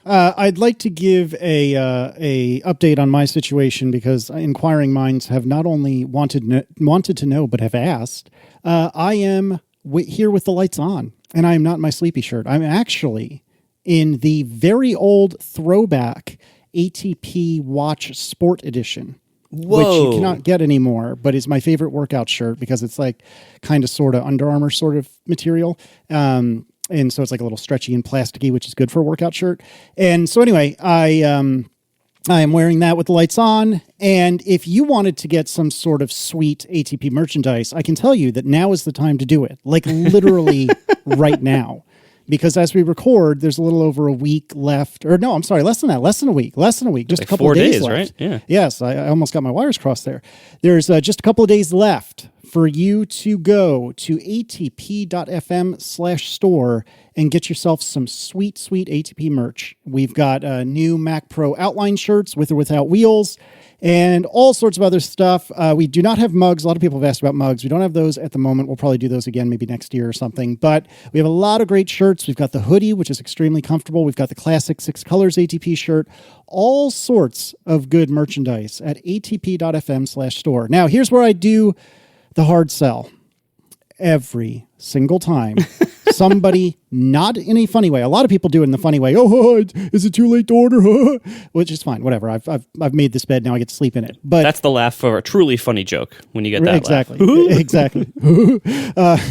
I'd like to give a update on my situation because inquiring minds have not only wanted to know but have asked. I am here with the lights on, and I am not in my sleepy shirt. I'm actually in the very old throwback ATP Watch Sport Edition. Whoa. Which you cannot get anymore, but is my favorite workout shirt because it's like kind of sort of Under Armour sort of material. And so it's like a little stretchy and plasticky, which is good for a workout shirt. And so anyway, I am wearing that with the lights on. And if you wanted to get some sort of sweet ATP merchandise, I can tell you that now is the time to do it. Like literally right now. Because as we record, there's a little over a week left. Or no, I'm sorry, less than that. Less than a week. Just like a couple 4 of days days, left. Right? Yeah. Yes, I almost got my wires crossed there. There's just a couple of days left for you to go to atp.fm/store and get yourself some sweet, sweet ATP merch. We've got new Mac Pro outline shirts with or without wheels and all sorts of other stuff. We do not have mugs. A lot of people have asked about mugs. We don't have those at the moment. We'll probably do those again maybe next year or something. But we have a lot of great shirts. We've got the hoodie, which is extremely comfortable. We've got the classic 6 colors ATP shirt. All sorts of good merchandise at atp.fm/store. Now, here's where I do the hard sell. Every single time somebody, not in a funny way, a lot of people do it in the funny way. Oh, is it too late to order? Which is fine. Whatever. I've made this bed. Now I get to sleep in it. But that's the laugh for a truly funny joke when you get that exactly. laugh. Exactly.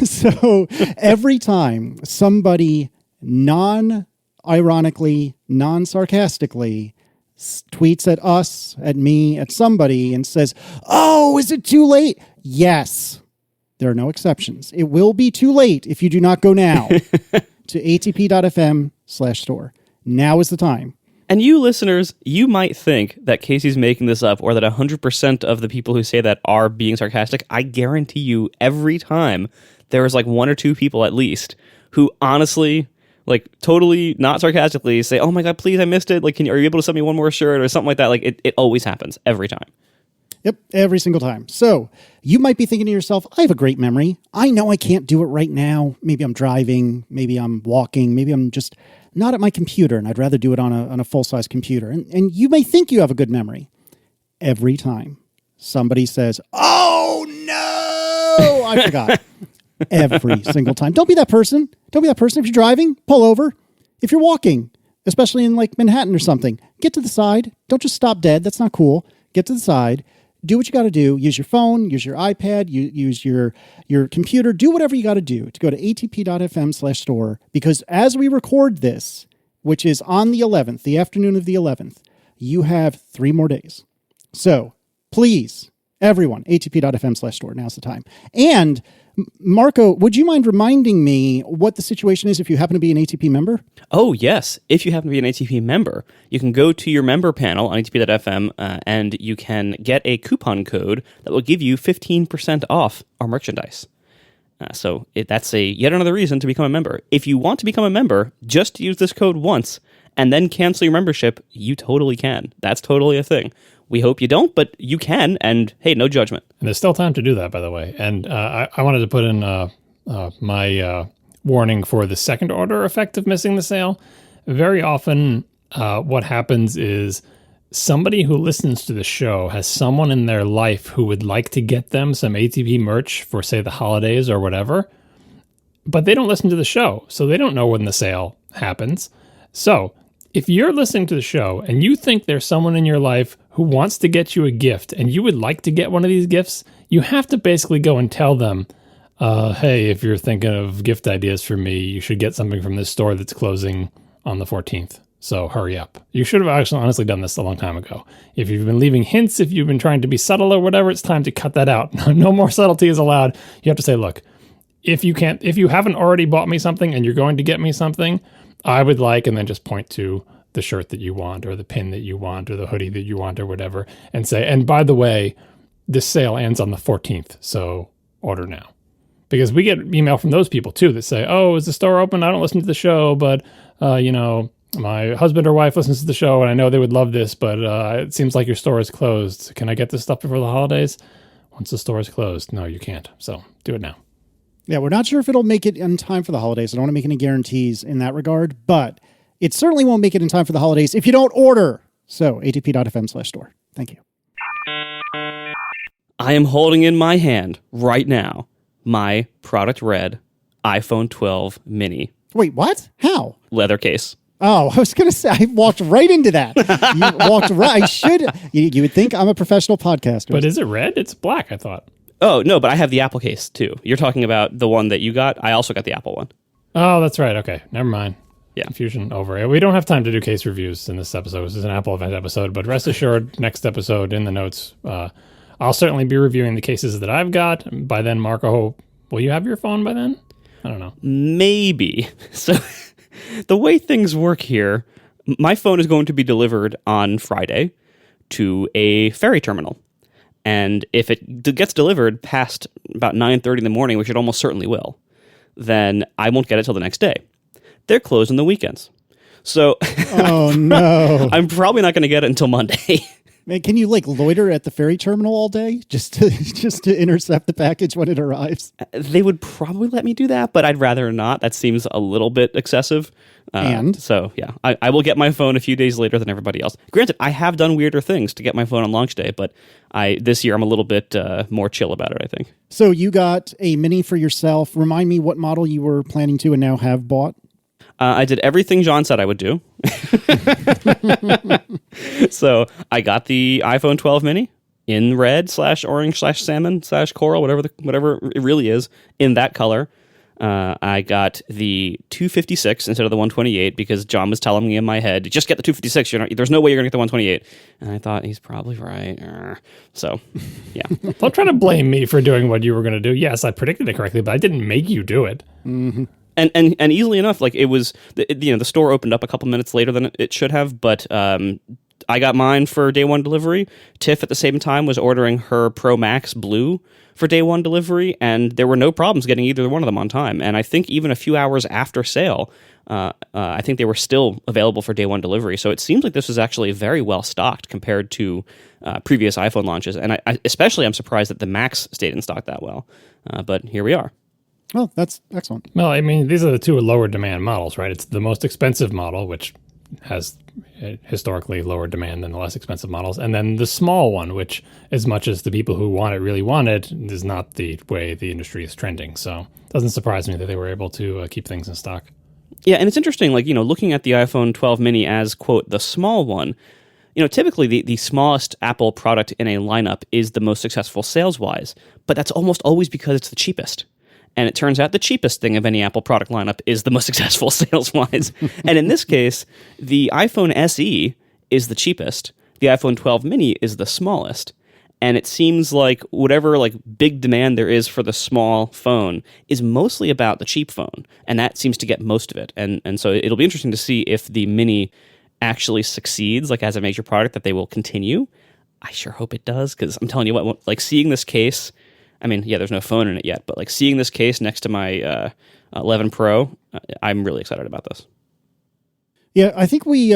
So every time somebody non-ironically, non-sarcastically tweets at us, at me, at somebody and says, "Oh, is it too late?" Yes. There are no exceptions. It will be too late if you do not go now to atp.fm/store. Now is the time. And you listeners, you might think that Casey's making this up or that 100% of the people who say that are being sarcastic. I guarantee you every time there is like 1 or 2 people at least who honestly, like totally not sarcastically say, "Oh my God, please, I missed it. Like, are you able to send me one more shirt?" or something like that. Like it always happens every time. Yep, every single time. So you might be thinking to yourself, I have a great memory. I know I can't do it right now. Maybe I'm driving. Maybe I'm walking. Maybe I'm just not at my computer, and I'd rather do it on a full-size computer. And you may think you have a good memory. Every time somebody says, "Oh, no, I forgot." Every single time. Don't be that person. Don't be that person. If you're driving, pull over. If you're walking, especially in like Manhattan or something, get to the side. Don't just stop dead. That's not cool. Get to the side. Do what you got to do. Use your phone, use your iPad, use your computer. Do whatever you got to do to go to atp.fm/store because as we record this, which is on the 11th, the afternoon of the 11th, you have 3 more days. So please, everyone, atp.fm/store. Now's the time. And Marco, would you mind reminding me what the situation is if you happen to be an ATP member? Oh, yes. If you happen to be an ATP member, you can go to your member panel on atp.fm and you can get a coupon code that will give you 15% off our merchandise. So that's yet another reason to become a member. If you want to become a member, just use this code once and then cancel your membership. You totally can. That's totally a thing. We hope you don't, but you can, and hey, no judgment. And there's still time to do that, by the way. And I wanted to put in my warning for the second order effect of missing the sale. Very often what happens is somebody who listens to the show has someone in their life who would like to get them some ATP merch for, say, the holidays or whatever, but they don't listen to the show, so they don't know when the sale happens. So if you're listening to the show and you think there's someone in your life who wants to get you a gift and you would like to get one of these gifts, you have to basically go and tell them, hey, if you're thinking of gift ideas for me, you should get something from this store that's closing on the 14th. So hurry up. You should have actually honestly done this a long time ago. If you've been leaving hints, if you've been trying to be subtle or whatever, it's time to cut that out. No more subtlety is allowed. You have to say, look, if you haven't already bought me something and you're going to get me something, I would like, and then just point to the shirt that you want or the pin that you want or the hoodie that you want or whatever, and say, and by the way, this sale ends on the 14th, so order now. Because we get email from those people too that say, oh, is the store open? I don't listen to the show, but my husband or wife listens to the show and I know they would love this, but it seems like your store is closed. Can I get this stuff before the holidays? Once the store is closed, no, you can't. So do it now. Yeah, we're not sure if it'll make it in time for the holidays. I don't want to make any guarantees in that regard, but It certainly won't make it in time for the holidays if you don't order. So atp.fm/store. Thank you. I am holding in my hand right now my product red iPhone 12 mini Wait, what? How? leather case. Oh, I was going to say, I walked right into that. You walked right. I should. You would think I'm a professional podcaster. But is it red? It's black, I thought. Oh, no, but I have the Apple case too. You're talking about the one that you got. I also got the Apple one. Oh, that's right. Okay, never mind. Yeah. Confusion over. We don't have time to do case reviews in this episode. This is an Apple event episode, but rest assured, next episode in the notes, I'll certainly be reviewing the cases that I've got. By then, Marco, will you have your phone by then? I don't know. Maybe. So the way things work here, my phone is going to be delivered on Friday to a ferry terminal. And if it gets delivered past about 9:30 in the morning, which it almost certainly will, then I won't get it till the next day. They're closed on the weekends. So oh, no. I'm probably not going to get it until Monday. Man, can you loiter at the ferry terminal all day just to intercept the package when it arrives? They would probably let me do that, but I'd rather not. That seems a little bit excessive. So, yeah, I will get my phone a few days later than everybody else. Granted, I have done weirder things to get my phone on launch day, but this year I'm a little bit more chill about it, I think. So you got a mini for yourself. Remind me what model you were planning to and now have bought. I did everything John said I would do. So I got the iPhone 12 mini in red/orange/salmon/coral, whatever it really is, in that color. I got the 256 instead of the 128 because John was telling me in my head, just get the 256. There's no way you're going to get the 128. And I thought, he's probably right. So, yeah. Don't try to blame me for doing what you were going to do. Yes, I predicted it correctly, but I didn't make you do it. Mm-hmm. And easily enough, it was, the store opened up a couple minutes later than it should have, but I got mine for day one delivery. Tiff at the same time was ordering her Pro Max Blue for day one delivery, and there were no problems getting either one of them on time. And I think even a few hours after sale, I think they were still available for day one delivery. So it seems like this was actually very well stocked compared to previous iPhone launches. And I'm surprised that the Max stayed in stock that well. But here we are. Well, that's excellent. Well, I mean, these are the two lower demand models, right? It's the most expensive model, which has historically lower demand than the less expensive models. And then the small one, which, as much as the people who want it really want it, is not the way the industry is trending. So it doesn't surprise me that they were able to keep things in stock. Yeah, and it's interesting, looking at the iPhone 12 mini as, quote, the small one, typically the smallest Apple product in a lineup is the most successful sales-wise, but that's almost always because it's the cheapest. And it turns out the cheapest thing of any Apple product lineup is the most successful sales-wise. And in this case, the iPhone SE is the cheapest. The iPhone 12 mini is the smallest. And it seems like whatever big demand there is for the small phone is mostly about the cheap phone. And that seems to get most of it. And so it'll be interesting to see if the mini actually succeeds as a major product, that they will continue. I sure hope it does, because I'm telling you what, seeing this case... I mean, yeah, there's no phone in it yet, but seeing this case next to my 11 Pro, I'm really excited about this. Yeah, I think we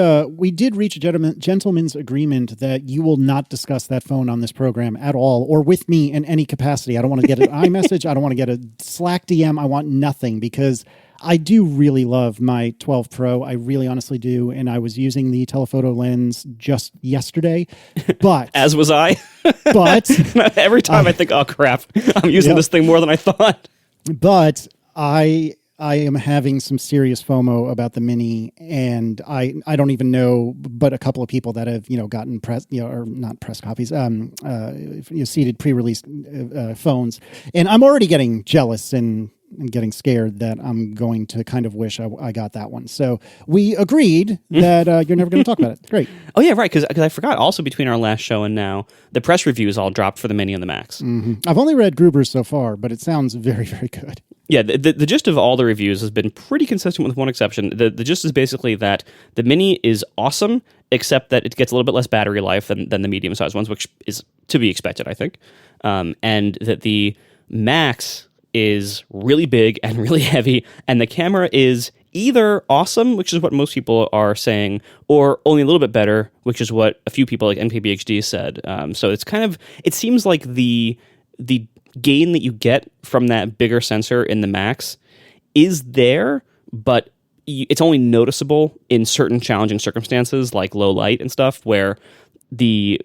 did reach a gentleman's agreement that you will not discuss that phone on this program at all, or with me in any capacity. I don't want to get an iMessage. I don't want to get a Slack DM. I want nothing, because I do really love my 12 Pro. I really honestly do. And I was using the telephoto lens just yesterday, but... As was I. But... Every time I think, oh, crap, I'm using this thing more than I thought. But I am having some serious FOMO about the Mini, and I don't even know but a couple of people that have, gotten press, or not press copies, seeded pre-released phones. And I'm already getting jealous and getting scared that I'm going to kind of wish I got that one. So we agreed that you're never going to talk about it. Great. Oh, yeah, right. Because I forgot also, between our last show and now, the press reviews all dropped for the Mini and the Max. Mm-hmm. I've only read Gruber's so far, but it sounds very, very good. Yeah, the gist of all the reviews has been pretty consistent with one exception. The gist is basically that the Mini is awesome, except that it gets a little bit less battery life than the medium-sized ones, which is to be expected, I think. And that the Max is really big and really heavy, and the camera is either awesome, which is what most people are saying, or only a little bit better, which is what a few people like NKBHD said. So it's it seems like the gain that you get from that bigger sensor in the Max is there, but it's only noticeable in certain challenging circumstances like low light and stuff where the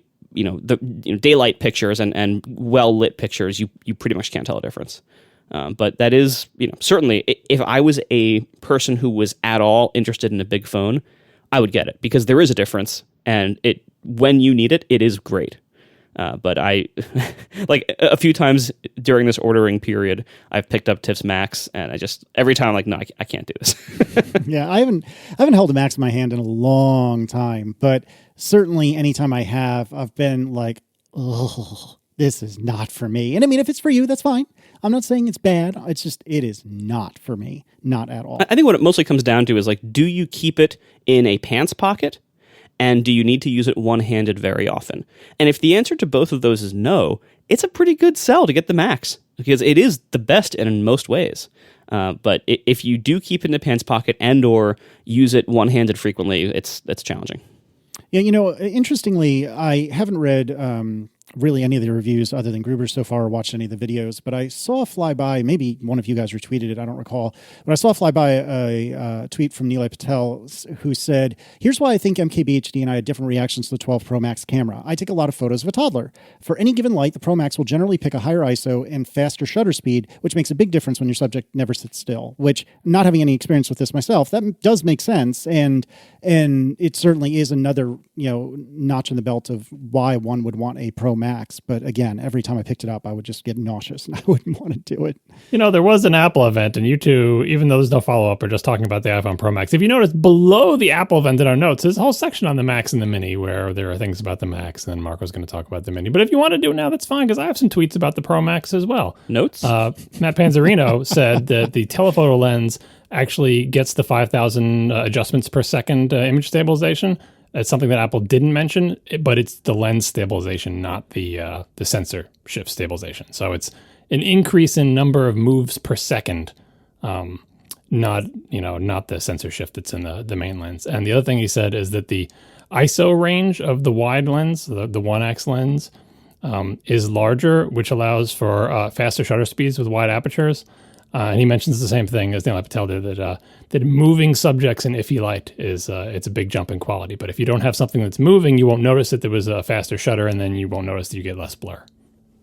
daylight pictures and well lit pictures, you pretty much can't tell a difference. But that is, certainly if I was a person who was at all interested in a big phone, I would get it because there is a difference, and when you need it, it is great. But I, like a few times during this ordering period, I've picked up Tiff's Macs, and every time I'm like, no, I can't do this. Yeah, I haven't held a Macs in my hand in a long time, but certainly anytime I have, I've been like, oh, this is not for me. And I mean, if it's for you, that's fine. I'm not saying it's bad. It's just, it is not for me. Not at all. I think what it mostly comes down to is like, do you keep it in a pants pocket? And do you need to use it one-handed very often? And if the answer to both of those is no, it's a pretty good sell to get the Macs because it is the best in most ways. But if you do keep it in the pants pocket and or use it one-handed frequently, it's challenging. Yeah, interestingly, I haven't read really any of the reviews other than Gruber's so far or watched any of the videos, but I saw a flyby, maybe one of you guys retweeted it, I don't recall, but I saw a flyby a tweet from Nilay Patel who said, here's why I think MKBHD and I had different reactions to the 12 Pro Max camera. I take a lot of photos of a toddler. For any given light, the Pro Max will generally pick a higher ISO and faster shutter speed, which makes a big difference when your subject never sits still, which, not having any experience with this myself, that does make sense, and it certainly is another notch in the belt of why one would want a Pro Max. But again, every time I picked it up, I would just get nauseous and I wouldn't want to do it. There was an Apple event, and you two, even though there's no follow-up, are just talking about the iPhone Pro Max. If you notice, below the Apple event in our notes, there's a whole section on the Max and the Mini where there are things about the Max, and then Marco's going to talk about the Mini. But if you want to do it now, that's fine, because I have some tweets about the Pro Max as well. Notes? Matt Panzarino said that the telephoto lens actually gets the 5,000 adjustments per second image stabilization. It's something that Apple didn't mention, but it's the lens stabilization, not the sensor shift stabilization. So it's an increase in number of moves per second, not the sensor shift that's in the main lens. And the other thing he said is that the ISO range of the wide lens, the 1x lens, is larger, which allows for faster shutter speeds with wide apertures. And he mentions the same thing as Nilay Patel did, that moving subjects in iffy light is it's a big jump in quality. But if you don't have something that's moving, you won't notice that there was a faster shutter, and then you won't notice that you get less blur.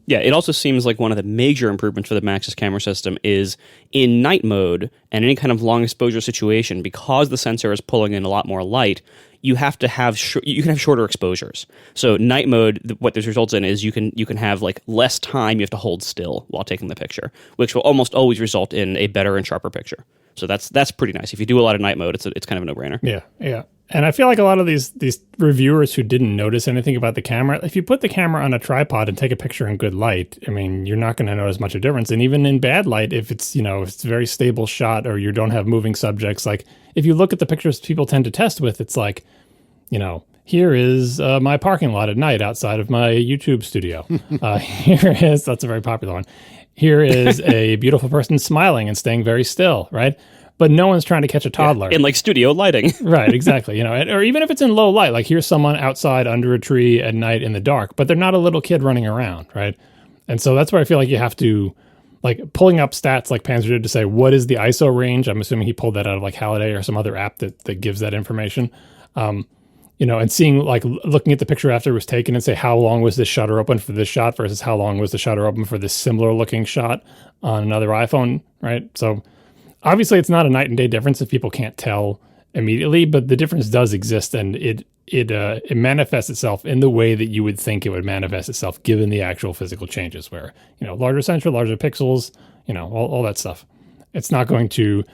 Yeah, it also seems like one of the major improvements for the Max's camera system is in night mode and any kind of long exposure situation, because the sensor is pulling in a lot more light, you have to have you can have shorter exposures. So night mode, what this results in is you can have like less time you have to hold still while taking the picture, which will almost always result in a better and sharper picture. So that's pretty nice. If you do a lot of night mode, it's kind of a no-brainer. Yeah. And I feel like a lot of these reviewers who didn't notice anything about the camera, if you put the camera on a tripod and take a picture in good light, I mean, you're not going to notice much of a difference. And even in bad light, if it's it's a very stable shot or you don't have moving subjects, like if you look at the pictures people tend to test with, it's like, here is my parking lot at night outside of my YouTube studio. That's a very popular one. Here is a beautiful person smiling and staying very still, right? But no one's trying to catch a toddler. In like studio lighting. Right, exactly. Or even if it's in low light, like here's someone outside under a tree at night in the dark, but they're not a little kid running around, right? And so that's where I feel like you have to, like pulling up stats like Panzer did to say, what is the ISO range? I'm assuming he pulled that out of like Halliday or some other app that gives that information. And seeing, like, looking at the picture after it was taken and say, how long was this shutter open for this shot versus how long was the shutter open for this similar looking shot on another iPhone, right? So obviously it's not a night and day difference if people can't tell immediately, but the difference does exist, and it manifests itself in the way that you would think it would manifest itself given the actual physical changes where, larger sensor, larger pixels, all that stuff. It's not going to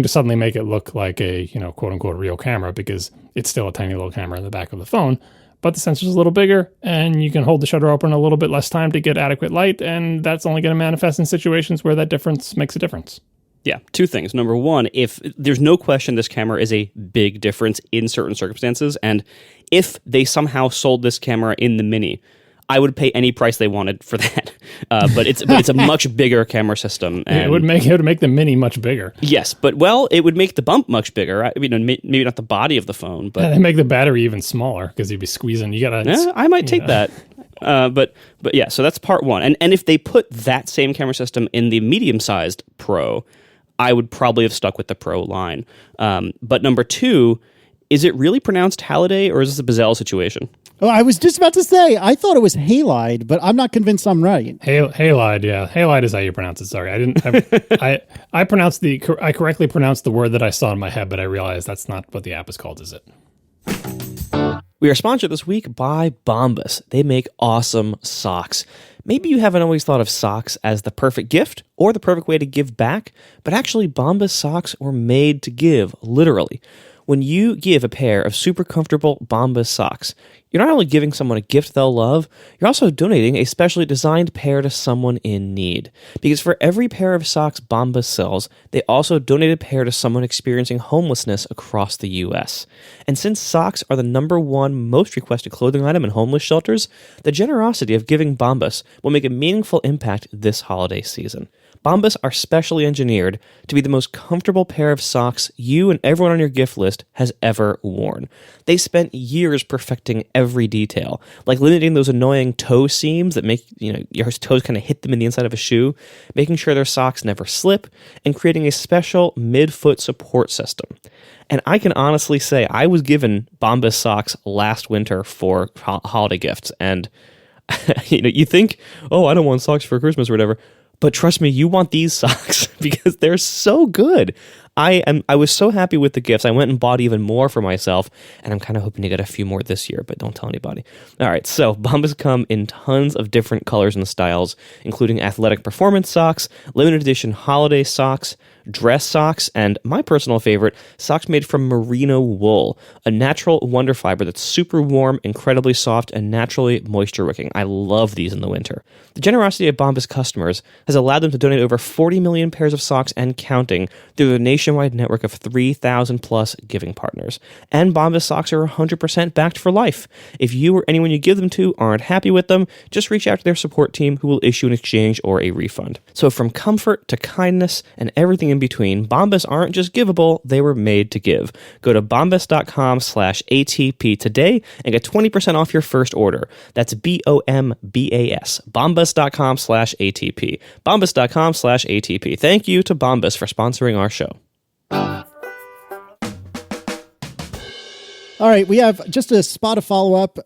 suddenly make it look like a, quote unquote real camera, because it's still a tiny little camera in the back of the phone, but the sensor's a little bigger and you can hold the shutter open a little bit less time to get adequate light. And that's only going to manifest in situations where that difference makes a difference. Yeah, two things. Number one, if there's no question this camera is a big difference in certain circumstances, and if they somehow sold this camera in the Mini, I would pay any price they wanted for that. But it's a much bigger camera system. And it would make the Mini much bigger. Yes, but it would make the bump much bigger. I mean, maybe not the body of the phone, but they make the battery even smaller because you'd be squeezing. I might take that. But yeah, so that's part one. And if they put that same camera system in the medium-sized Pro, I would probably have stuck with the Pro line. But number 2, is it really pronounced Halliday, or is this a Bazell situation? Oh, I was just about to say, I thought it was halide, but I'm not convinced I'm right. Halide, yeah. Halide is how you pronounce it. Sorry. I correctly pronounced the word that I saw in my head, but I realized that's not what the app is called, is it? We are sponsored this week by Bombas. They make awesome socks. Maybe you haven't always thought of socks as the perfect gift or the perfect way to give back, but actually Bombas socks were made to give, literally. When you give a pair of super comfortable Bombas socks, you're not only giving someone a gift they'll love, you're also donating a specially designed pair to someone in need. Because for every pair of socks Bombas sells, they also donate a pair to someone experiencing homelessness across the U.S. And since socks are the number 1 most requested clothing item in homeless shelters, the generosity of giving Bombas will make a meaningful impact this holiday season. Bombas are specially engineered to be the most comfortable pair of socks you and everyone on your gift list has ever worn. They spent years perfecting every detail, like limiting those annoying toe seams that make your toes kind of hit them in the inside of a shoe, making sure their socks never slip, and creating a special mid-foot support system. And I can honestly say I was given Bombas socks last winter for holiday gifts, and you think, oh, I don't want socks for Christmas or whatever. But trust me, you want these socks because they're so good. I was so happy with the gifts. I went and bought even more for myself, and I'm kind of hoping to get a few more this year, but don't tell anybody. All right, so Bombas come in tons of different colors and styles, including athletic performance socks, limited edition holiday socks, dress socks, and my personal favorite, socks made from merino wool, a natural wonder fiber that's super warm, incredibly soft, and naturally moisture wicking. I love these in the winter. The generosity of Bombas customers has allowed them to donate over 40 million pairs of socks and counting through their nationwide network of 3,000 plus giving partners. And Bombas socks are 100% backed for life. If you or anyone you give them to aren't happy with them, just reach out to their support team who will issue an exchange or a refund. So from comfort to kindness and everything in between, Bombas aren't just givable, they were made to give. Go to bombas.com/ATP today and get 20% off your first order. That's BOMBAS. Bombas.com/ATP. Bombas.com/ATP. Thank you to Bombas for sponsoring our show. All right, we have just a spot of follow-up.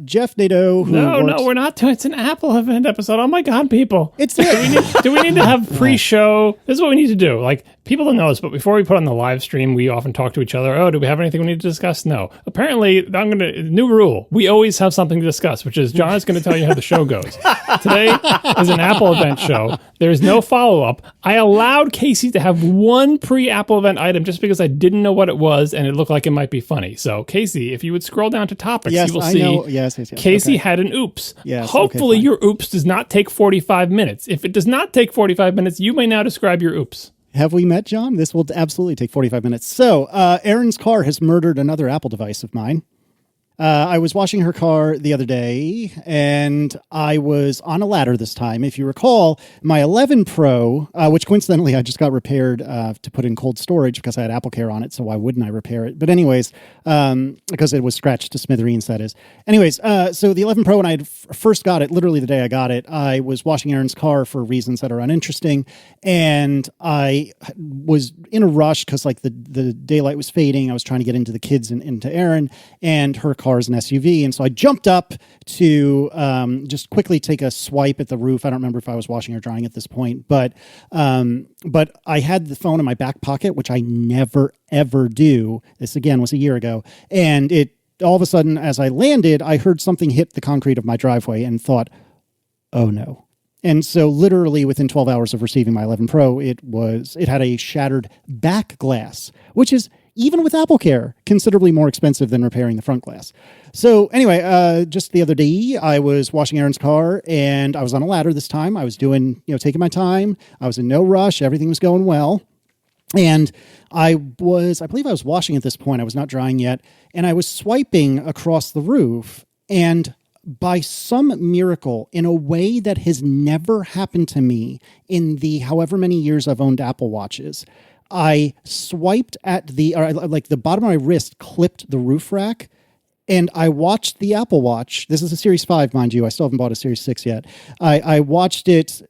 Jeff Nadeau, who No, we're not doing. It's an Apple event episode. Oh my God, people! It's do we need to have pre-show? This is what we need to do. Like, people don't know this, but before we put on the live stream, we often talk to each other. Oh, do we have anything we need to discuss? No. Apparently, new rule. We always have something to discuss, which is John is going to tell you how the show goes. Today is an Apple event show. There's no follow-up. I allowed Casey to have one pre-Apple event item just because I didn't know what it was, and it looked like it might be funny. So, Casey, if you would scroll down to topics, you will see Yes. Casey had an oops. Yes, Hopefully okay, your oops does not take 45 minutes. If it does not take 45 minutes, you may now describe your oops. Have we met, John? This will absolutely take 45 minutes. So, Erin's car has murdered another Apple device of mine. I was washing her car the other day, and I was on a ladder this time. If you recall, my 11 Pro, which coincidentally I just got repaired to put in cold storage because I had AppleCare on it, so why wouldn't I repair it? But anyways, because it was scratched to smithereens, that is. Anyways, so the 11 Pro, when I had first got it, literally the day I got it, I was washing Erin's car for reasons that are uninteresting, and I was in a rush because like the daylight was fading. I was trying to get into the kids and into Erin, and her car is an SUV. And so I jumped up to just quickly take a swipe at the roof. I don't remember if I was washing or drying at this point, but I had the phone in my back pocket, which I never, ever do. This again was a year ago. And it all of a sudden, as I landed, I heard something hit the concrete of my driveway and thought, oh no. And so literally within 12 hours of receiving my 11 Pro, it had a shattered back glass, which is, even with AppleCare, considerably more expensive than repairing the front glass. So anyway, just the other day, I was washing Erin's car, and I was on a ladder this time. I was taking my time. I was in no rush. Everything was going well. And I believe I was washing at this point. I was not drying yet. And I was swiping across the roof, and by some miracle, in a way that has never happened to me in the however many years I've owned Apple Watches, I swiped at the bottom of my wrist clipped the roof rack, and I watched the Apple Watch. This is a Series 5, mind you. I still haven't bought a Series 6 yet. I watched it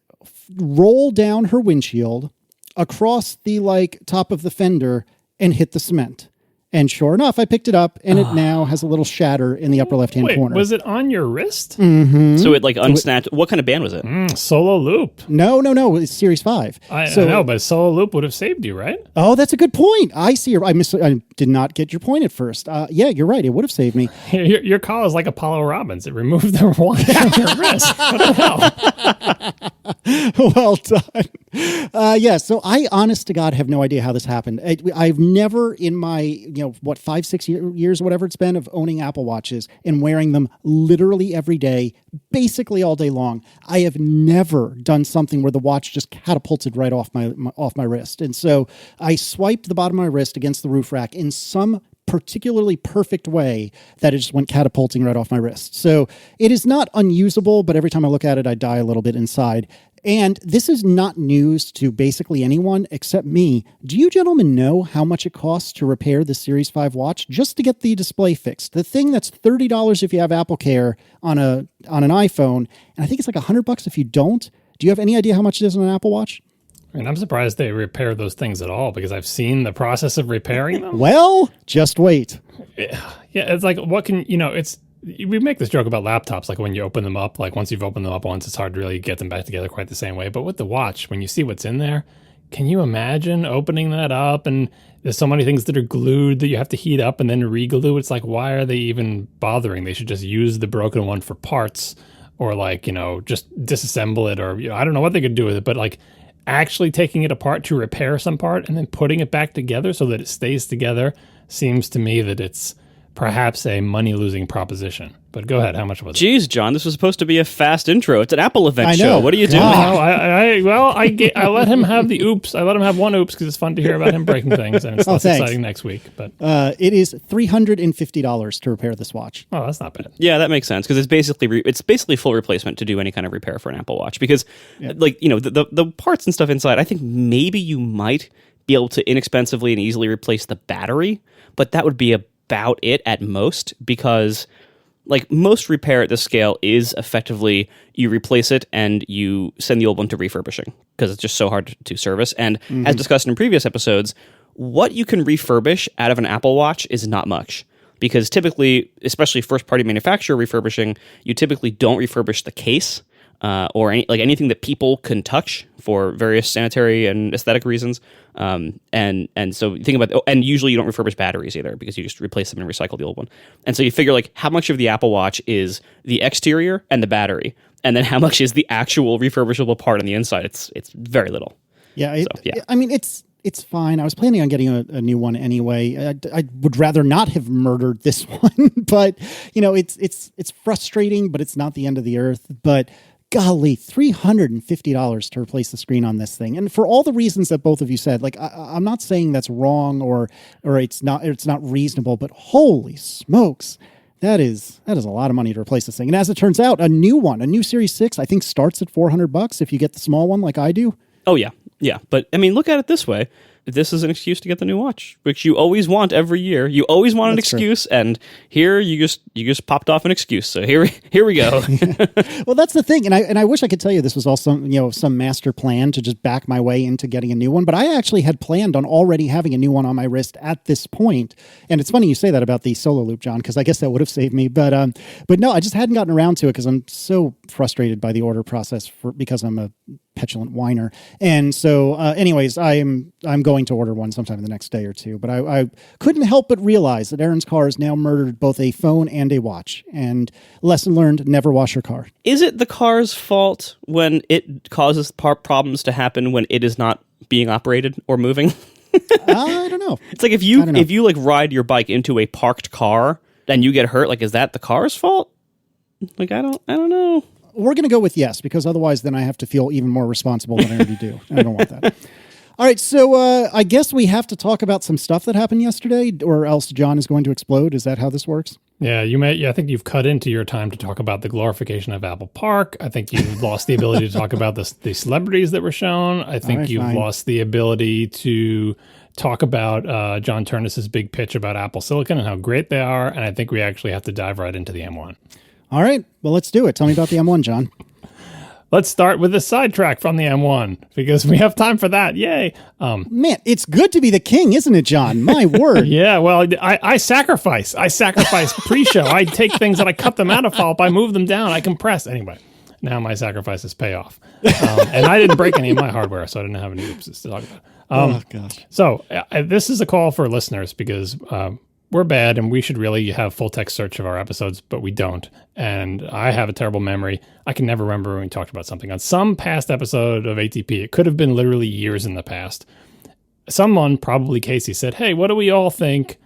roll down her windshield across the top of the fender and hit the cement. And sure enough, I picked it up, and it now has a little shatter in the upper left-hand corner. Was it on your wrist? Mm-hmm. So it unsnapped. What kind of band was it? Solo loop. No. It's Series 5. I know, but solo loop would have saved you, right? Oh, that's a good point. I see. I did not get your point at first. Yeah, you're right. It would have saved me. Your call is like Apollo Robbins. It removed the watch from your wrist. What the hell? Well done. Yeah, so I, honest to God, have no idea how this happened. I've never in my, 5-6 years, whatever it's been, of owning Apple Watches and wearing them literally every day, basically all day long, I have never done something where the watch just catapulted right off my wrist. And so I swiped the bottom of my wrist against the roof rack in some particularly perfect way that it just went catapulting right off my wrist. So it is not unusable, but every time I look at it, I die a little bit inside. And this is not news to basically anyone except me. Do you gentlemen know how much it costs to repair the Series 5 watch just to get the display fixed? The thing that's $30 if you have Apple Care on an iPhone, and I think it's like $100 if you don't. Do you have any idea how much it is on an Apple Watch? I mean, I'm surprised they repair those things at all because I've seen the process of repairing them. Well, just wait. Yeah, it's like, what can, we make this joke about laptops, like when you open them up, like once you've opened them up once, it's hard to really get them back together quite the same way. But with the watch, when you see what's in there, can you imagine opening that up? And there's so many things that are glued that you have to heat up and then re-glue. It's like, why are they even bothering? They should just use the broken one for parts or just disassemble it, or, I don't know what they could do with it, but actually taking it apart to repair some part and then putting it back together so that it stays together seems to me that it's perhaps a money-losing proposition. But go ahead, how much was it? Jeez, John, this was supposed to be a fast intro. It's an Apple event I know. show. What are you doing? I let him have the oops. I let him have one oops because it's fun to hear about him breaking things, and it's less exciting next week. But it is $350 to repair this watch. Oh, that's not bad. Yeah, that makes sense because it's basically full replacement to do any kind of repair for an Apple Watch because, the parts and stuff inside. I think maybe you might be able to inexpensively and easily replace the battery, but that would be about it at most because most repair at this scale is effectively you replace it and you send the old one to refurbishing because it's just so hard to service. And as discussed in previous episodes, what you can refurbish out of an Apple Watch is not much because typically, especially first-party manufacturer refurbishing, you typically don't refurbish the case or anything that people can touch for various sanitary and aesthetic reasons. And so think about, and usually you don't refurbish batteries either because you just replace them and recycle the old one. And so you figure how much of the Apple Watch is the exterior and the battery, and then how much is the actual refurbishable part on the inside. It's very little. Yeah. I mean, it's fine. I was planning on getting a new one anyway. I would rather not have murdered this one, but it's frustrating, but it's not the end of the earth. But golly, $350 to replace the screen on this thing. And for all the reasons that both of you said, I'm not saying that's wrong or it's not reasonable, but holy smokes, that is a lot of money to replace this thing. And as it turns out, a new Series 6, I think starts at $400 if you get the small one like I do. Oh yeah. Yeah. But I mean, look at it this way. This is an excuse to get the new watch, which you always want every year. You always want an excuse, and here you just popped off an excuse. So here we go. Well, that's the thing, and I wish I could tell you this was all some master plan to just back my way into getting a new one. But I actually had planned on already having a new one on my wrist at this point. And it's funny you say that about the solo loop, John, because I guess that would have saved me. But no, I just hadn't gotten around to it because I'm so frustrated by the order process because I'm a petulant whiner. And so, anyways, I'm going to order one sometime in the next day or two. But I couldn't help but realize that Aaron's car has now murdered both a phone and a watch. And lesson learned: never wash your car. Is it the car's fault when it causes problems to happen when it is not being operated or moving? I don't know. It's like if you ride your bike into a parked car and you get hurt, is that the car's fault? I don't know. We're going to go with yes, because otherwise then I have to feel even more responsible than I already do. And I don't want that. All right, so I guess we have to talk about some stuff that happened yesterday, or else John is going to explode. Is that how this works? Yeah, I think you've cut into your time to talk about the glorification of Apple Park. I think you've lost the ability to talk about the celebrities that were shown. I think you've lost the ability to talk about John Turnus's big pitch about Apple Silicon and how great they are. And I think we actually have to dive right into the M1. All right, well, let's do it. Tell me about the M1, John. let's start with a sidetrack from the M1 because we have time for that. Yay. Man, it's good to be the king, isn't it, John? My word. Yeah, well, I sacrifice. I sacrifice pre-show. I take things and I cut them out of follow-up. I move them down. I compress. Anyway, now my sacrifices pay off. And I didn't break any of my hardware, so I didn't have any oopses to talk about. Oh, gosh. So this is a call for listeners because we're bad and we should really have full text search of our episodes, but we don't. And I have a terrible memory. I can never remember when we talked about something on some past episode of ATP. It could have been literally years in the past. Someone, probably Casey, said, hey, what do we all think?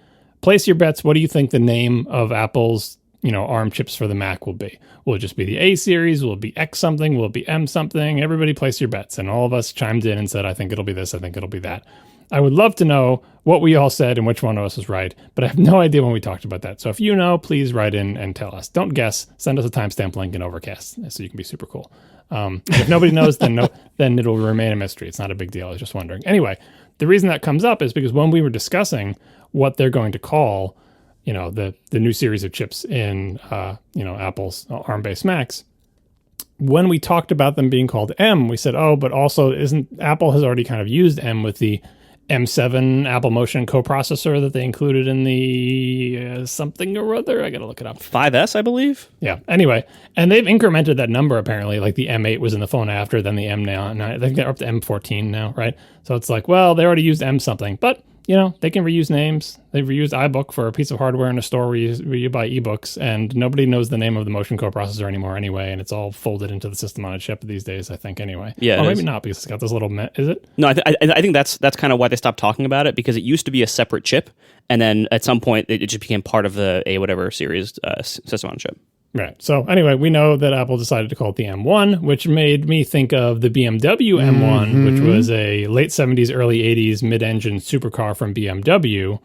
Place your bets. What do you think the name of Apple's ARM chips for the Mac will be? Will it just be the A series? Will it be X something? Will it be M something? Everybody place your bets. And all of us chimed in and said, I think it'll be this. I think it'll be that. I would love to know what we all said and which one of us was right, but I have no idea when we talked about that. So if you know, please write in and tell us. Don't guess. Send us a timestamp link in Overcast so you can be super cool. If nobody knows, then it'll remain a mystery. It's not a big deal. I was just wondering. Anyway, the reason that comes up is because when we were discussing what they're going to call, the new series of chips in, Apple's ARM-based Macs, when we talked about them being called M, we said, but also Apple has already kind of used M with the M7 Apple Motion coprocessor that they included in the something or other. I got to look it up. 5S, I believe. Yeah. Anyway, and they've incremented that number apparently. Like the M8 was in the phone after, then the M now. And I think they're up to M14 now, right? So it's like, well, they already used M something, but they can reuse names. They've reused iBook for a piece of hardware in a store where you buy ebooks, and nobody knows the name of the motion coprocessor anymore anyway, and it's all folded into the system on a chip these days, I think, anyway. Yeah, or maybe not, because it's got this little... Is it? No, I think that's kind of why they stopped talking about it, because it used to be a separate chip, and then at some point it just became part of the A whatever series system on chip. Right. So anyway, we know that Apple decided to call it the M1, which made me think of the BMW M1, which was a late 70s, early 80s mid-engine supercar from BMW.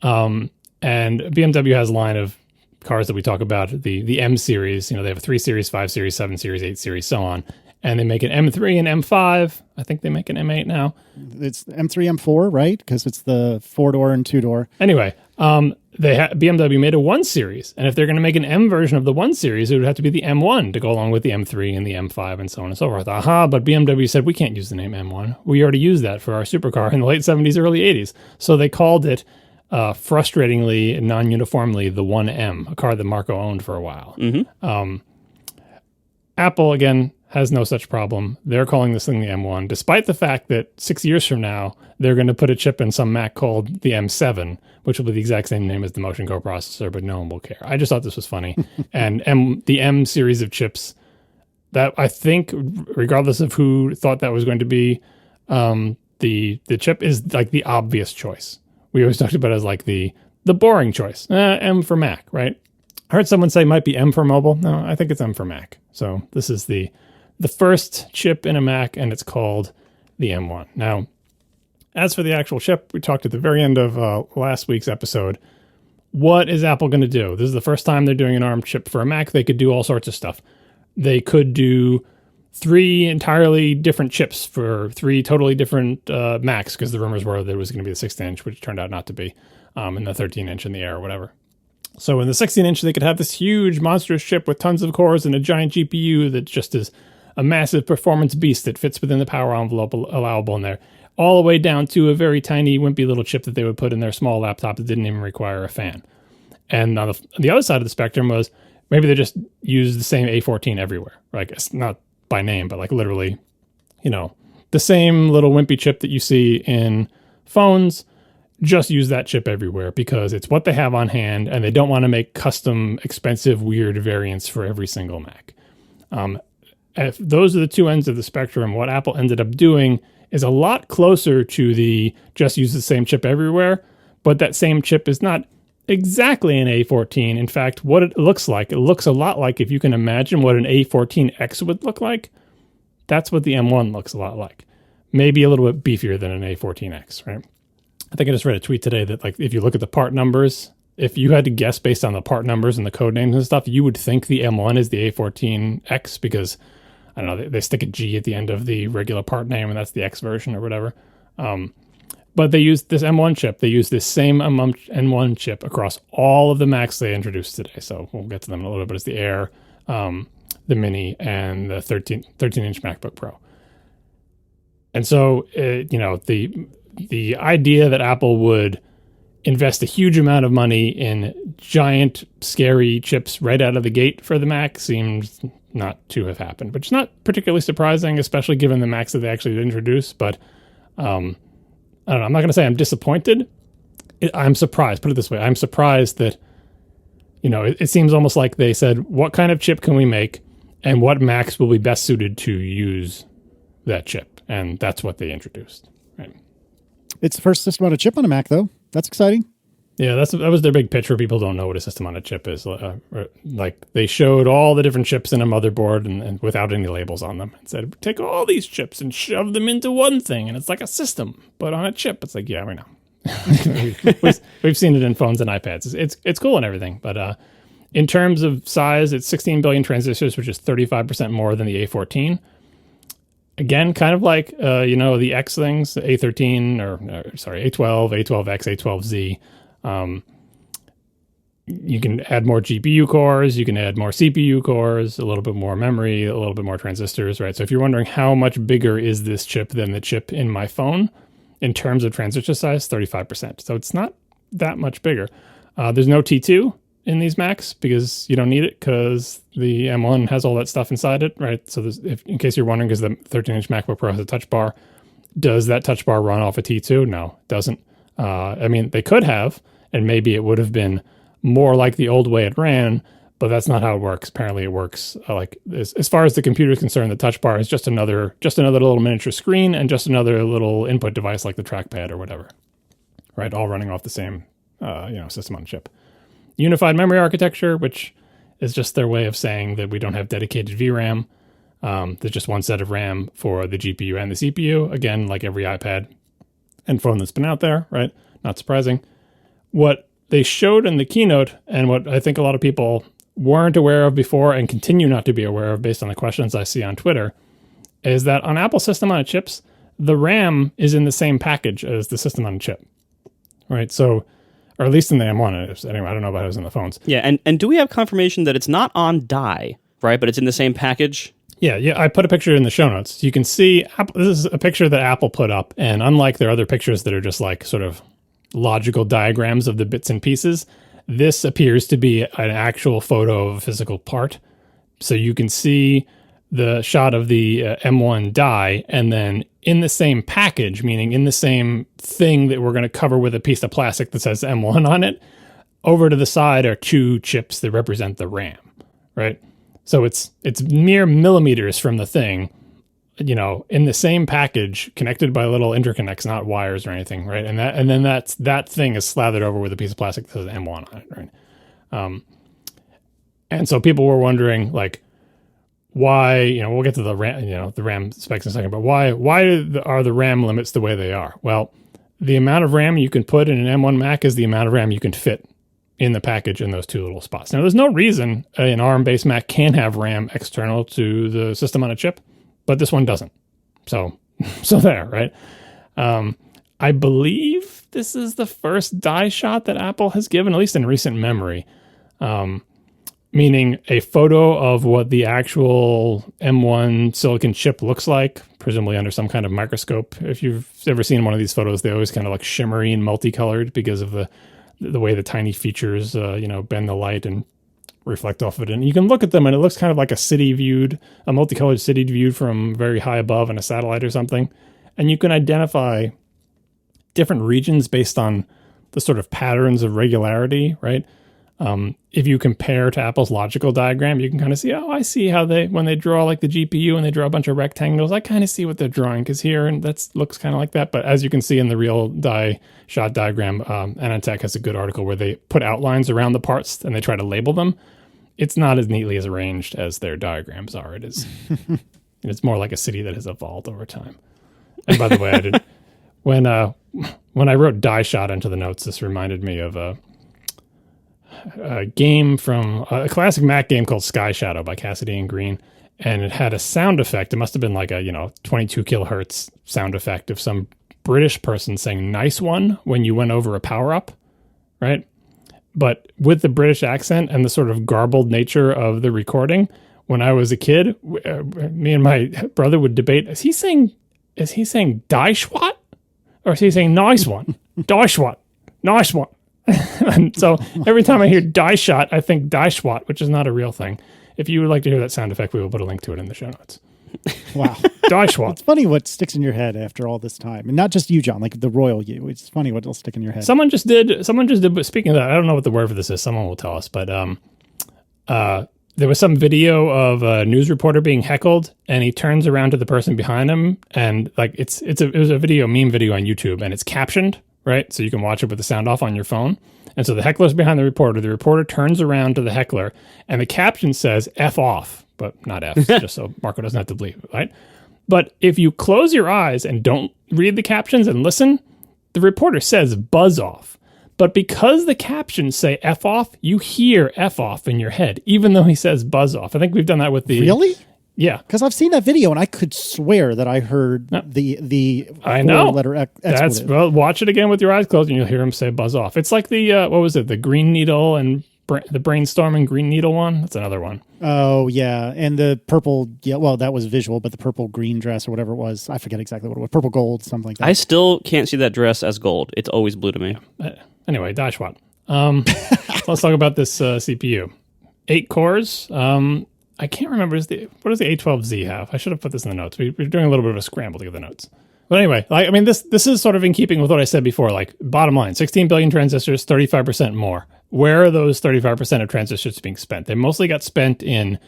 And BMW has a line of cars that we talk about, the M series. They have a 3 Series, 5 Series, 7 Series, 8 Series, so on. And they make an M3 and M5. I think they make an M8 now. It's M3, M4, right? Because it's the 4-door and 2-door. Anyway, BMW made a 1 Series. And if they're going to make an M version of the 1 Series, it would have to be the M1 to go along with the M3 and the M5 and so on and so forth. But BMW said, we can't use the name M1. We already used that for our supercar in the late 70s, early 80s. So they called it, frustratingly, non-uniformly, the 1M, a car that Marco owned for a while. Mm-hmm. Apple, again, has no such problem. They're calling this thing the M1, despite the fact that 6 years from now, they're going to put a chip in some Mac called the M7, which will be the exact same name as the motion coprocessor, but no one will care. I just thought this was funny. And the M series of chips that I think, regardless of who thought that was going to be, the chip is like the obvious choice. We always talked about it as like the boring choice. M for Mac, right? I heard someone say it might be M for mobile. No, I think it's M for Mac. So this is the first chip in a Mac, and it's called the M1. Now, as for the actual chip, we talked at the very end of last week's episode. What is Apple going to do? This is the first time they're doing an ARM chip for a Mac. They could do all sorts of stuff. They could do 3 entirely different chips for 3 totally different Macs, because the rumors were that it was going to be the 16-inch, which turned out not to be, and the 13-inch in the Air or whatever. So in the 16-inch, they could have this huge monstrous chip with tons of cores and a giant GPU that just is a massive performance beast that fits within the power envelope allowable in there, all the way down to a very tiny, wimpy little chip that they would put in their small laptop that didn't even require a fan. And on the other side of the spectrum was maybe they just use the same A14 everywhere. Like, it's not by name, but like literally, the same little wimpy chip that you see in phones. Just use that chip everywhere because it's what they have on hand, and they don't want to make custom, expensive, weird variants for every single Mac. If those are the two ends of the spectrum, what Apple ended up doing is a lot closer to the just use the same chip everywhere, but that same chip is not exactly an A14. In fact, what it looks like, it looks a lot like, if you can imagine what an A14X would look like, that's what the M1 looks a lot like. Maybe a little bit beefier than an A14X, right? I think I just read a tweet today that, like, if you look at the part numbers, if you had to guess based on the part numbers and the code names and stuff, you would think the M1 is the A14X because, I don't know, they stick a G at the end of the regular part name, and that's the X version or whatever. But they use this M1 chip. They use this same M1 chip across all of the Macs they introduced today. So we'll get to them in a little bit, but it's the Air, the Mini and the 13-inch MacBook Pro. And so, the idea that Apple would invest a huge amount of money in giant, scary chips right out of the gate for the Mac seems not to have happened, which is not particularly surprising, especially given the Macs that they actually did introduce. But I don't know. I'm not going to say I'm disappointed. I'm surprised. Put it this way. I'm surprised that, it seems almost like they said, what kind of chip can we make and what Macs will be best suited to use that chip? And that's what they introduced. Right. It's the first system on a chip on a Mac, though. That's exciting. Yeah, that was their big pitch for people who don't know what a system on a chip is. Like they showed all the different chips in a motherboard and without any labels on them. And said, take all these chips and shove them into one thing. And it's like a system, but on a chip. It's like, yeah, we know. We've seen it in phones and iPads. It's cool and everything. But in terms of size, it's 16 billion transistors, which is 35% more than the A14. Again, kind of like, the X things, the A13, A12, A12X, A12Z. You can add more GPU cores, you can add more CPU cores, a little bit more memory, a little bit more transistors, right? So if you're wondering how much bigger is this chip than the chip in my phone, in terms of transistor size, 35%. So it's not that much bigger. There's no T2 in these Macs because you don't need it because the M1 has all that stuff inside it, right? So in case you're wondering, because the 13-inch MacBook Pro has a touch bar, does that touch bar run off a T2? No, it doesn't. They could have, and maybe it would have been more like the old way it ran, but that's not how it works. Apparently it works as far as the computer is concerned, the touch bar is just another little miniature screen and just another little input device like the trackpad or whatever, right? All running off the same, system on chip. Unified memory architecture, which is just their way of saying that we don't have dedicated VRAM. There's just one set of RAM for the GPU and the CPU. Again, like every iPad and phone that's been out there, right? Not surprising. What they showed in the keynote, and what I think a lot of people weren't aware of before and continue not to be aware of based on the questions I see on Twitter, is that on Apple system on chips, the RAM is in the same package as the system on a chip, right? So, or at least in the M1. Anyway, I don't know about it in the phones. Yeah, and do we have confirmation that it's not on die, right? But it's in the same package? Yeah. I put a picture in the show notes. You can see, this is a picture that Apple put up, and unlike their other pictures that are just like sort of logical diagrams of the bits and pieces, this appears to be an actual photo of a physical part. So you can see the shot of the M1 die, and then in the same package, meaning in the same thing that we're going to cover with a piece of plastic that says M1 on it, over to the side are two chips that represent the RAM, right? So it's mere millimeters from the thing, in the same package, connected by little interconnects, not wires or anything, right? And then that thing is slathered over with a piece of plastic that says M1 on it, right? And so people were wondering, like, why, we'll get to the RAM, the RAM specs in a second, but why are the RAM limits the way they are? Well, the amount of RAM you can put in an M1 Mac is the amount of RAM you can fit in the package in those two little spots. Now, there's no reason an ARM-based Mac can have RAM external to the system on a chip, but this one doesn't. So there, right? I believe this is the first die shot that Apple has given, at least in recent memory. Meaning a photo of what the actual M1 silicon chip looks like, presumably under some kind of microscope. If you've ever seen one of these photos, they always kind of look shimmery and multicolored because of the way the tiny features, bend the light and reflect off of it. And you can look at them and it looks kind of like a multicolored city viewed from very high above in a satellite or something. And you can identify different regions based on the sort of patterns of regularity, right? If you compare to Apple's logical diagram, you can kind of see, I see how when they draw like the GPU and they draw a bunch of rectangles, I kind of see what they're drawing because here, and that looks kind of like that. But as you can see in the real die shot diagram, Anantech has a good article where they put outlines around the parts and they try to label them. It's not as neatly as arranged as their diagrams are. It is, it's more like a city that has evolved over time. And by the way, when I wrote die shot into the notes, this reminded me of a game from a classic Mac game called Sky Shadow by Cassidy and Green, and it had a sound effect. It must have been like a 22 kilohertz sound effect of some British person saying "nice one" when you went over a power up, right? But with the British accent and the sort of garbled nature of the recording, when I was a kid, me and my brother would debate, is he saying die Schwat? Or is he saying nice one? Die Schwat. Nice one. And so every time I hear die shot, I think die Schwat, which is not a real thing. If you would like to hear that sound effect, we will put a link to it in the show notes. Wow. Die Schwat. It's funny what sticks in your head after all this time. And not just you, John, like the royal you. It's funny what will stick in your head. Someone just did, speaking of that, I don't know what the word for this is. Someone will tell us, but there was some video of a news reporter being heckled, and he turns around to the person behind him, and like it was a meme video on YouTube, and it's captioned, right? So you can watch it with the sound off on your phone. And so the heckler's behind the reporter. The reporter turns around to the heckler, and the caption says "F off," but not F, just so Marco doesn't have to bleep, right? But if you close your eyes and don't read the captions and listen, the reporter says "buzz off." But because the captions say F off, you hear F off in your head, even though he says buzz off. I think we've done that with the... Really? Yeah. Because I've seen that video and I could swear that I heard the I know. four-letter expletive. Well, watch it again with your eyes closed and you'll hear him say buzz off. It's like the, what was it? The Green Needle and the Brainstorming Green Needle one? That's another one. Oh, yeah. And the purple, well, that was visual, but the purple green dress or whatever it was, I forget exactly what it was. Purple gold, something like that. I still can't see that dress as gold. It's always blue to me. Anyway, Dashwat. Let's talk about this CPU. 8 cores. I can't remember. What does the A12Z have? I should have put this in the notes. We're doing a little bit of a scramble to get the notes. But anyway, this is sort of in keeping with what I said before. Like, bottom line, 16 billion transistors, 35% more. Where are those 35% of transistors being spent? They mostly got spent in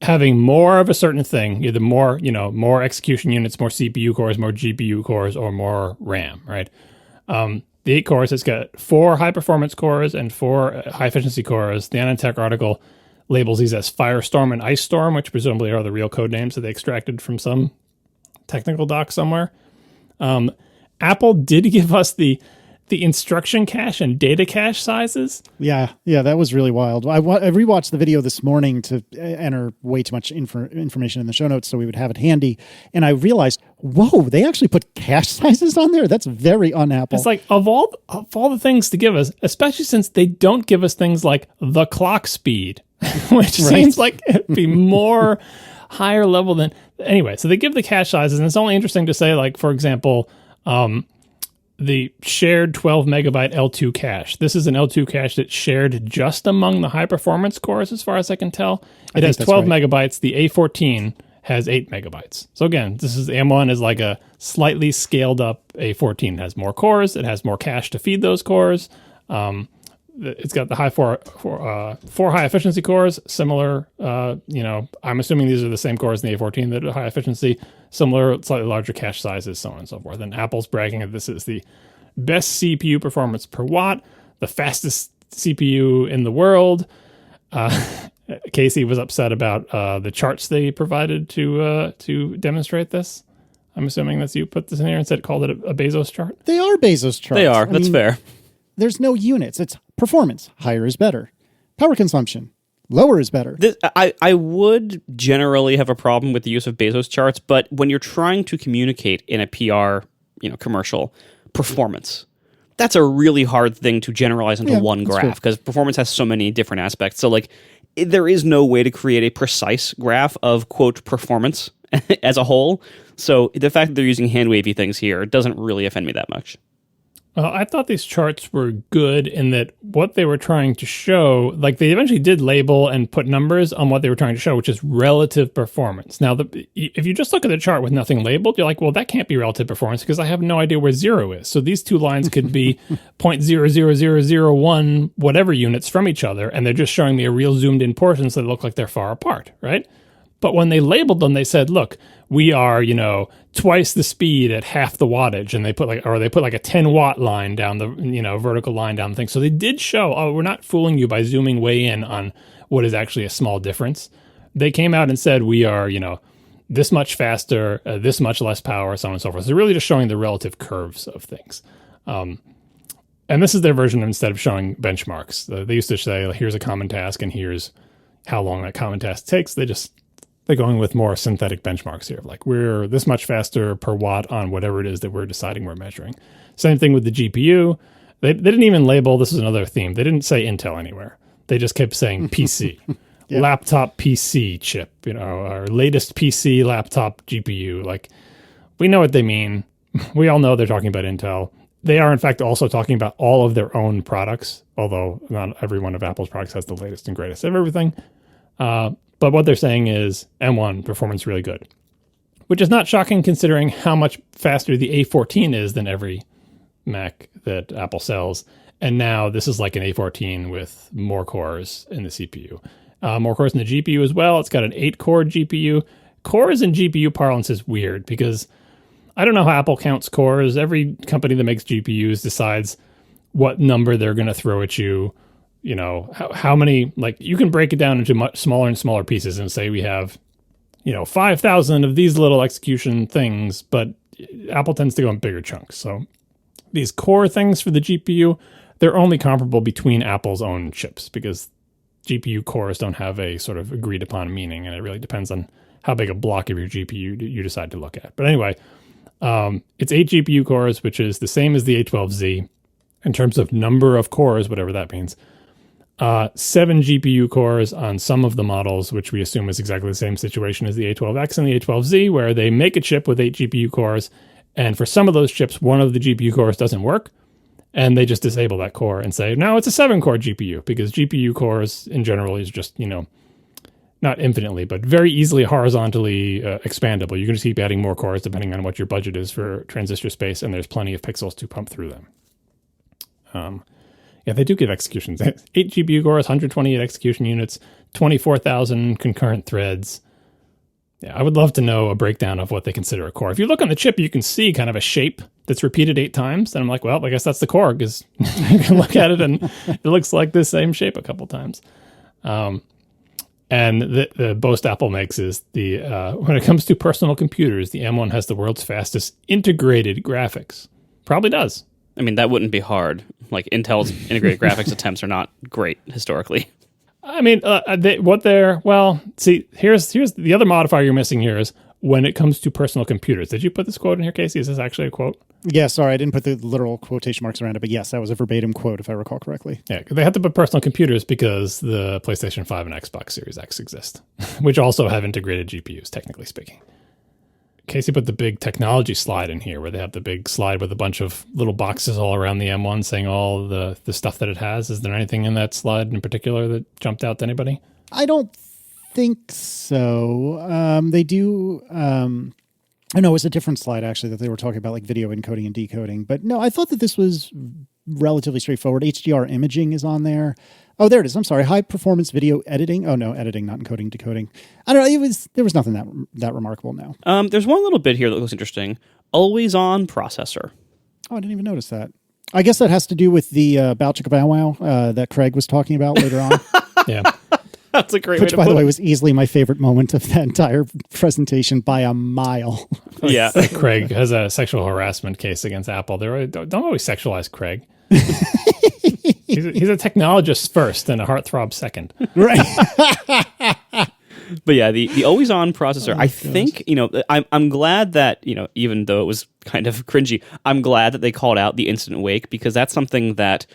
having more of a certain thing, either more execution units, more CPU cores, more GPU cores, or more RAM, right? The 8 cores, it's got 4 high-performance cores and 4 high-efficiency cores. The Anantech article labels these as Firestorm and Ice Storm, which presumably are the real code names that they extracted from some technical doc somewhere. Apple did give us the instruction cache and data cache sizes. Yeah, that was really wild. I rewatched the video this morning to enter way too much information in the show notes so we would have it handy. And I realized, whoa, they actually put cache sizes on there? That's very un-Apple. It's like, of all the things to give us, especially since they don't give us things like the clock speed, which seems like it'd be more higher level than... Anyway, so they give the cache sizes, and it's only interesting to say, like, for example... the shared 12 megabyte L2 cache. This is an L2 cache that's shared just among the high performance cores, as far as I can tell. It has 12 megabytes. The A14 has 8 megabytes. So again, the M1 is like a slightly scaled up A14. It has more cores. It has more cache to feed those cores. It's got the four high efficiency cores, similar, I'm assuming these are the same cores in the A14 that are high efficiency, similar, slightly larger cache sizes, so on and so forth. And Apple's bragging that this is the best CPU performance per watt, the fastest CPU in the world. Casey was upset about the charts they provided to demonstrate this. I'm assuming that's you put this in here and called it a Bezos chart. They are Bezos charts. They are. That's fair. There's no units. It's performance. Higher is better. Power consumption. Lower is better. I would generally have a problem with the use of Bezos charts, but when you're trying to communicate in a PR, commercial, performance, that's a really hard thing to generalize into one graph because performance has so many different aspects. So there is no way to create a precise graph of, quote, performance as a whole. So the fact that they're using hand-wavy things here doesn't really offend me that much. I thought these charts were good in that what they were trying to show, like they eventually did label and put numbers on what they were trying to show, which is relative performance. Now, if you just look at the chart with nothing labeled, you're like, well, that can't be relative performance because I have no idea where 0 is. So these two lines could be 0.00001 whatever units from each other, and they're just showing me a real zoomed in portion so they look like they're far apart, right? But when they labeled them, they said, look, we are, twice the speed at half the wattage. And they put like a 10 watt line down the, vertical line down the thing. So they did show, we're not fooling you by zooming way in on what is actually a small difference. They came out and said, we are, this much faster, this much less power, so on and so forth. So they're really just showing the relative curves of things. And this is their version instead of showing benchmarks. They used to say, here's a common task and here's how long that common task takes. They're going with more synthetic benchmarks here. Like we're this much faster per watt on whatever it is that we're deciding we're measuring. Same thing with the GPU. They didn't even label, this is another theme. They didn't say Intel anywhere. They just kept saying PC. laptop PC chip, our latest PC laptop GPU. Like, we know what they mean. We all know they're talking about Intel. They are, in fact, also talking about all of their own products, although not every one of Apple's products has the latest and greatest of everything. But what they're saying is M1 performance really good, which is not shocking considering how much faster the A14 is than every Mac that Apple sells. And now this is like an A14 with more cores in the CPU. More cores in the GPU as well. It's got an 8-core GPU. Cores in GPU parlance is weird because I don't know how Apple counts cores. Every company that makes GPUs decides what number they're going to throw at you. How many, like, you can break it down into much smaller and smaller pieces and say we have, 5,000 of these little execution things, but Apple tends to go in bigger chunks. So these core things for the GPU, they're only comparable between Apple's own chips because GPU cores don't have a sort of agreed upon meaning, and it really depends on how big a block of your GPU you decide to look at. But anyway, it's 8 GPU cores, which is the same as the A12Z in terms of number of cores, whatever that means. 7 GPU cores on some of the models, which we assume is exactly the same situation as the A12X and the A12Z, where they make a chip with 8 GPU cores, and for some of those chips, one of the GPU cores doesn't work, and they just disable that core and say, now it's a 7-core GPU, because GPU cores in general is just, not infinitely, but very easily horizontally expandable. You can just keep adding more cores depending on what your budget is for transistor space, and there's plenty of pixels to pump through them. Yeah, they do give executions. 8 GPU cores, 128 execution units, 24,000 concurrent threads. Yeah, I would love to know a breakdown of what they consider a core. If you look on the chip, you can see kind of a shape that's repeated 8 times. And I'm like, well, I guess that's the core, because you can look at it and it looks like the same shape a couple times. And the boast Apple makes is when it comes to personal computers, the M1 has the world's fastest integrated graphics. Probably does. I mean, that wouldn't be hard. Like, Intel's integrated graphics attempts are not great historically. I mean, here's the other modifier you're missing here is when it comes to personal computers. Did you put this quote in here, Casey? Is this actually a quote? Yeah, sorry, I didn't put the literal quotation marks around it, but yes, that was a verbatim quote, if I recall correctly. Yeah, they had to put personal computers because the PlayStation 5 and Xbox Series X exist, which also have integrated GPUs, technically speaking. Casey put the big technology slide in here where they have the big slide with a bunch of little boxes all around the M1 saying all the stuff that it has. Is there anything in that slide in particular that jumped out to anybody? I don't think so. They do... I know it was a different slide, actually, that they were talking about, like video encoding and decoding. But no, I thought that this was relatively straightforward. HDR imaging is on there. Oh, there it is. I'm sorry. High performance video editing. Oh, no, editing, not encoding, decoding. I don't know. There was nothing that remarkable now. There's one little bit here that looks interesting. Always on processor. Oh, I didn't even notice that. I guess that has to do with the Bow Chicka Bow Wow that Craig was talking about later on. Yeah. That's a great Which, way to by put the way, it. was easily my favorite moment of that entire presentation by a mile. Yeah. Craig has a sexual harassment case against Apple. Don't always sexualize Craig. He's a technologist first and a heartthrob second. Right. But yeah, the always on processor, I think, I'm glad that, even though it was kind of cringy, I'm glad that they called out the instant wake, because that's something that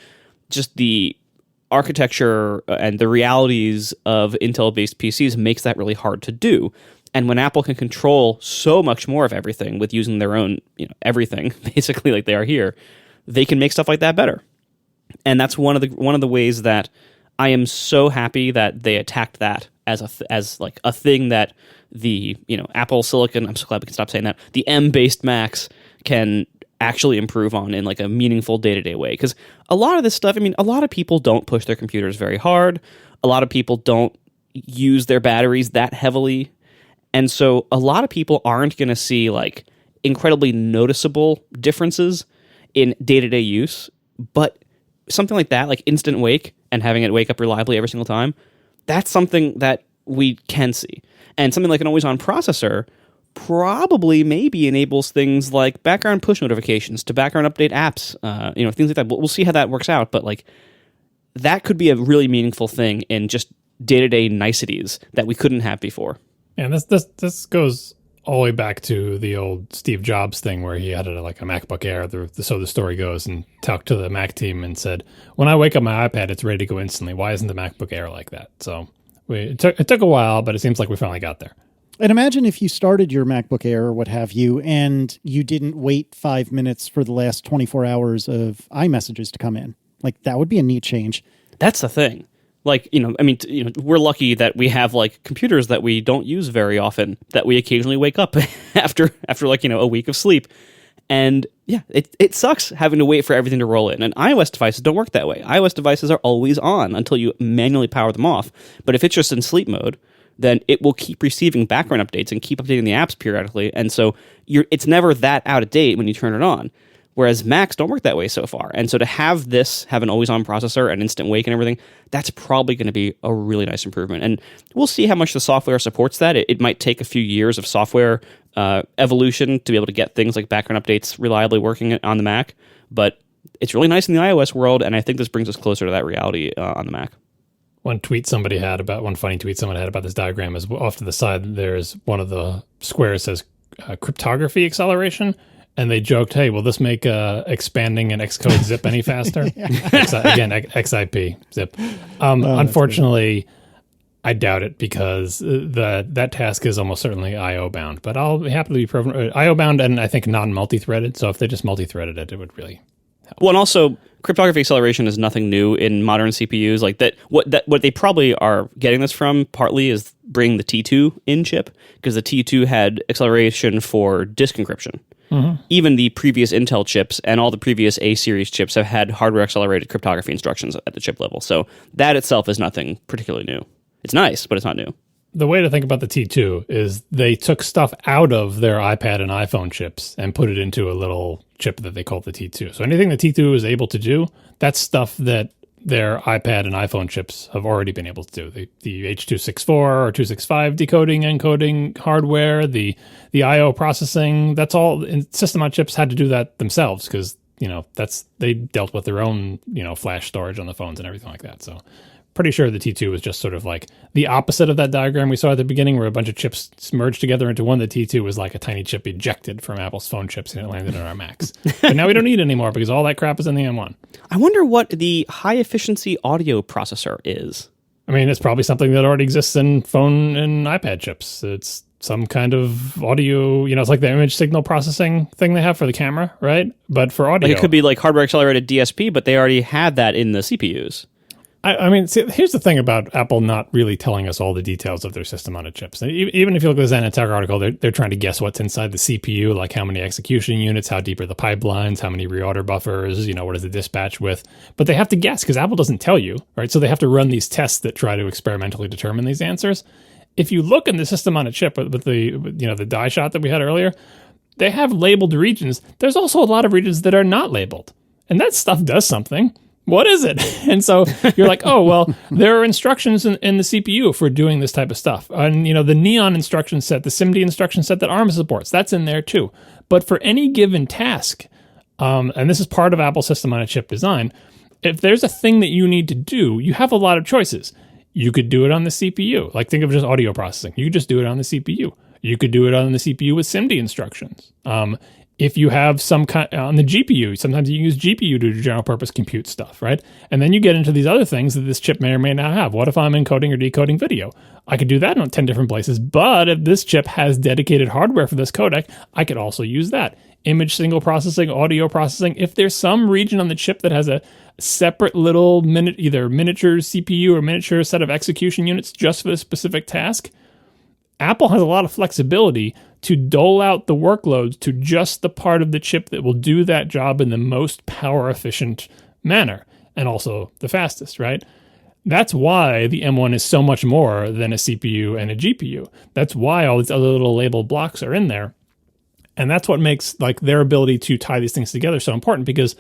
just the architecture and the realities of Intel-based PCs makes that really hard to do. And when Apple can control so much more of everything with using their own, everything, basically like they are here, they can make stuff like that better. And that's one of the ways that I am so happy that they attacked that as a thing that the Apple Silicon, I'm so glad we can stop saying that, the M-based Macs can actually improve on in like a meaningful day-to-day way. Because a lot of this stuff, a lot of people don't push their computers very hard. A lot of people don't use their batteries that heavily. And so a lot of people aren't going to see like incredibly noticeable differences in day-to-day use. But something like that, like instant wake and having it wake up reliably every single time, that's something that we can see. And something like an always-on processor probably maybe enables things like background push notifications to background update apps, things like that. We'll see how that works out, but like that could be a really meaningful thing in just day-to-day niceties that we couldn't have before. And this goes all the way back to the old Steve Jobs thing where he had a MacBook Air, so the story goes, and talked to the Mac team and said, when I wake up my iPad, it's ready to go instantly. Why isn't the MacBook Air like that? So it took a while, but it seems like we finally got there. And imagine if you started your MacBook Air or what have you, and you didn't wait 5 minutes for the last 24 hours of iMessages to come in. Like, that would be a neat change. That's the thing. Like, we're lucky that we have like computers that we don't use very often, that we occasionally wake up after like, a week of sleep. And yeah, it sucks having to wait for everything to roll in. And iOS devices don't work that way. iOS devices are always on until you manually power them off. But if it's just in sleep mode, then it will keep receiving background updates and keep updating the apps periodically. And so it's never that out of date when you turn it on. Whereas Macs don't work that way so far. And so to have an always-on processor and instant wake and everything, that's probably going to be a really nice improvement. And we'll see how much the software supports that. It might take a few years of software evolution to be able to get things like background updates reliably working on the Mac. But it's really nice in the iOS world, and I think this brings us closer to that reality on the Mac. One funny tweet somebody had about this diagram is off to the side, there's one of the squares says cryptography acceleration. And they joked, hey, will this make expanding an Xcode zip any faster? Again, XIP zip. Unfortunately, I doubt it because that task is almost certainly I/O bound. But I'll be happy to be proven I/O bound and I think non-multi-threaded. So if they just multi-threaded it, it would really help. Well, and also cryptography acceleration is nothing new in modern CPUs. Like what they probably are getting this from partly is bringing the T2 in chip, because the T2 had acceleration for disk encryption. Mm-hmm. Even the previous Intel chips and all the previous A-series chips have had hardware-accelerated cryptography instructions at the chip level. So that itself is nothing particularly new. It's nice, but it's not new. The way to think about the T2 is they took stuff out of their iPad and iPhone chips and put it into a little chip that they called the T2. So anything the T2 is able to do, that's stuff that their iPad and iPhone chips have already been able to do. The H.264 or 265 decoding, encoding hardware, the I/O processing, that's all. And system on chips had to do that themselves because, they dealt with their own, flash storage on the phones and everything like that. So pretty sure the T2 was just sort of like the opposite of that diagram we saw at the beginning where a bunch of chips merged together into one. The T2 was like a tiny chip ejected from Apple's phone chips and it landed on our Macs. But now we don't need it anymore because all that crap is in the M1. I wonder what the high-efficiency audio processor is. I mean, it's probably something that already exists in phone and iPad chips. It's some kind of audio, it's like the image signal processing thing they have for the camera, right? But for audio. Like it could be like hardware-accelerated DSP, but they already had that in the CPUs. I mean, see, here's the thing about Apple not really telling us all the details of their system on a chips. Even if you look at the ZenTech article, they're trying to guess what's inside the CPU, like how many execution units, how deep are the pipelines, how many reorder buffers, what is the dispatch with. But they have to guess because Apple doesn't tell you, right? So they have to run these tests that try to experimentally determine these answers. If you look in the system on a chip with the die shot that we had earlier, they have labeled regions. There's also a lot of regions that are not labeled. And that stuff does something. What is it? And so you're like, oh, well, there are instructions in the CPU for doing this type of stuff. And, the Neon instruction set, the SIMD instruction set that ARM supports, that's in there too. But for any given task, and this is part of Apple system on a chip design, if there's a thing that you need to do, you have a lot of choices. You could do it on the CPU. Like think of just audio processing. You could just do it on the CPU. You could do it on the CPU with SIMD instructions. If you have some kind on the GPU, sometimes you use GPU to do general purpose compute stuff, right? And then you get into these other things that this chip may or may not have. What if I'm encoding or decoding video? I could do that in 10 different places, but if this chip has dedicated hardware for this codec, I could also use that. Image signal processing, audio processing. If there's some region on the chip that has a separate little either miniature CPU or miniature set of execution units just for this specific task, Apple has a lot of flexibility to dole out the workloads to just the part of the chip that will do that job in the most power efficient manner and also the fastest, right? That's why the M1 is so much more than a CPU and a GPU. That's why all these other little labeled blocks are in there. And that's what makes like their ability to tie these things together so important, because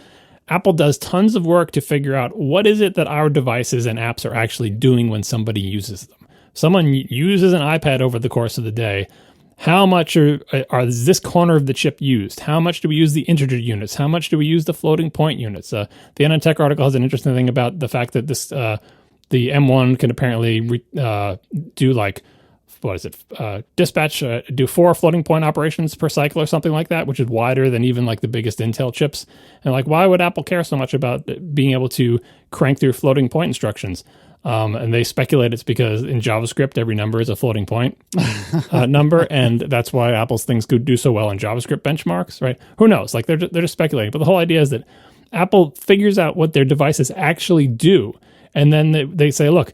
Apple does tons of work to figure out what is it that our devices and apps are actually doing when somebody uses them. Someone uses an iPad over the course of the day. How much is this corner of the chip used? How much do we use the integer units? How much do we use the floating point units? The NNTech article has an interesting thing about the fact that this the M1 can apparently do like, dispatch, do 4 floating point operations per cycle or something like that, which is wider than even like the biggest Intel chips. And like, why would Apple care so much about being able to crank through floating point instructions? And they speculate it's because in JavaScript, every number is a floating point number. And that's why Apple's things could do so well in JavaScript benchmarks, right? Who knows? Like they're just speculating. But the whole idea is that Apple figures out what their devices actually do. And then they say, look,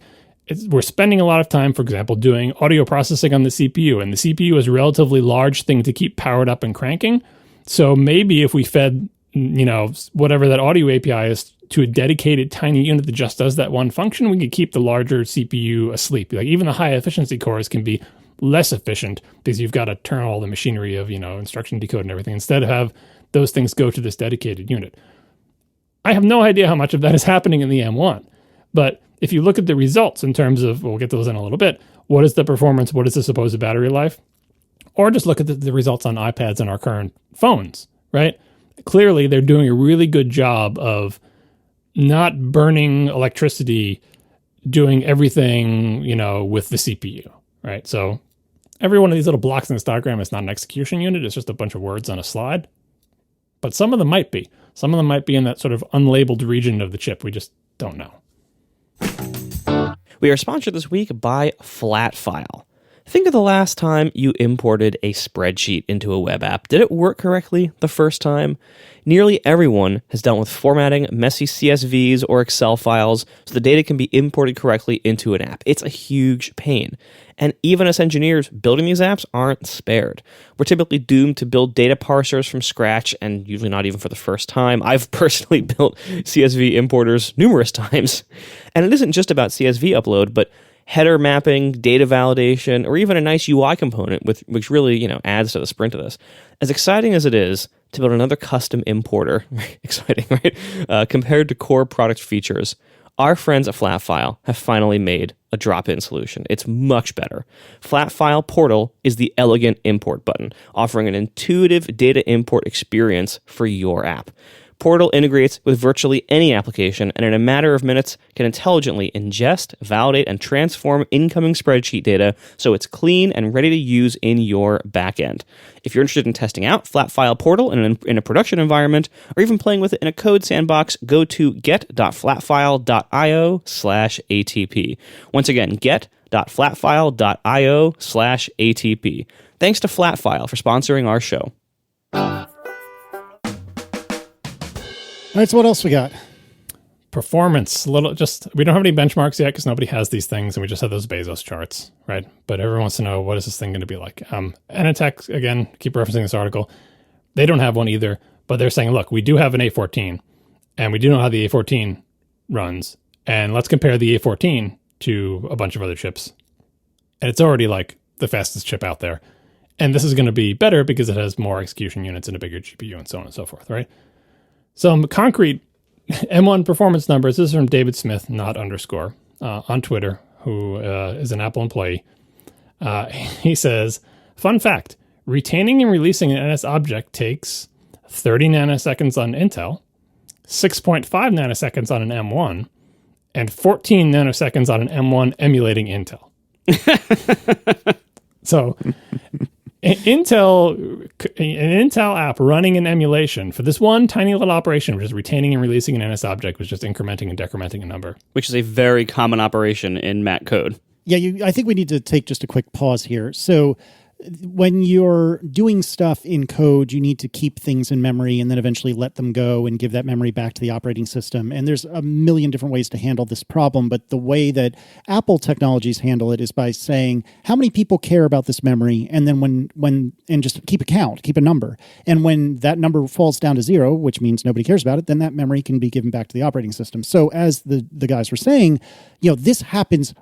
we're spending a lot of time, for example, doing audio processing on the CPU. And the CPU is a relatively large thing to keep powered up and cranking. So maybe if we fed, whatever that audio API is to a dedicated tiny unit that just does that one function, we could keep the larger CPU asleep. Like even the high efficiency cores can be less efficient because you've got to turn all the machinery of, instruction decode and everything instead of have those things go to this dedicated unit. I have no idea how much of that is happening in the M1, but if you look at the results in terms of, we'll get those in a little bit, what is the performance, what is the supposed battery life, or just look at the results on iPads and our current phones, right? Clearly, they're doing a really good job of not burning electricity, doing everything, with the CPU, right? So every one of these little blocks in this diagram is not an execution unit. It's just a bunch of words on a slide. But some of them might be. Some of them might be in that sort of unlabeled region of the chip. We just don't know. We are sponsored this week by Flatfile. Think of the last time you imported a spreadsheet into a web app. Did it work correctly the first time? Nearly everyone has dealt with formatting messy CSVs or Excel files so the data can be imported correctly into an app. It's a huge pain. And even us engineers building these apps aren't spared. We're typically doomed to build data parsers from scratch, and usually not even for the first time. I've personally built CSV importers numerous times. And it isn't just about CSV upload, but header mapping, data validation, or even a nice UI component, which really adds to the sprint of this. As exciting as it is to build another custom importer, exciting, right? Compared to core product features, our friends at Flatfile have finally made a drop-in solution. It's much better. Flatfile Portal is the elegant import button, offering an intuitive data import experience for your app. Portal integrates with virtually any application and in a matter of minutes can intelligently ingest, validate, and transform incoming spreadsheet data so it's clean and ready to use in your backend. If you're interested in testing out Flatfile Portal in a production environment or even playing with it in a code sandbox, go to get.flatfile.io/ATP. Once again, get.flatfile.io/ATP. Thanks to Flatfile for sponsoring our show. All right, so what else we got? Performance. We don't have any benchmarks yet because nobody has these things, and we just have those Bezos charts, right? But everyone wants to know, what is this thing going to be like? Anatech, again, keep referencing this article. They don't have one either, but they're saying, look, we do have an A14, and we do know how the A14 runs, and let's compare the A14 to a bunch of other chips. And it's already like the fastest chip out there. And this is going to be better because it has more execution units and a bigger GPU and so on and so forth, right? Some concrete M1 performance numbers. This is from David Smith, not underscore, on Twitter, who is an Apple employee. He says, fun fact, retaining and releasing an NS object takes 30 nanoseconds on Intel, 6.5 nanoseconds on an M1, and 14 nanoseconds on an M1 emulating Intel. So an Intel app running an emulation for this one tiny little operation, which is retaining and releasing an NS object, was just incrementing and decrementing a number. Which is a very common operation in Mac code. Yeah, I think we need to take just a quick pause here. So when you're doing stuff in code, you need to keep things in memory and then eventually let them go and give that memory back to the operating system. And there's a million different ways to handle this problem. But the way that Apple technologies handle it is by saying, how many people care about this memory? And then and just keep a count, keep a number. And when that number falls down to 0, which means nobody cares about it, then that memory can be given back to the operating system. So as the guys were saying, this happens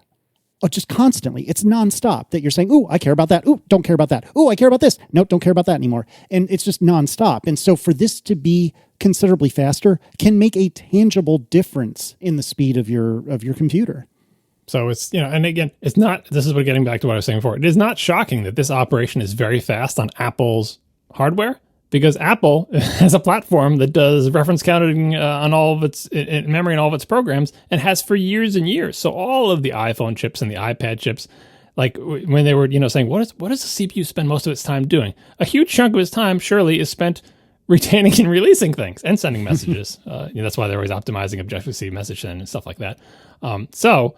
just constantly. It's nonstop that you're saying, ooh, I care about that. Ooh, don't care about that. Ooh, I care about this. No, don't care about that anymore. And it's just nonstop. And so for this to be considerably faster can make a tangible difference in the speed of your computer. So it's, and again, it's not, this is getting back to what I was saying before. It is not shocking that this operation is very fast on Apple's hardware, because Apple has a platform that does reference counting on all of its in memory and all of its programs, and has for years and years. So all of the iPhone chips and the iPad chips, like when they were saying, what does the CPU spend most of its time doing? A huge chunk of its time surely is spent retaining and releasing things and sending messages. That's why they're always optimizing Objective-C message send and stuff like that. So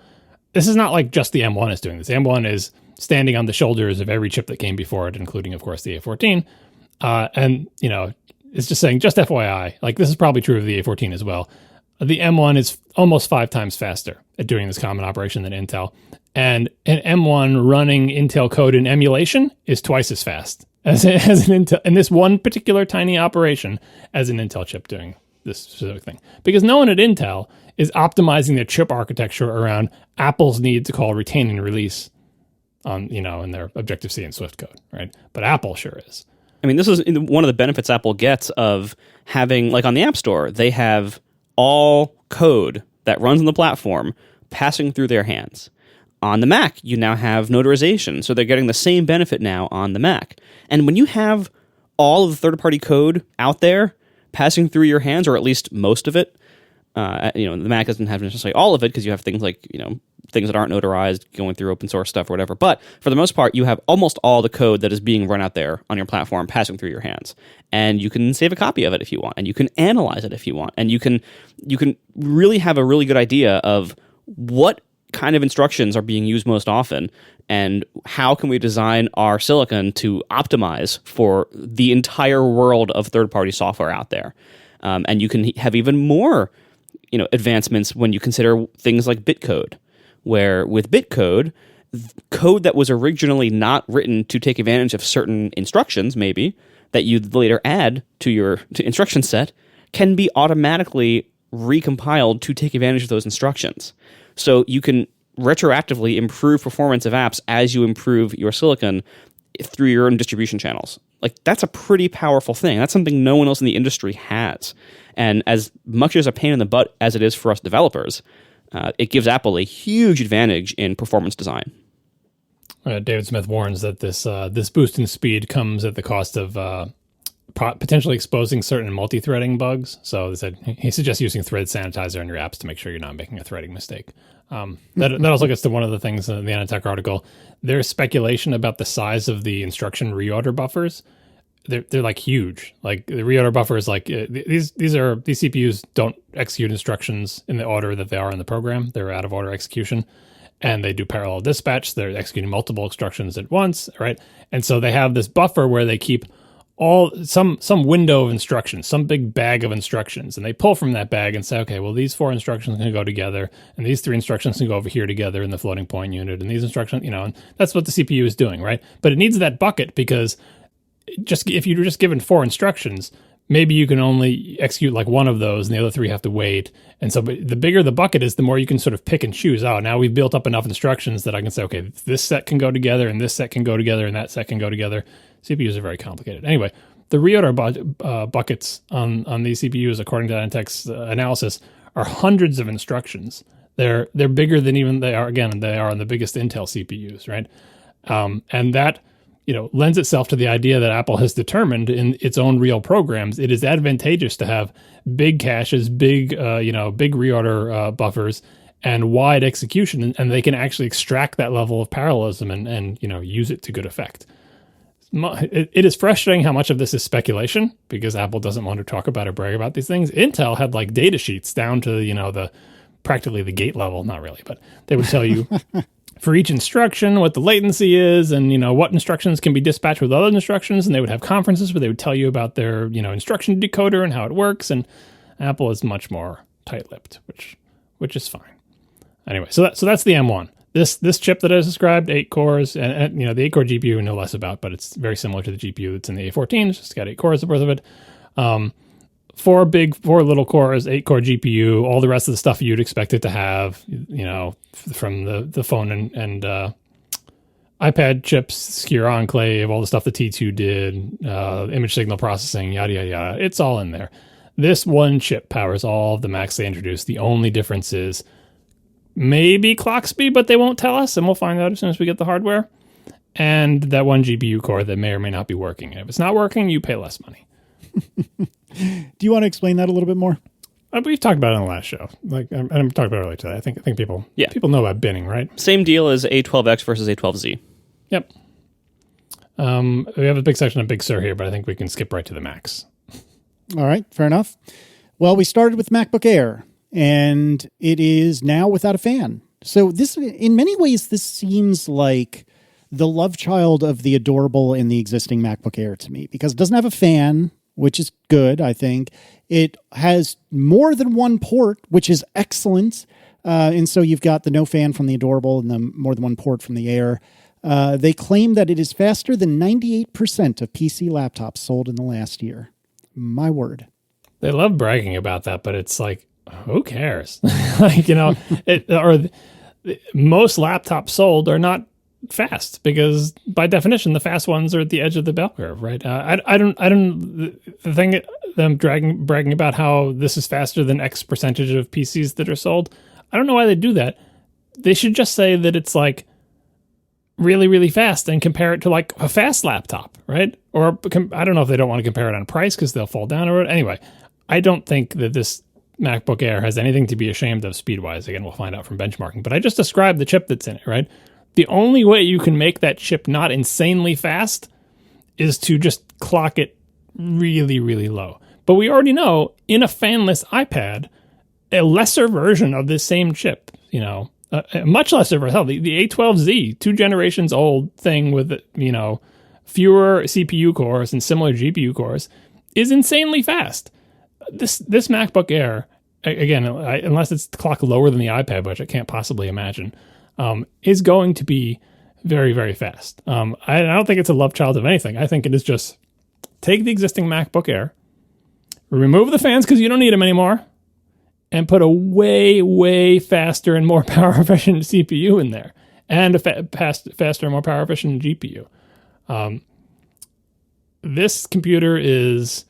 this is not like just the M1 is doing this. The M1 is standing on the shoulders of every chip that came before it, including, of course, the A14. And, it's just saying, just FYI, like this is probably true of the A14 as well. The M1 is almost 5 times faster at doing this common operation than Intel. And an M1 running Intel code in emulation is twice as fast as an Intel, in this one particular tiny operation as an Intel chip doing this specific thing. Because no one at Intel is optimizing their chip architecture around Apple's need to call retain and release on, in their Objective-C and Swift code, right? But Apple sure is. I mean, this is one of the benefits Apple gets of having, like on the App Store, they have all code that runs on the platform passing through their hands. On the Mac, you now have notarization, so they're getting the same benefit now on the Mac. And when you have all of the third-party code out there passing through your hands, or at least most of it, the Mac doesn't have necessarily all of it because you have things like, things that aren't notarized going through open source stuff or whatever. But for the most part, you have almost all the code that is being run out there on your platform passing through your hands. And you can save a copy of it if you want, and you can analyze it if you want, and you can really have a really good idea of what kind of instructions are being used most often, and how can we design our silicon to optimize for the entire world of third-party software out there. And you can have even more, advancements when you consider things like bitcode, where with bitcode, code that was originally not written to take advantage of certain instructions, maybe, that you later add to your instruction set, can be automatically recompiled to take advantage of those instructions. So you can retroactively improve performance of apps as you improve your silicon through your own distribution channels. Like, that's a pretty powerful thing. That's something no one else in the industry has. And as much as a pain in the butt as it is for us developers, it gives Apple a huge advantage in performance design. David Smith warns that this boost in speed comes at the cost of potentially exposing certain multi-threading bugs. So he suggests using thread sanitizer on your apps to make sure you're not making a threading mistake. That also gets to one of the things in the Anatech article. There's speculation about the size of the instruction reorder buffers. They're like huge. Like the reorder buffer is like these CPUs don't execute instructions in the order that they are in the program. They're out of order execution, and they do parallel dispatch. They're executing multiple instructions at once, right? And so they have this buffer where they keep some window of instructions, some big bag of instructions, and they pull from that bag and say, okay, well, these 4 instructions can go together, and these 3 instructions can go over here together in the floating point unit, and these instructions, and that's what the CPU is doing, right? But it needs that bucket because if you're just given 4 instructions, maybe you can only execute like one of those, and the other 3 have to wait. And so, but the bigger the bucket is, the more you can sort of pick and choose. Oh, now we've built up enough instructions that I can say, okay, this set can go together, and this set can go together, and that set can go together. CPUs are very complicated. Anyway, the reorder buckets on these CPUs, according to Anatech's analysis, are hundreds of instructions. They're bigger than even they are on the biggest Intel CPUs, right? And that lends itself to the idea that Apple has determined in its own real programs, it is advantageous to have big caches, big reorder buffers, and wide execution, and they can actually extract that level of parallelism and use it to good effect. It is frustrating how much of this is speculation because Apple doesn't want to talk about or brag about these things. Intel had like data sheets down to the practically the gate level, not really, but they would tell you for each instruction what the latency is and what instructions can be dispatched with other instructions, and they would have conferences where they would tell you about their instruction decoder and how it works. And Apple is much more tight-lipped, which is fine. Anyway, so that's the M1. This chip that I described, 8 cores, and the 8-core GPU we know less about, but it's very similar to the GPU that's in the A14. It's just got 8 cores worth of it. 4 little cores, 8-core GPU, all the rest of the stuff you'd expect it to have, from the phone and iPad chips, Secure Enclave, all the stuff the T2 did, image signal processing, yada, yada, yada. It's all in there. This one chip powers all of the Macs they introduced. The only difference is maybe clock speed, but they won't tell us, and we'll find out as soon as we get the hardware. And that one GPU core that may or may not be working. And if it's not working, you pay less money. Do you want to explain that a little bit more? We've talked about it on the last show. I'm talking about it earlier today. I think people know about binning, right? Same deal as A12X versus A12Z. Yep. We have a big section of Big Sur here, but I think we can skip right to the Macs. All right, fair enough. Well, we started with MacBook Air, and it is now without a fan. So this, in many ways, this seems like the love child of the Adorable and the existing MacBook Air to me, because it doesn't have a fan, which is good, I think. It has more than one port, which is excellent. And so you've got the no fan from the Adorable and the more than one port from the Air. They claim that it is faster than 98% of PC laptops sold in the last year. My word. They love bragging about that, but it's like, who cares? Like, most laptops sold are not fast because by definition, the fast ones are at the edge of the bell curve, right? The thing, them bragging about how this is faster than X percentage of PCs that are sold. I don't know why they do that. They should just say that it's like really, really fast and compare it to like a fast laptop, right? Or I don't know if they don't want to compare it on price because they'll fall down or anyway. I don't think that this MacBook Air has anything to be ashamed of speed-wise. Again, we'll find out from benchmarking. But I just described the chip that's in it, right? The only way you can make that chip not insanely fast is to just clock it really, really low. But we already know in a fanless iPad, a lesser version of this same chip, a much lesser version. Hell, the A12Z, 2 generations old thing with, fewer CPU cores and similar GPU cores, is insanely fast. This MacBook Air, again, unless it's clocked lower than the iPad, which I can't possibly imagine, is going to be very, very fast. I don't think it's a love child of anything. I think it is just take the existing MacBook Air, remove the fans because you don't need them anymore, and put a way, way faster and more power efficient CPU in there, and a faster and more power efficient GPU. This computer is,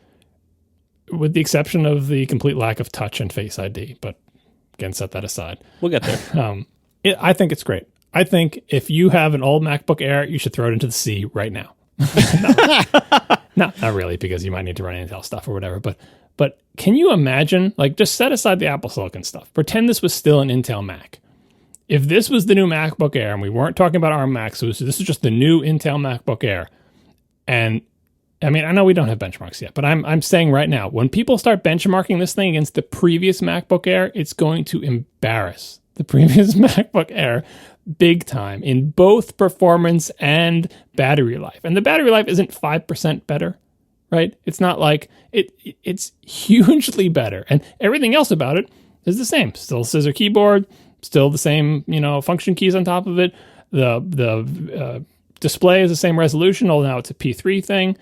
with the exception of the complete lack of touch and Face ID, but again, set that aside. We'll get there. I think it's great. I think if you have an old MacBook Air, you should throw it into the sea right now. No, not really, because you might need to run Intel stuff or whatever. But can you imagine, like, just set aside the Apple Silicon stuff. Pretend this was still an Intel Mac. If this was the new MacBook Air, and we weren't talking about ARM Macs, so this is just the new Intel MacBook Air, and I mean, I know we don't have benchmarks yet, but I'm saying right now, when people start benchmarking this thing against the previous MacBook Air, it's going to embarrass the previous MacBook Air big time in both performance and battery life. And the battery life isn't 5% better, right? It's not like it's hugely better. And everything else about it is the same. Still scissor keyboard, still the same, function keys on top of it. The display is the same resolution, although now it's a P3 thing.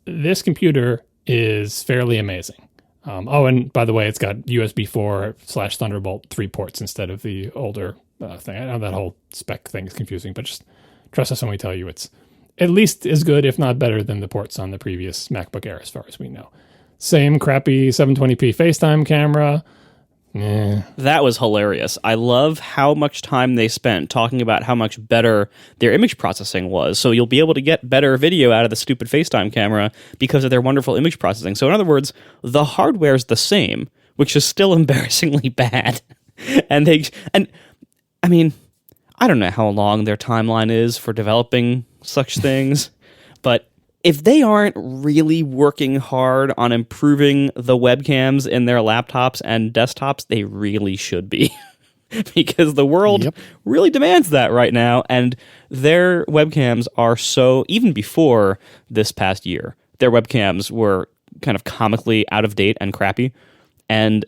This computer is fairly amazing. And by the way, it's got USB 4/Thunderbolt 3 ports instead of the older thing. I know that whole spec thing is confusing, but just trust us when we tell you it's at least as good, if not better, than the ports on the previous MacBook Air, as far as we know. Same crappy 720p FaceTime camera. That was hilarious. I love how much time they spent talking about how much better their image processing was. So you'll be able to get better video out of the stupid FaceTime camera because of their wonderful image processing. So in other words, the hardware's the same, which is still embarrassingly bad. And I mean, I don't know how long their timeline is for developing such things, but if they aren't really working hard on improving the webcams in their laptops and desktops, they really should be. Because the world really demands that right now. And their webcams are so, even before this past year, their webcams were kind of comically out of date and crappy. And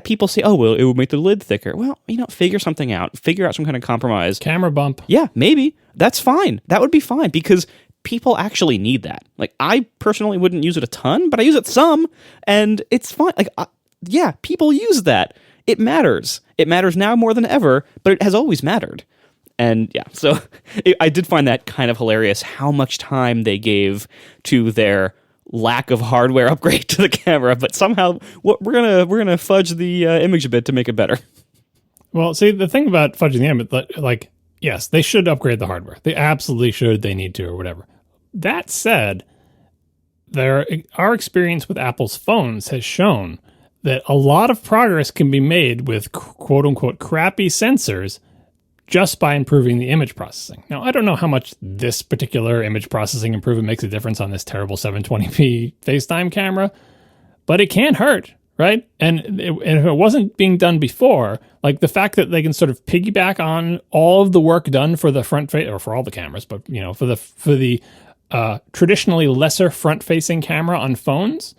people say, oh, well, it would make the lid thicker. Well, figure something out. Figure out some kind of compromise. Camera bump. Yeah, maybe. That's fine. That would be fine because people actually need that. Like, I personally wouldn't use it a ton, but I use it some, and it's fine. Like, people use that. It matters. It matters now more than ever, but it has always mattered. And yeah, so I did find that kind of hilarious how much time they gave to their lack of hardware upgrade to the camera, but somehow we're gonna fudge the image a bit to make it better. Well, see, the thing about fudging the image, like, yes, they should upgrade the hardware. They absolutely should. They need to, or whatever. That said, our experience with Apple's phones has shown that a lot of progress can be made with quote-unquote crappy sensors just by improving the image processing. Now, I don't know how much this particular image processing improvement makes a difference on this terrible 720p FaceTime camera, but it can't hurt, right? And if it wasn't being done before, like the fact that they can sort of piggyback on all of the work done for the front face, or for all the cameras, but for the traditionally lesser front-facing camera on phones,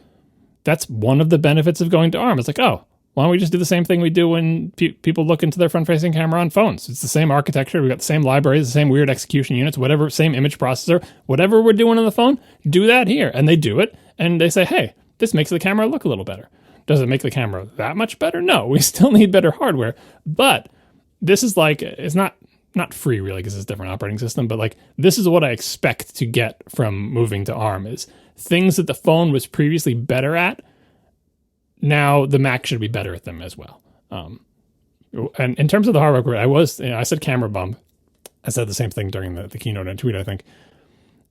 that's one of the benefits of going to ARM. It's like, oh, why don't we just do the same thing we do when people look into their front-facing camera on phones? It's the same architecture. We've got the same libraries, the same weird execution units, whatever, same image processor, whatever we're doing on the phone, do that here. And they do it, and they say, hey, this makes the camera look a little better. Does it make the camera that much better? No, we still need better hardware. But this is like, it's not free really because it's a different operating system, but like this is what I expect to get from moving to ARM is things that the phone was previously better at. Now the Mac should be better at them as well. And in terms of the hardware, I said camera bump. I said the same thing during the keynote and tweet, I think.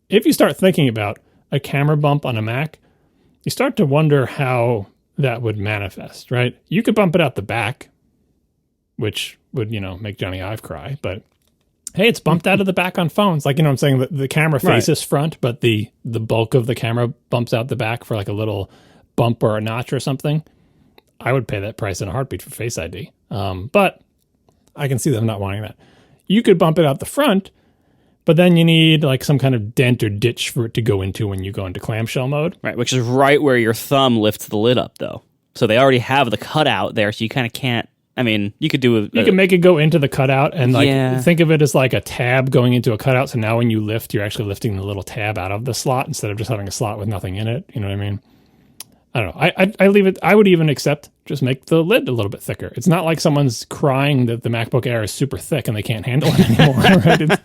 If you start thinking about a camera bump on a Mac, you start to wonder how that would manifest, right? You could bump it out the back, which would, make Johnny Ive cry, but hey, it's bumped out of the back on phones. Like, I'm saying the camera faces front, but the bulk of the camera bumps out the back for like a little bump or a notch or something. I would pay that price in a heartbeat for Face ID. But I can see them not wanting that. You could bump it out the front, but then you need like some kind of dent or ditch for it to go into when you go into clamshell mode. Right, which is right where your thumb lifts the lid up, though. So they already have the cutout there, so you kind of can't. I mean, you could do you can make it go into the cutout and think of it as like a tab going into a cutout. So now when you lift, you're actually lifting the little tab out of the slot instead of just having a slot with nothing in it. You know what I mean? I don't know. I leave it. I would even accept just make the lid a little bit thicker. It's not like someone's crying that the MacBook Air is super thick and they can't handle it anymore, right?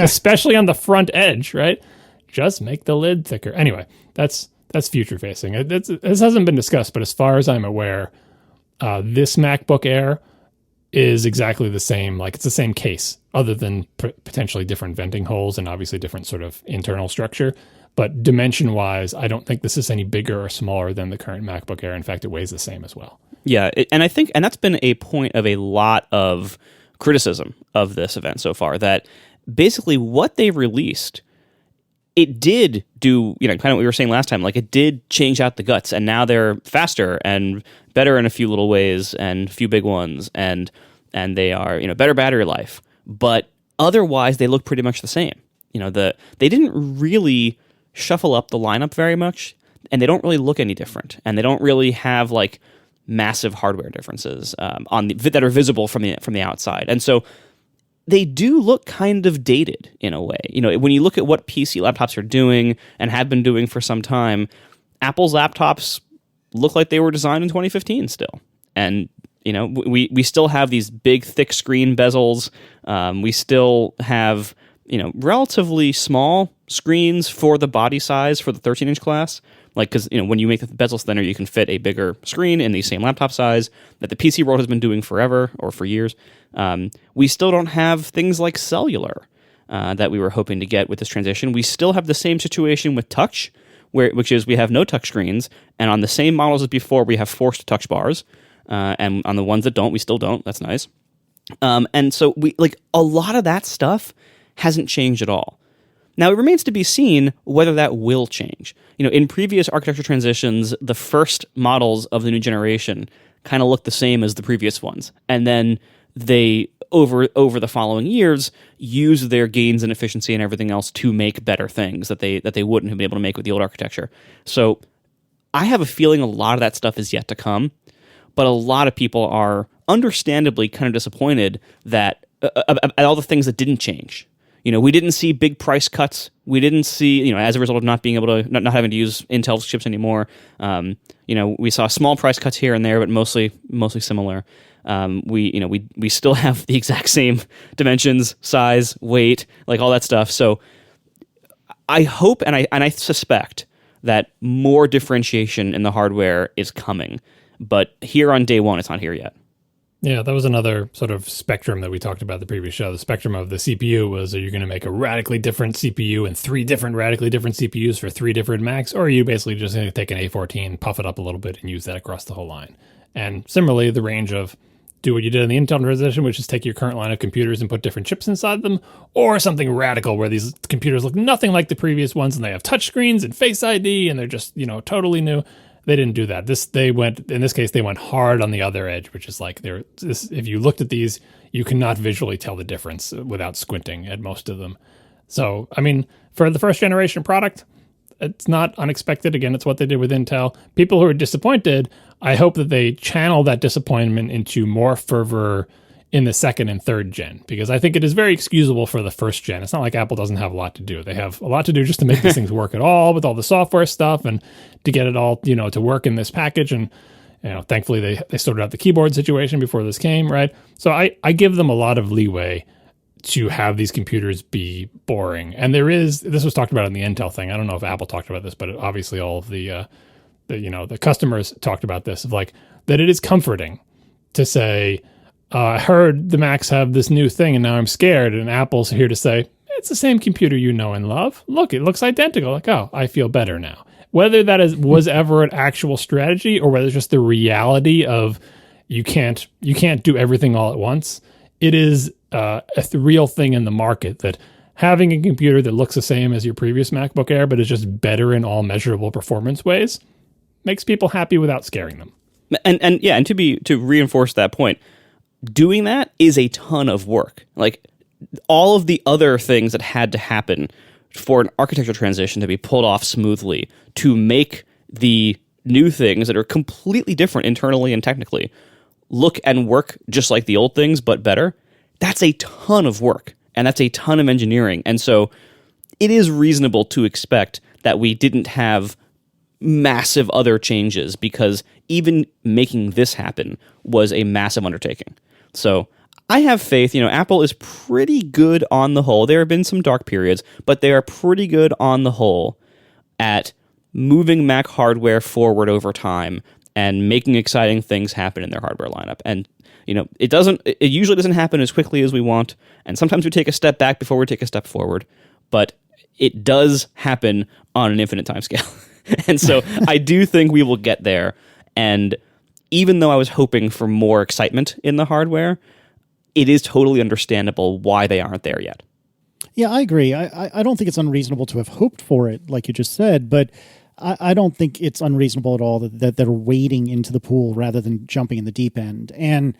Especially on the front edge, right? Just make the lid thicker. Anyway, that's future facing. This hasn't been discussed, but as far as I'm aware, this MacBook Air is exactly the same. Like it's the same case, other than potentially different venting holes and obviously different sort of internal structure. But dimension-wise, I don't think this is any bigger or smaller than the current MacBook Air. In fact, it weighs the same as well. Yeah, and I think, and that's been a point of a lot of criticism of this event so far, that basically what they released, it did do, kind of what we were saying last time, like it did change out the guts, and now they're faster and better in a few little ways and a few big ones, and they are, better battery life. But otherwise, they look pretty much the same. They didn't really shuffle up the lineup very much, and they don't really look any different, and they don't really have like massive hardware differences that are visible from the outside, and so they do look kind of dated in a way. When you look at what PC laptops are doing and have been doing for some time, Apple's laptops look like they were designed in 2015 still, and we still have these big thick screen bezels. We still have relatively small screens for the body size for the 13-inch class. Like, because, when you make the bezels thinner, you can fit a bigger screen in the same laptop size that the PC world has been doing forever or for years. We still don't have things like cellular that we were hoping to get with this transition. We still have the same situation with touch, which is we have no touch screens, and on the same models as before, we have forced touch bars. And on the ones that don't, we still don't. That's nice. And so a lot of that stuff hasn't changed at all. Now, it remains to be seen whether that will change. In previous architecture transitions, the first models of the new generation kind of look the same as the previous ones. And then they, over the following years, use their gains in efficiency and everything else to make better things that they wouldn't have been able to make with the old architecture. So I have a feeling a lot of that stuff is yet to come. But a lot of people are understandably kind of disappointed that at all the things that didn't change. We didn't see big price cuts. We didn't see, as a result of not being able to, not having to use Intel's chips anymore. We saw small price cuts here and there, but mostly similar. We still have the exact same dimensions, size, weight, like all that stuff. So I hope and I suspect that more differentiation in the hardware is coming. But here on day one, it's not here yet. Yeah, that was another sort of spectrum that we talked about the previous show. The spectrum of the CPU was, are you going to make a radically different CPU and 3 different radically different CPUs for 3 different Macs? Or are you basically just going to take an A14, puff it up a little bit, and use that across the whole line? And similarly, the range of do what you did in the Intel transition, which is take your current line of computers and put different chips inside them, or something radical where these computers look nothing like the previous ones and they have touchscreens and Face ID and they're just, totally new. They didn't do that. In this case, they went hard on the other edge, which is like if you looked at these, you cannot visually tell the difference without squinting at most of them. So, I mean, for the first generation product, it's not unexpected. Again, it's what they did with Intel. People who are disappointed, I hope that they channel that disappointment into more fervor in the second and third gen, because I think it is very excusable for the first gen. It's not like Apple doesn't have a lot to do. They have a lot to do just to make these things work at all with all the software stuff and to get it all, to work in this package. And, thankfully they sorted out the keyboard situation before this came, right? So I give them a lot of leeway to have these computers be boring. And this was talked about in the Intel thing. I don't know if Apple talked about this, but obviously all of the customers talked about this, of like that it is comforting to say, I heard the Macs have this new thing and now I'm scared. And Apple's here to say, it's the same computer you know and love. Look, it looks identical. Like, oh, I feel better now. Whether that was ever an actual strategy or whether it's just the reality of you can't do everything all at once, it is a real thing in the market that having a computer that looks the same as your previous MacBook Air but is just better in all measurable performance ways makes people happy without scaring them. And to reinforce that point, doing that is a ton of work. Like all of the other things that had to happen for an architecture transition to be pulled off smoothly to make the new things that are completely different internally and technically look and work just like the old things, but better. That's a ton of work and that's a ton of engineering. And so it is reasonable to expect that we didn't have massive other changes because even making this happen was a massive undertaking. So I have faith, Apple is pretty good on the whole. There have been some dark periods, but they are pretty good on the whole at moving Mac hardware forward over time and making exciting things happen in their hardware lineup. And, it usually doesn't happen as quickly as we want. And sometimes we take a step back before we take a step forward, but it does happen on an infinite timescale. And so I do think we will get there. And even though I was hoping for more excitement in the hardware, it is totally understandable why they aren't there yet. Yeah, I agree. I don't think it's unreasonable to have hoped for it, like you just said, but I don't think it's unreasonable at all that they're wading into the pool rather than jumping in the deep end. And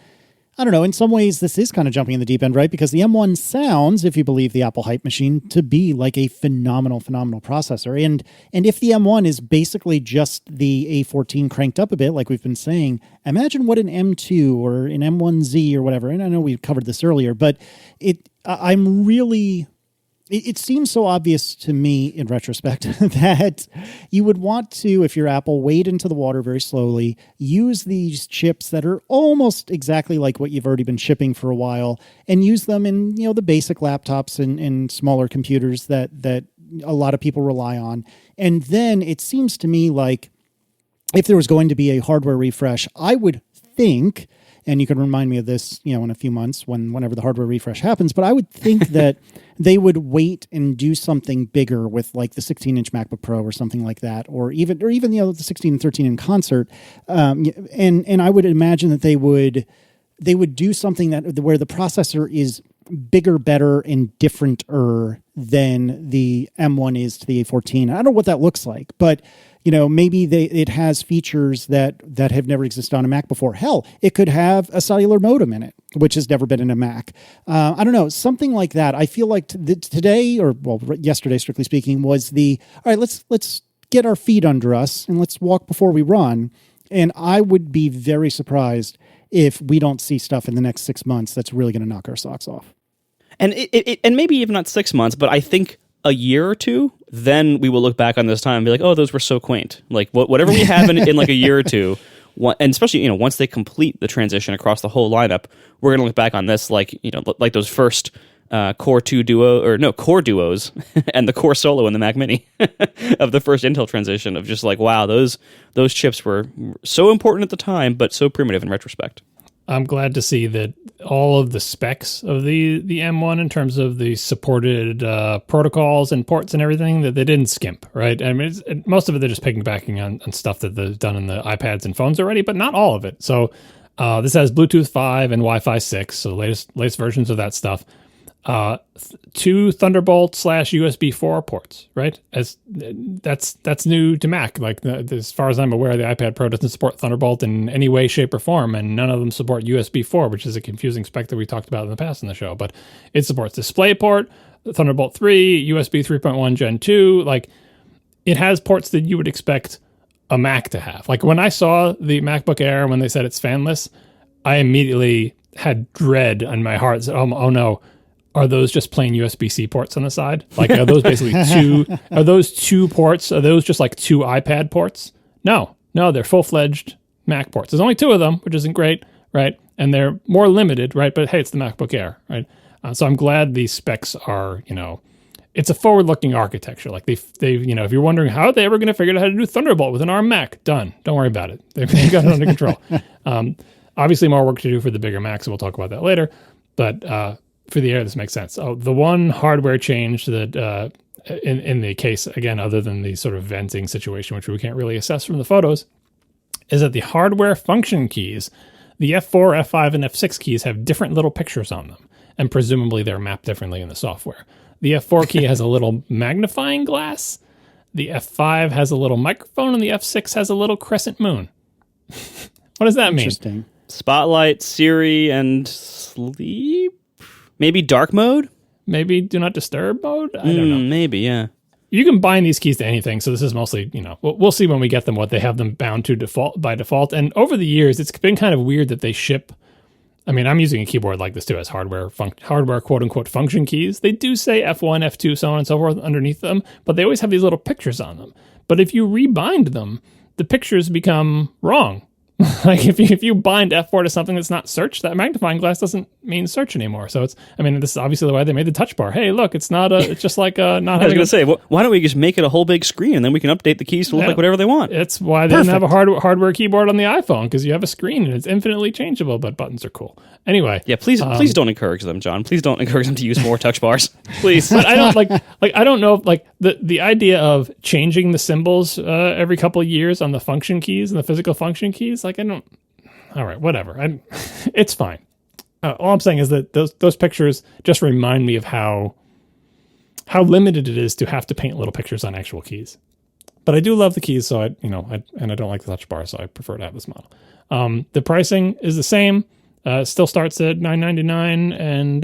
I don't know, in some ways this is kind of jumping in the deep end, right? Because the M1 sounds, if you believe the Apple hype machine, to be like a phenomenal processor. And if the M1 is basically just the A14 cranked up a bit, like we've been saying, imagine what an M2 or an M1Z or whatever, and I know we covered this earlier, but it seems so obvious to me in retrospect that you would want to, if you're Apple, wade into the water very slowly, use these chips that are almost exactly like what you've already been shipping for a while, and use them in the basic laptops and smaller computers that a lot of people rely on. And then it seems to me like if there was going to be a hardware refresh, I would think, and you can remind me of this, in a few months whenever the hardware refresh happens, but I would think that they would wait and do something bigger with like the 16-inch MacBook Pro or something like that, or even the 16 and 13 in concert. And I would imagine that they would do something where the processor is bigger, better, and different-er than the M1 is to the A14. I don't know what that looks like, but maybe it has features that have never existed on a Mac before. Hell, it could have a cellular modem in it, which has never been in a Mac. I don't know, something like that. I feel like today, or yesterday, strictly speaking, was all right, let's get our feet under us and let's walk before we run. And I would be very surprised if we don't see stuff in the next 6 months that's really going to knock our socks off. And and maybe even not 6 months, but I think a year or two, then we will look back on this time and be like, oh, those were so quaint. Like whatever we have in like a year or two, and especially once they complete the transition across the whole lineup, we're gonna look back on this like like those first Core duos and the Core Solo and the Mac Mini of the first Intel transition, of just like, wow, those chips were so important at the time, but so primitive in retrospect. I'm glad to see that all of the specs of the M1 in terms of the supported protocols and ports and everything, that they didn't skimp, right? I mean, most of it they're just piggybacking on stuff that they've done in the iPads and phones already, but not all of it. So this has Bluetooth 5 and Wi-Fi 6, so the latest versions of that stuff. 2 Thunderbolt / USB 4 ports, right? As that's new to Mac. Like as far as I'm aware, the iPad Pro doesn't support Thunderbolt in any way, shape, or form, and none of them support USB 4, which is a confusing spec that we talked about in the past in the show. But it supports DisplayPort, Thunderbolt 3, USB 3.1 Gen 2. Like it has ports that you would expect a Mac to have. Like when I saw the MacBook Air when they said it's fanless, I immediately had dread in my heart. Said, oh no. Are those just plain USB-C ports on the side? Like, are those basically are those 2 ports? Are those just like 2 iPad ports? No, they're full-fledged Mac ports. There's only 2 of them, which isn't great, right? And they're more limited, right? But hey, it's the MacBook Air, right? So I'm glad these specs are, it's a forward-looking architecture. Like they've, if you're wondering how are they ever going to figure out how to do Thunderbolt with an ARM Mac, done. Don't worry about it. They've got it under control. Obviously more work to do for the bigger Macs, and we'll talk about that later. But, for the Air, this makes sense. Oh, the one hardware change that, in the case, again, other than the sort of venting situation, which we can't really assess from the photos, is that the hardware function keys, the F4, F5, and F6 keys have different little pictures on them, and presumably they're mapped differently in the software. The F4 key has a little magnifying glass, the F5 has a little microphone, and the F6 has a little crescent moon. What does that mean? Interesting. Spotlight, Siri, and sleep? Maybe dark mode? Maybe do not disturb mode? I don't know. Maybe, yeah. You can bind these keys to anything, so this is mostly, we'll see when we get them what they have them bound to by default. And over the years, it's been kind of weird that they ship. I mean, I'm using a keyboard like this too as hardware quote unquote function keys. They do say F1, F2, so on and so forth underneath them, but they always have these little pictures on them. But if you rebind them, the pictures become wrong. Like if you bind F4 to something that's not search, that magnifying glass doesn't mean search anymore. So this is obviously the way they made the touch bar. Hey, look, it's not it's just like not. I was going to say, why don't we just make it a whole big screen and then we can update the keys to look like whatever they want? It's why they didn't have a hardware keyboard on the iPhone, because you have a screen and it's infinitely changeable, but buttons are cool. Anyway, yeah, please don't encourage them, John. Please don't encourage them to use more touch bars, please. But I don't I don't know the idea of changing the symbols every couple of years on the function keys and the physical function keys. Like I don't. All right, whatever. It's fine. All I'm saying is that those pictures just remind me of how limited it is to have to paint little pictures on actual keys. But I do love the keys, so I don't like the touch bar, so I prefer to have this model. The pricing is the same. Still starts at $999, and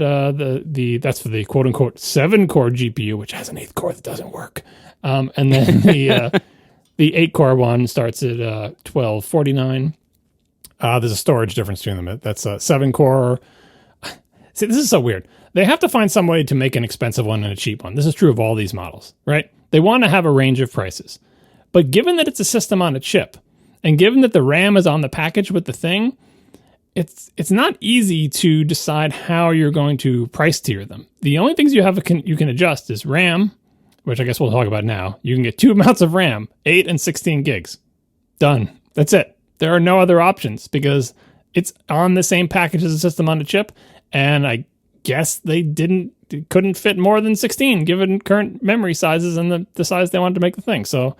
that's for the quote unquote 7-core GPU, which has an 8th core that doesn't work. And then the 8-core one starts at $1249. There's a storage difference between them. That's a 7-core. See, this is so weird. They have to find some way to make an expensive one and a cheap one. This is true of all these models, right? They want to have a range of prices. But given that it's a system on a chip, and given that the RAM is on the package with the thing, it's not easy to decide how you're going to price tier them. The only things you can adjust is RAM, which I guess we'll talk about now. You can get 2 amounts of RAM, 8 and 16 gigs. Done. That's it. There are no other options because it's on the same package as a system on a chip, and I guess they couldn't fit more than 16 given current memory sizes and the size they wanted to make the thing. So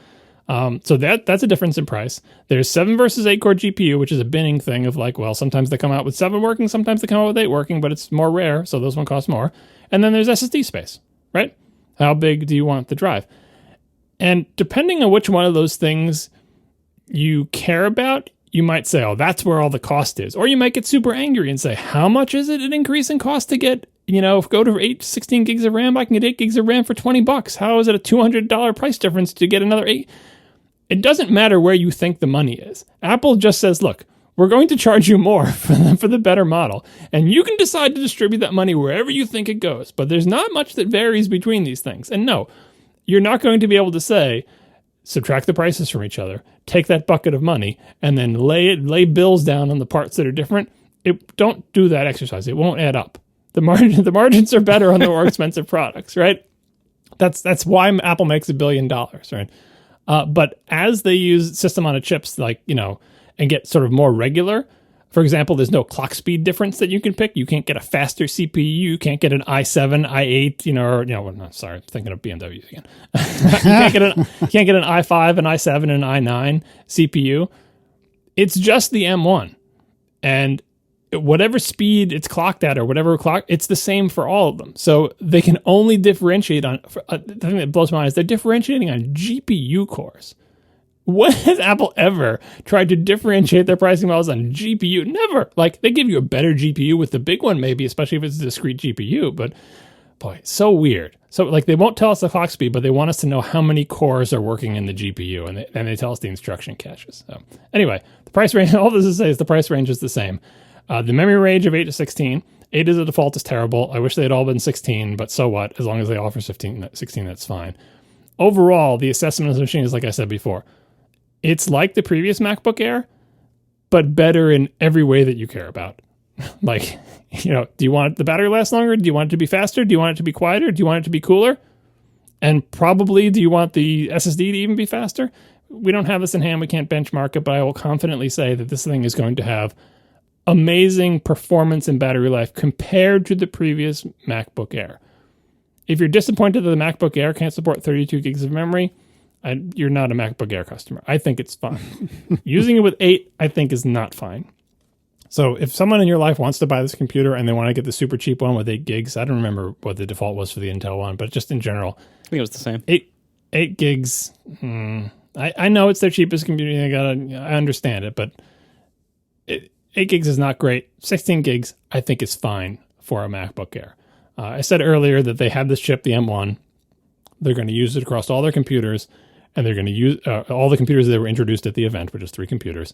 that's a difference in price. There's 7 versus 8-core GPU, which is a binning thing of like, well, sometimes they come out with 7 working, sometimes they come out with 8 working, but it's more rare, so those one cost more. And then there's SSD space, right? How big do you want the drive? And depending on which one of those things you care about, you might say, oh, that's where all the cost is. Or you might get super angry and say, how much is it an increase in cost to get, go to 16 gigs of RAM? I can get 8 gigs of RAM for $20. How is it a $200 price difference to get another 8? It doesn't matter where you think the money is. Apple just says, look, we're going to charge you more for the better model. And you can decide to distribute that money wherever you think it goes. But there's not much that varies between these things. And no, you're not going to be able to say, subtract the prices from each other, take that bucket of money, and then lay bills down on the parts that are different. Don't do that exercise. It won't add up. The margins are better on the more expensive products, right? That's why Apple makes $1 billion, right? But as they use system on a chips, and get sort of more regular. For example, there's no clock speed difference that you can pick. You can't get a faster CPU. You can't get an i7, i8, sorry, thinking of BMW again. You can't get an i5, an i7, and an i9 CPU. It's just the M1. And whatever speed it's clocked at or whatever clock, it's the same for all of them. So they can only differentiate on, the thing that blows my mind is they're differentiating on GPU cores. When has Apple ever tried to differentiate their pricing models on GPU? Never. Like, they give you a better GPU with the big one, maybe, especially if it's a discrete GPU. But boy, so weird. So, like, they won't tell us the clock speed, but they want us to know how many cores are working in the GPU, and they tell us the instruction caches. So, anyway, the price range, all this is to say is the price range is the same. The memory range of 8 to 16. 8 as a default is terrible. I wish they had all been 16, but so what? As long as they offer 16, that's fine. Overall, the assessment of the machine is, like I said before, it's like the previous MacBook Air, but better in every way that you care about. Like, do you want the battery to last longer? Do you want it to be faster? Do you want it to be quieter? Do you want it to be cooler? And probably, do you want the SSD to even be faster? We don't have this in hand. We can't benchmark it, but I will confidently say that this thing is going to have amazing performance and battery life compared to the previous MacBook Air. If you're disappointed that the MacBook Air can't support 32 gigs of memory, you're not a MacBook Air customer. I think it's fine. Using it with 8, I think, is not fine. So if someone in your life wants to buy this computer and they want to get the super cheap one with 8 gigs, I don't remember what the default was for the Intel one, but just in general, I think it was the same. 8 gigs. I know it's their cheapest computer. I understand it, but 8 gigs is not great. 16 gigs, I think, is fine for a MacBook Air. I said earlier that they have this chip, the M1. They're going to use it across all their computers, and they're going to use all the computers that were introduced at the event, which is 3 computers,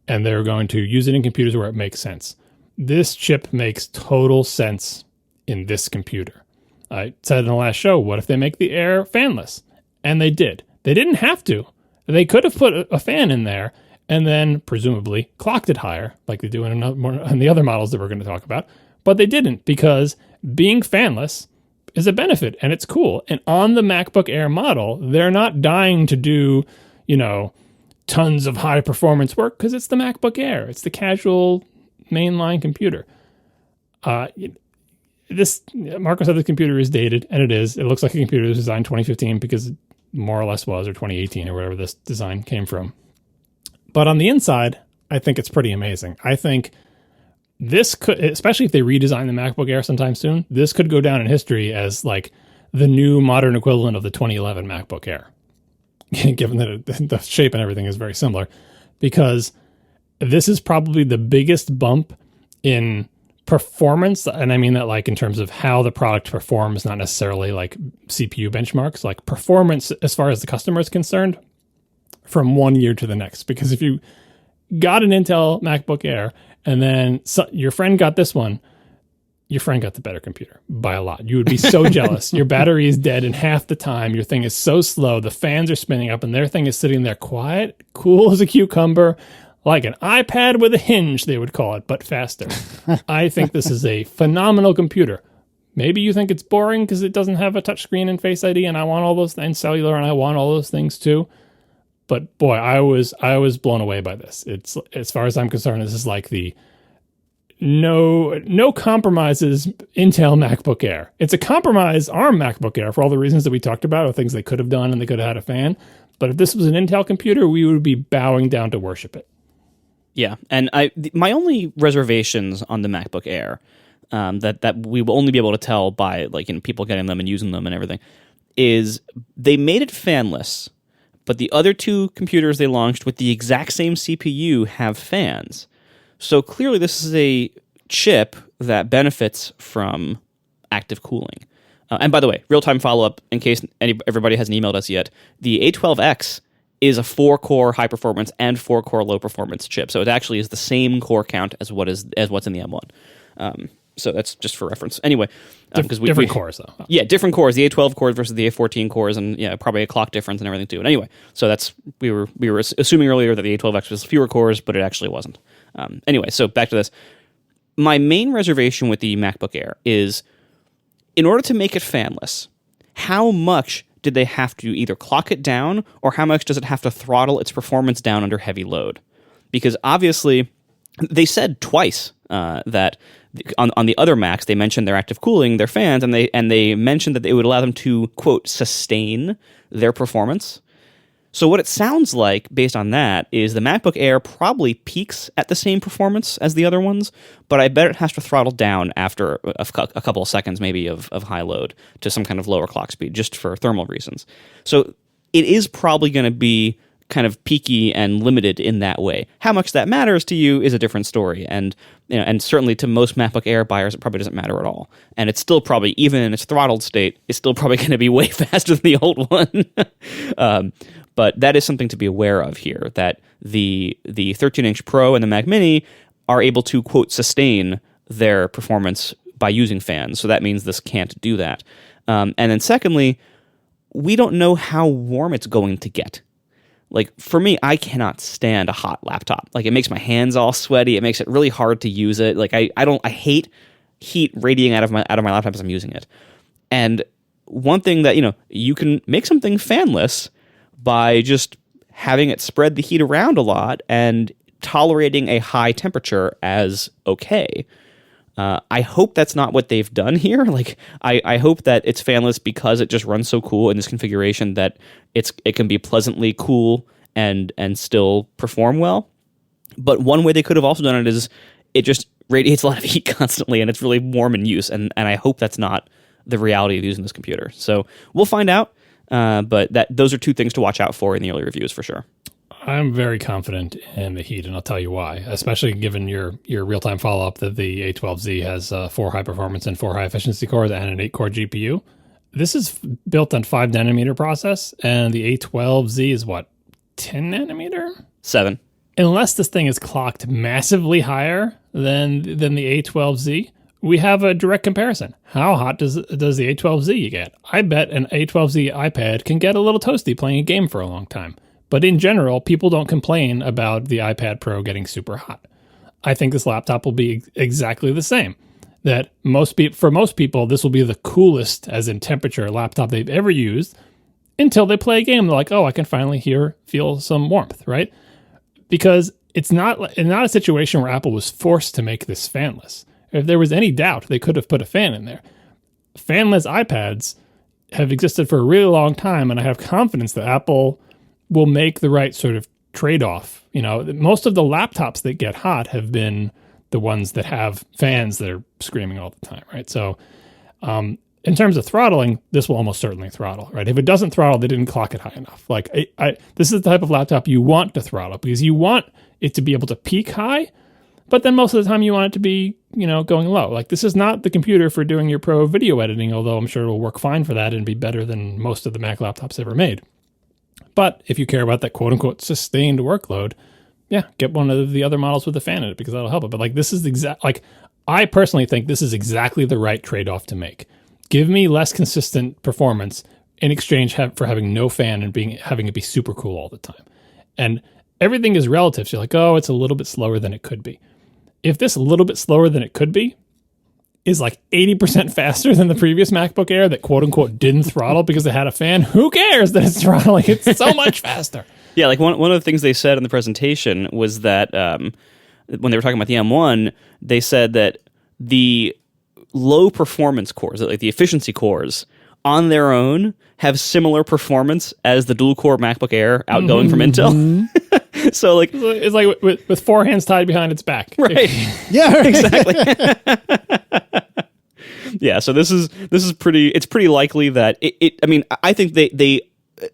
and they're going to use it in computers where it makes sense. This chip makes total sense in this computer. I said in the last show, what if they make the Air fanless? And they did. They didn't have to. They could have put a fan in there and then presumably clocked it higher, like they do in the other models that we're going to talk about. But they didn't, because being fanless is a benefit, and it's cool. And on the MacBook Air model, they're not dying to do, tons of high performance work, because it's the MacBook Air. It's the casual mainline computer. Marco said the computer is dated, and it is. It looks like a computer that was designed 2015, because it more or less was, or 2018, or whatever this design came from. But on the inside, I think it's pretty amazing. I think this could, especially if they redesign the MacBook Air sometime soon, this could go down in history as like the new modern equivalent of the 2011 MacBook Air, given that the shape and everything is very similar, because this is probably the biggest bump in performance. And I mean that like in terms of how the product performs, not necessarily like CPU benchmarks, like performance as far as the customer is concerned from one year to the next. Because if you got an Intel MacBook Air and then your friend got this one, your friend got the better computer by a lot. You would be so jealous. Your battery is dead in half the time. Your thing is so slow. The fans are spinning up and their thing is sitting there quiet, cool as a cucumber, like an iPad with a hinge, they would call it, but faster. I think this is a phenomenal computer. Maybe you think it's boring because it doesn't have a touchscreen and Face ID, and I want all those, and cellular, and I want all those things too. But boy, I was blown away by this. It's, as far as I'm concerned, this is like the no compromises Intel MacBook Air. It's a compromise ARM MacBook Air for all the reasons that we talked about, or things they could have done and they could have had a fan. But if this was an Intel computer, we would be bowing down to worship it. Yeah, and my only reservations on the MacBook Air that we will only be able to tell by people getting them and using them and everything is they made it fanless. But the other two computers they launched with the exact same CPU have fans. So clearly this is a chip that benefits from active cooling. And by the way, real-time follow-up, in case everybody hasn't emailed us yet, the A12X is a 4-core high-performance and 4-core low-performance chip. So it actually is the same core count as what's in the M1. So that's just for reference. Anyway, because different cores though. Yeah, different cores. The A12 cores versus the A14 cores, and yeah, probably a clock difference and everything too. And anyway, so that's we were assuming earlier that the A12X was fewer cores, but it actually wasn't. Anyway, so back to this. My main reservation with the MacBook Air is, in order to make it fanless, how much did they have to either clock it down, or how much does it have to throttle its performance down under heavy load? Because obviously, they said twice that on the other Macs, they mentioned their active cooling, their fans, and they mentioned that it would allow them to, quote, sustain their performance. So what it sounds like, based on that, is the MacBook Air probably peaks at the same performance as the other ones, but I bet it has to throttle down after a couple of seconds maybe of high load to some kind of lower clock speed, just for thermal reasons. So it is probably going to be kind of peaky and limited in that way. How much that matters to you is a different story, and certainly to most MacBook Air buyers, it probably doesn't matter at all. And it's still probably, even in its throttled state, it's still probably going to be way faster than the old one. But that is something to be aware of here, that the 13-inch Pro and the Mac Mini are able to, quote, sustain their performance by using fans. So that means this can't do that. And then secondly, we don't know how warm it's going to get. Like, for me, I cannot stand a hot laptop. Like, it makes my hands all sweaty. It makes it really hard to use it. Like, I hate heat radiating out of my laptop as I'm using it. And one thing that, you can make something fanless by just having it spread the heat around a lot and tolerating a high temperature as okay. I hope that's not what they've done here. Like, I hope that it's fanless because it just runs so cool in this configuration that it can be pleasantly cool and still perform well. But one way they could have also done it is it just radiates a lot of heat constantly and it's really warm in use. And I hope that's not the reality of using this computer. So we'll find out. But those are two things to watch out for in the early reviews for sure. I'm very confident in the heat, and I'll tell you why, especially given your real-time follow-up that the A12Z has 4 high-performance and 4 high-efficiency cores and an 8-core GPU. This is built on 5-nanometer process, and the A12Z is, 10 nanometer? 7. Unless this thing is clocked massively higher than the A12Z, we have a direct comparison. How hot does the A12Z get? I bet an A12Z iPad can get a little toasty playing a game for a long time. But in general, people don't complain about the iPad Pro getting super hot. I think this laptop will be exactly the same. That for most people, this will be the coolest, as in temperature, laptop they've ever used until they play a game. They're like, oh, I can finally feel some warmth, right? Because it's not a situation where Apple was forced to make this fanless. If there was any doubt, they could have put a fan in there. Fanless iPads have existed for a really long time, and I have confidence that Apple will make the right sort of trade-off. Most of the laptops that get hot have been the ones that have fans that are screaming all the time, right? So in terms of throttling, this will almost certainly throttle, right? If it doesn't throttle, they didn't clock it high enough. Like, this is the type of laptop you want to throttle because you want it to be able to peak high, but then most of the time you want it to be, going low. Like, this is not the computer for doing your pro video editing, although I'm sure it will work fine for that and be better than most of the Mac laptops ever made. But if you care about that quote-unquote sustained workload, get one of the other models with a fan in it because that'll help it. But this is I personally think this is exactly the right trade-off to make. Give me less consistent performance in exchange for having no fan and having it be super cool all the time. And everything is relative. So you're like, oh, it's a little bit slower than it could be. If this a little bit slower than it could be is like 80% faster than the previous MacBook Air that quote-unquote didn't throttle because it had a fan, who cares that it's throttling? It's so much faster. Yeah, like one of the things they said in the presentation was that when they were talking about the M1, they said that the low performance cores, like the efficiency cores, on their own have similar performance as the dual-core MacBook Air outgoing from Intel. So it's like with 4 hands tied behind its back. Right. Yeah, exactly. Yeah, so this is pretty likely that I think they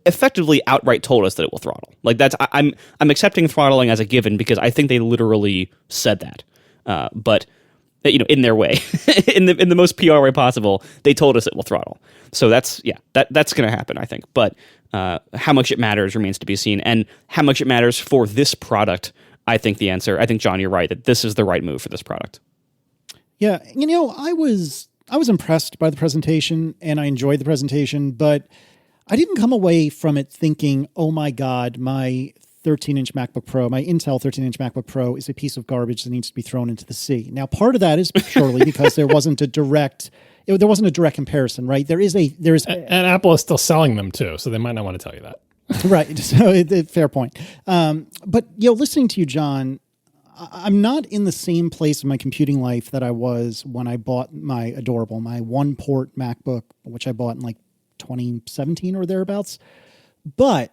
effectively outright told us that it will throttle. Like, that's I'm accepting throttling as a given because I think they literally said that. But in their way, in the most PR way possible, they told us it will throttle. So that's going to happen, I think. But how much it matters remains to be seen, and how much it matters for this product. I think John, you're right that this is the right move for this product. Yeah, I was impressed by the presentation and I enjoyed the presentation, but I didn't come away from it thinking, oh my God, my 13-inch MacBook Pro, my Intel 13-inch MacBook Pro is a piece of garbage that needs to be thrown into the sea. Now, part of that is surely because there wasn't a direct comparison, right? And Apple is still selling them too, so they might not want to tell you that. Right. So fair point. But listening to you, John, I'm not in the same place in my computing life that I was when I bought my one-port MacBook, which I bought in like 2017 or thereabouts. But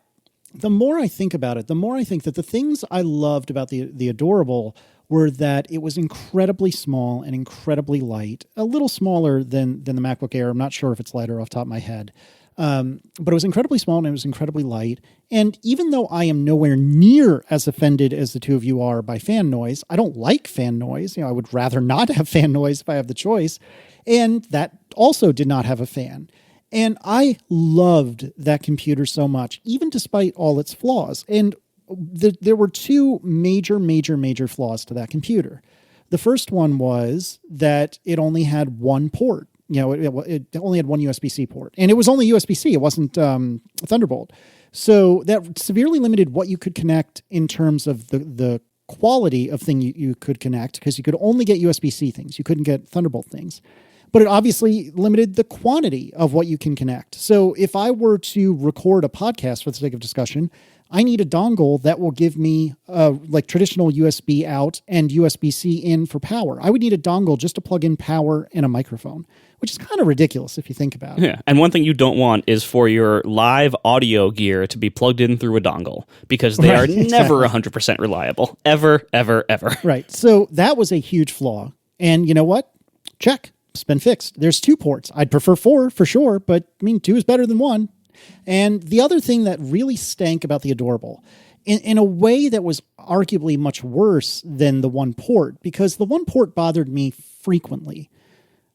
the more I think about it, the more I think that the things I loved about the Adorable were that it was incredibly small and incredibly light, a little smaller than the MacBook Air. I'm not sure if it's lighter off the top of my head. But it was incredibly small and it was incredibly light. And even though I am nowhere near as offended as the two of you are by fan noise, I don't like fan noise. I would rather not have fan noise if I have the choice. And that also did not have a fan. And I loved that computer so much, even despite all its flaws. And there were two major flaws to that computer. The first one was that it only had one port. It only had one USB-C port. And it was only USB-C. It wasn't Thunderbolt. So that severely limited what you could connect in terms of the quality of thing you could connect, because you could only get USB-C things. You couldn't get Thunderbolt things. But it obviously limited the quantity of what you can connect. So if I were to record a podcast for the sake of discussion, I need a dongle that will give me like traditional USB out and USB-C in for power. I would need a dongle just to plug in power and a microphone, which is kind of ridiculous if you think about it. Yeah, and one thing you don't want is for your live audio gear to be plugged in through a dongle, because they are never 100% reliable. Ever. Right. So that was a huge flaw. And you know what? Check. It's been fixed. There's 2 ports. I'd prefer 4 for sure, but 2 is better than 1. And the other thing that really stank about the Adorable, in a way that was arguably much worse than the 1 port, because the 1 port bothered me frequently,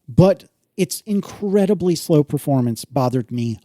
but its incredibly slow performance bothered me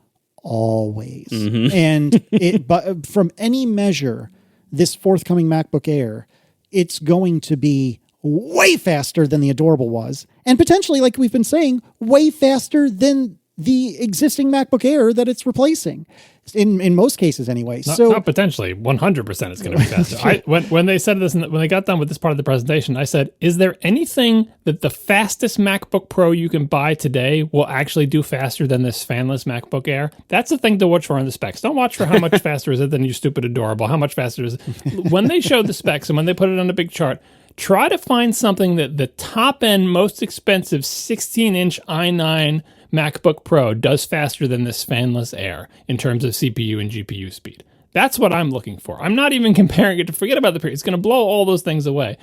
always. Mm-hmm. And but from any measure, this forthcoming MacBook Air, it's going to be way faster than the Adorable was, and potentially, like we've been saying, way faster than the existing MacBook Air that it's replacing, in most cases anyway. Not potentially, 100% it's going to be faster. When they said this, when they got done with this part of the presentation, I said, is there anything that the fastest MacBook Pro you can buy today will actually do faster than this fanless MacBook Air? That's the thing to watch for on the specs. Don't watch for how much faster is it than your stupid Adorable, how much faster is it. When they showed the specs and when they put it on a big chart, try to find something that the top-end, most expensive 16-inch i9 MacBook Pro does faster than this fanless Air in terms of CPU and GPU speed. That's what I'm looking for. I'm not even comparing it to, forget about the period. It's going to blow all those things away.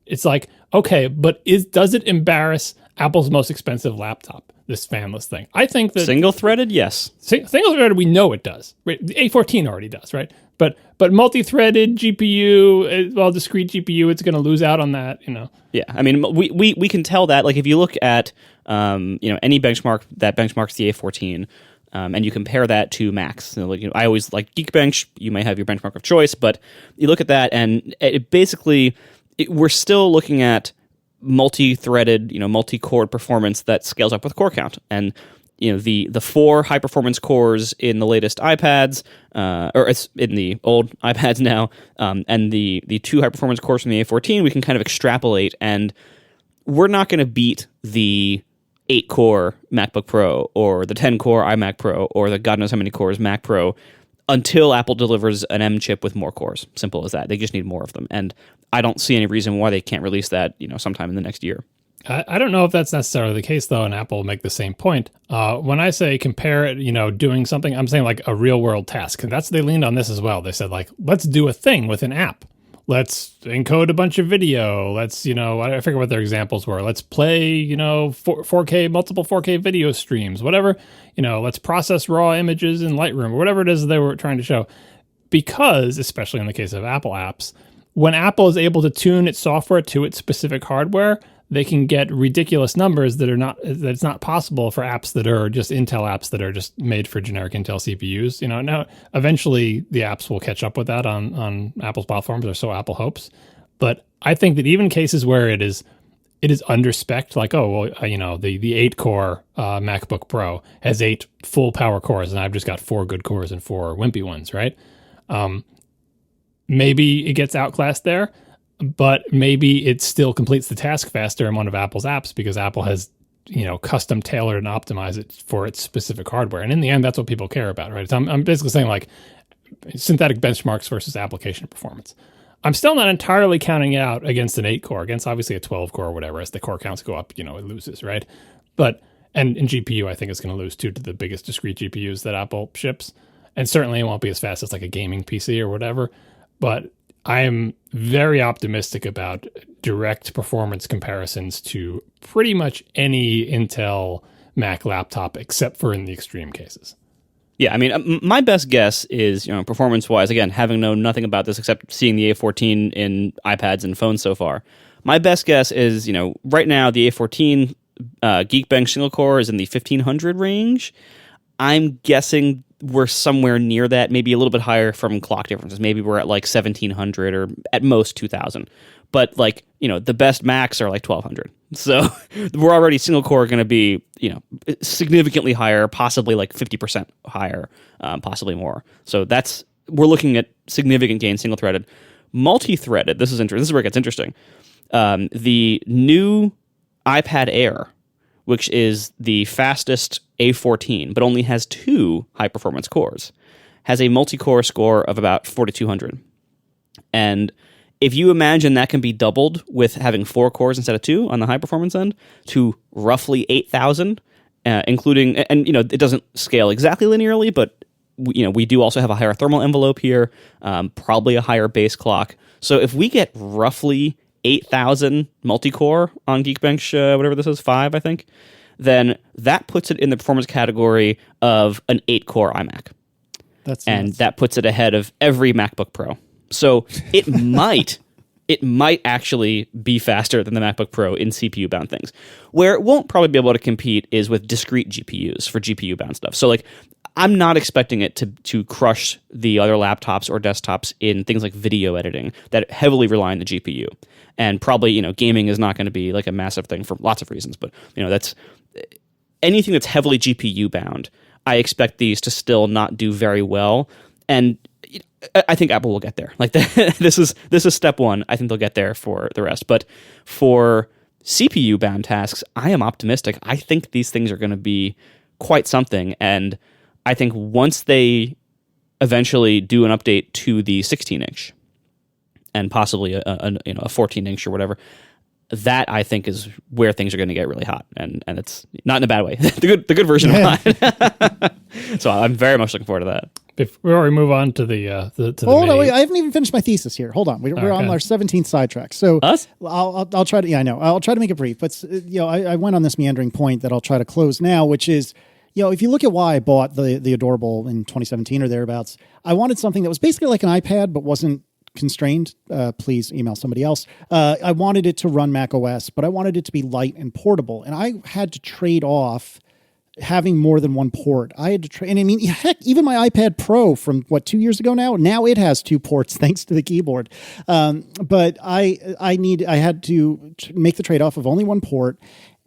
It's like, okay, but does it embarrass Apple's most expensive laptop, this fanless thing? I think that... Single-threaded, yes. Single-threaded, we know it does. Right? The A14 already does, right? But multi-threaded GPU, discrete GPU, it's going to lose out on that, Yeah, I mean, we can tell that. Like, if you look at any benchmark that benchmarks the A14, and you compare that to Macs, I always like Geekbench. You may have your benchmark of choice, but you look at that, and it basically we're still looking at multi-threaded, multi-core performance that scales up with core count, and the 4 high performance cores in the latest iPads, or it's in the old iPads now, and the 2 high performance cores from the A14, we can kind of extrapolate, and we're not going to beat the 8 core MacBook Pro or the 10 core iMac Pro or the God knows how many cores Mac Pro until Apple delivers an M chip with more cores. Simple as that. They just need more of them, and I don't see any reason why they can't release that sometime in the next year. I don't know if that's necessarily the case, though, and Apple will make the same point. When I say compare it, doing something, I'm saying like a real-world task. And they leaned on this as well. They said, like, let's do a thing with an app. Let's encode a bunch of video. Let's, I forget what their examples were. Let's play, 4K, multiple 4K video streams, whatever. Let's process raw images in Lightroom or whatever it is they were trying to show. Because, especially in the case of Apple apps, when Apple is able to tune its software to its specific hardware, they can get ridiculous numbers that's not possible for apps that are just Intel apps that are just made for generic Intel CPUs. Now eventually the apps will catch up with that on Apple's platforms, or so Apple hopes. But I think that even cases where it is under spec, like, the 8 core MacBook Pro has 8 full power cores, and I've just got 4 good cores and 4 wimpy ones, right? Maybe it gets outclassed there. But maybe it still completes the task faster in one of Apple's apps because Apple has, custom tailored and optimized it for its specific hardware. And in the end, that's what people care about, right? So I'm basically saying, like, synthetic benchmarks versus application performance. I'm still not entirely counting it out against an 8-core, against obviously a 12-core or whatever. As the core counts go up, it loses, right? But, and in GPU, I think it's going to lose, too, to the biggest discrete GPUs that Apple ships. And certainly it won't be as fast as like a gaming PC or whatever. But I am very optimistic about direct performance comparisons to pretty much any Intel Mac laptop, except for in the extreme cases. Yeah, I mean, my best guess is, performance-wise, again, having known nothing about this except seeing the A14 in iPads and phones so far. My best guess is, right now the A14 Geekbench single core is in the 1500 range. I'm guessing we're somewhere near that, maybe a little bit higher from clock differences. Maybe we're at like 1700 or at most 2000. But the best Macs are like 1200. So we're already single core going to be, significantly higher, possibly like 50% higher, possibly more. So we're looking at significant gain single threaded. Multi-threaded, this is interesting. This is where it gets interesting. The new iPad Air, which is the fastest A14, but only has 2 high-performance cores, has a multi-core score of about 4200. And if you imagine that can be doubled with having 4 cores instead of 2 on the high-performance end to roughly 8000, including, and it doesn't scale exactly linearly, but we do also have a higher thermal envelope here, probably a higher base clock. So if we get roughly 8000 multi-core on Geekbench, whatever this is, 5, I think, then that puts it in the performance category of an 8-core iMac. And that puts it ahead of every MacBook Pro. So it might actually be faster than the MacBook Pro in CPU-bound things. Where it won't probably be able to compete is with discrete GPUs for GPU-bound stuff. So I'm not expecting it to crush the other laptops or desktops in things like video editing that heavily rely on the GPU. And probably, gaming is not going to be like a massive thing for lots of reasons. But, that's anything that's heavily GPU bound. I expect these to still not do very well. And I think Apple will get there. Like this is step one. I think they'll get there for the rest. But for CPU bound tasks, I am optimistic. I think these things are going to be quite something. And I think once they eventually do an update to the 16-inch and possibly a 14-inch or whatever, that I think is where things are going to get really hot, and it's not in a bad way. the good version of mine. So I'm very much looking forward to that. Before we move on to the hold on, mini. wait, I haven't even finished my thesis here. Hold on, we're on our 17th sidetrack. So us? I'll try to. Yeah, I know. I'll try to make it brief. But I went on this meandering point that I'll try to close now, which is, if you look at why I bought the Adorable in 2017 or thereabouts, I wanted something that was basically like an iPad, but wasn't constrained. Please email somebody else. I wanted it to run Mac OS, but I wanted it to be light and portable. And I had to trade off having more than one port. I had to trade, and I mean, heck, even my iPad Pro from 2 years ago now it has 2 ports thanks to the keyboard. But I had to make the trade-off of only one port.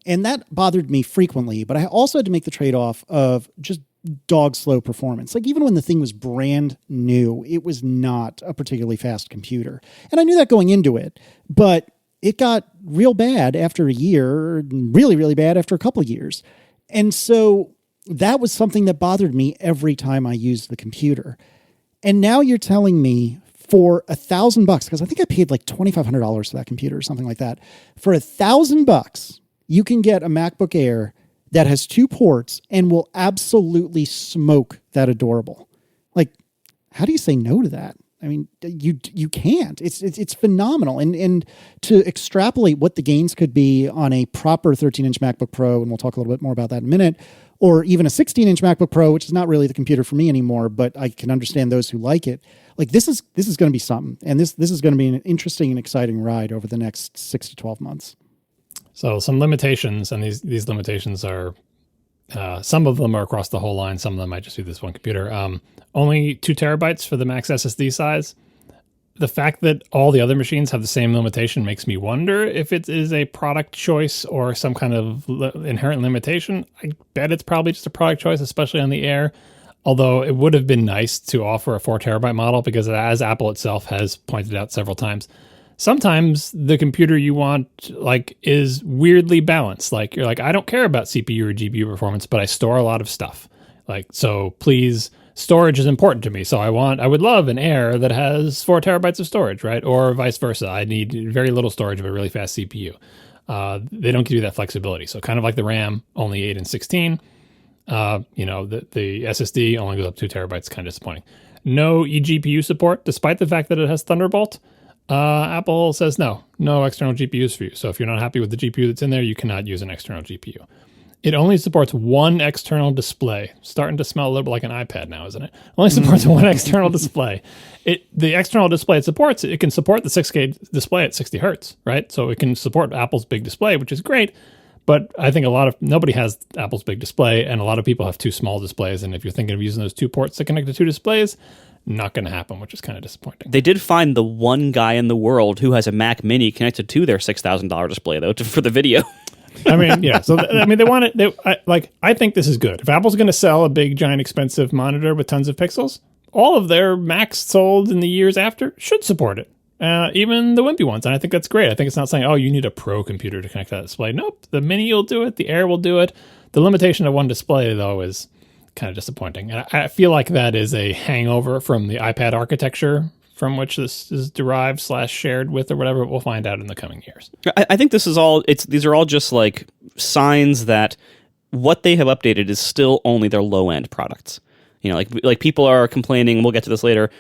And that bothered me frequently, but I also had to make the trade-off of just dog slow performance. Like even when the thing was brand new, it was not a particularly fast computer. And I knew that going into it, but it got real bad after a year, really, really bad after a couple of years. And so that was something that bothered me every time I used the computer. And now you're telling me for $1,000, because I think I paid like $2,500 for that computer or something like that. For $1,000, you can get a MacBook Air that has 2 ports and will absolutely smoke that Adorable. Like, how do you say no to that? I mean, you can't. It's phenomenal. And to extrapolate what the gains could be on a proper 13-inch MacBook Pro, and we'll talk a little bit more about that in a minute, or even a 16-inch MacBook Pro, which is not really the computer for me anymore, but I can understand those who like it. Like this is going to be something, and this is going to be an interesting and exciting ride over the next 6 to 12 months. So some limitations, and these limitations are, some of them are across the whole line. Some of them might just be this one computer. Only 2 terabytes for the max SSD size. The fact that all the other machines have the same limitation makes me wonder if it is a product choice or some kind of inherent limitation. I bet it's probably just a product choice, especially on the Air. Although it would have been nice to offer a 4 terabyte model because, as Apple itself has pointed out several times, sometimes the computer you want is weirdly balanced. Like you're like, I don't care about CPU or GPU performance, but I store a lot of stuff. So please, storage is important to me. So I would love an Air that has 4 terabytes of storage, right? Or vice versa. I need very little storage of a really fast CPU. They don't give you that flexibility. So kind of like the RAM, only 8 and 16. The SSD only goes up 2 terabytes, kind of disappointing. No eGPU support, despite the fact that it has Thunderbolt. Apple says no external GPUs for you. So if you're not happy with the GPU that's in there, you cannot use an external GPU. It only supports one external display. Starting to smell a little bit like an iPad now, isn't it? Only supports one external display. The external display it supports, it can support the 6K display at 60 hertz, right? So it can support Apple's big display, which is great. But I think nobody has Apple's big display, and a lot of people have 2 small displays. And if you're thinking of using those 2 ports to connect the 2 displays, not going to happen, which is kind of disappointing. They did find the one guy in the world who has a Mac Mini connected to their $6,000 display, though, for the video. I mean, yeah. So, they want it. I think this is good. If Apple's going to sell a big, giant, expensive monitor with tons of pixels, all of their Macs sold in the years after should support it. Even the wimpy ones. And I think that's great. I think it's not saying, oh, you need a pro computer to connect that display. Nope. The Mini will do it. The Air will do it. The limitation of one display, though, is kind of disappointing. And I feel like that is a hangover from the iPad architecture from which this is derived / shared with or whatever. We'll find out in the coming years. I think these are all just like signs that what they have updated is still only their low-end products. Like people are complaining. We'll get to this later.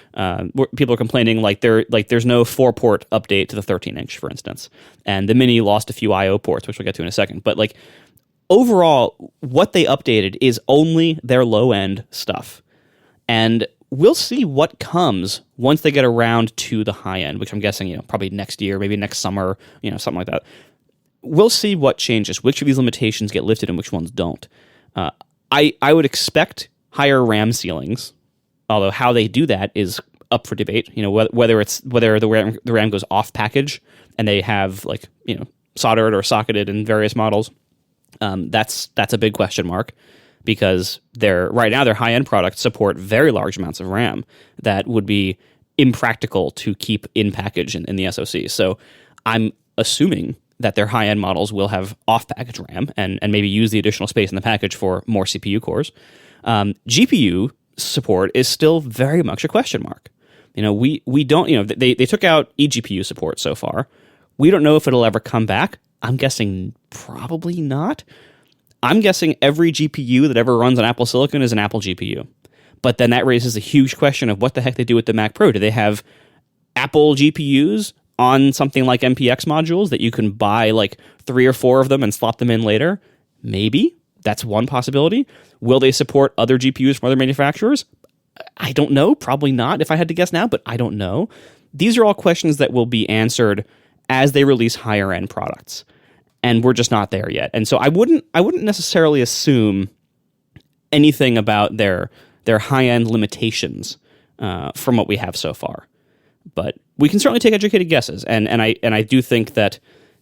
People are complaining there's no 4-port update to the 13-inch, for instance, and the Mini lost a few I/O ports, which we'll get to in a second. But overall, what they updated is only their low-end stuff, and we'll see what comes once they get around to the high-end, which I'm guessing probably next year, maybe next summer, something like that. We'll see what changes, which of these limitations get lifted and which ones don't. I would expect higher RAM ceilings, although how they do that is up for debate. Whether the RAM goes off package and they have soldered or socketed in various models. That's a big question mark, because right now their high-end products support very large amounts of RAM that would be impractical to keep in package in the SoC. So I'm assuming that their high-end models will have off-package RAM and maybe use the additional space in the package for more CPU cores. GPU support is still very much a question mark. We don't, they took out eGPU support so far. We don't know if it'll ever come back. I'm guessing probably not. I'm guessing every GPU that ever runs on Apple Silicon is an Apple GPU. But then that raises a huge question of what the heck they do with the Mac Pro. Do they have Apple GPUs on something like MPX modules that you can buy 3 or 4 of them and slot them in later? Maybe. That's one possibility. Will they support other GPUs from other manufacturers? I don't know. Probably not, if I had to guess now, but I don't know. These are all questions that will be answered as they release higher end products, and we're just not there yet. And so I wouldn't necessarily assume anything about their high end limitations from what we have so far, but we can certainly take educated guesses. And I do think that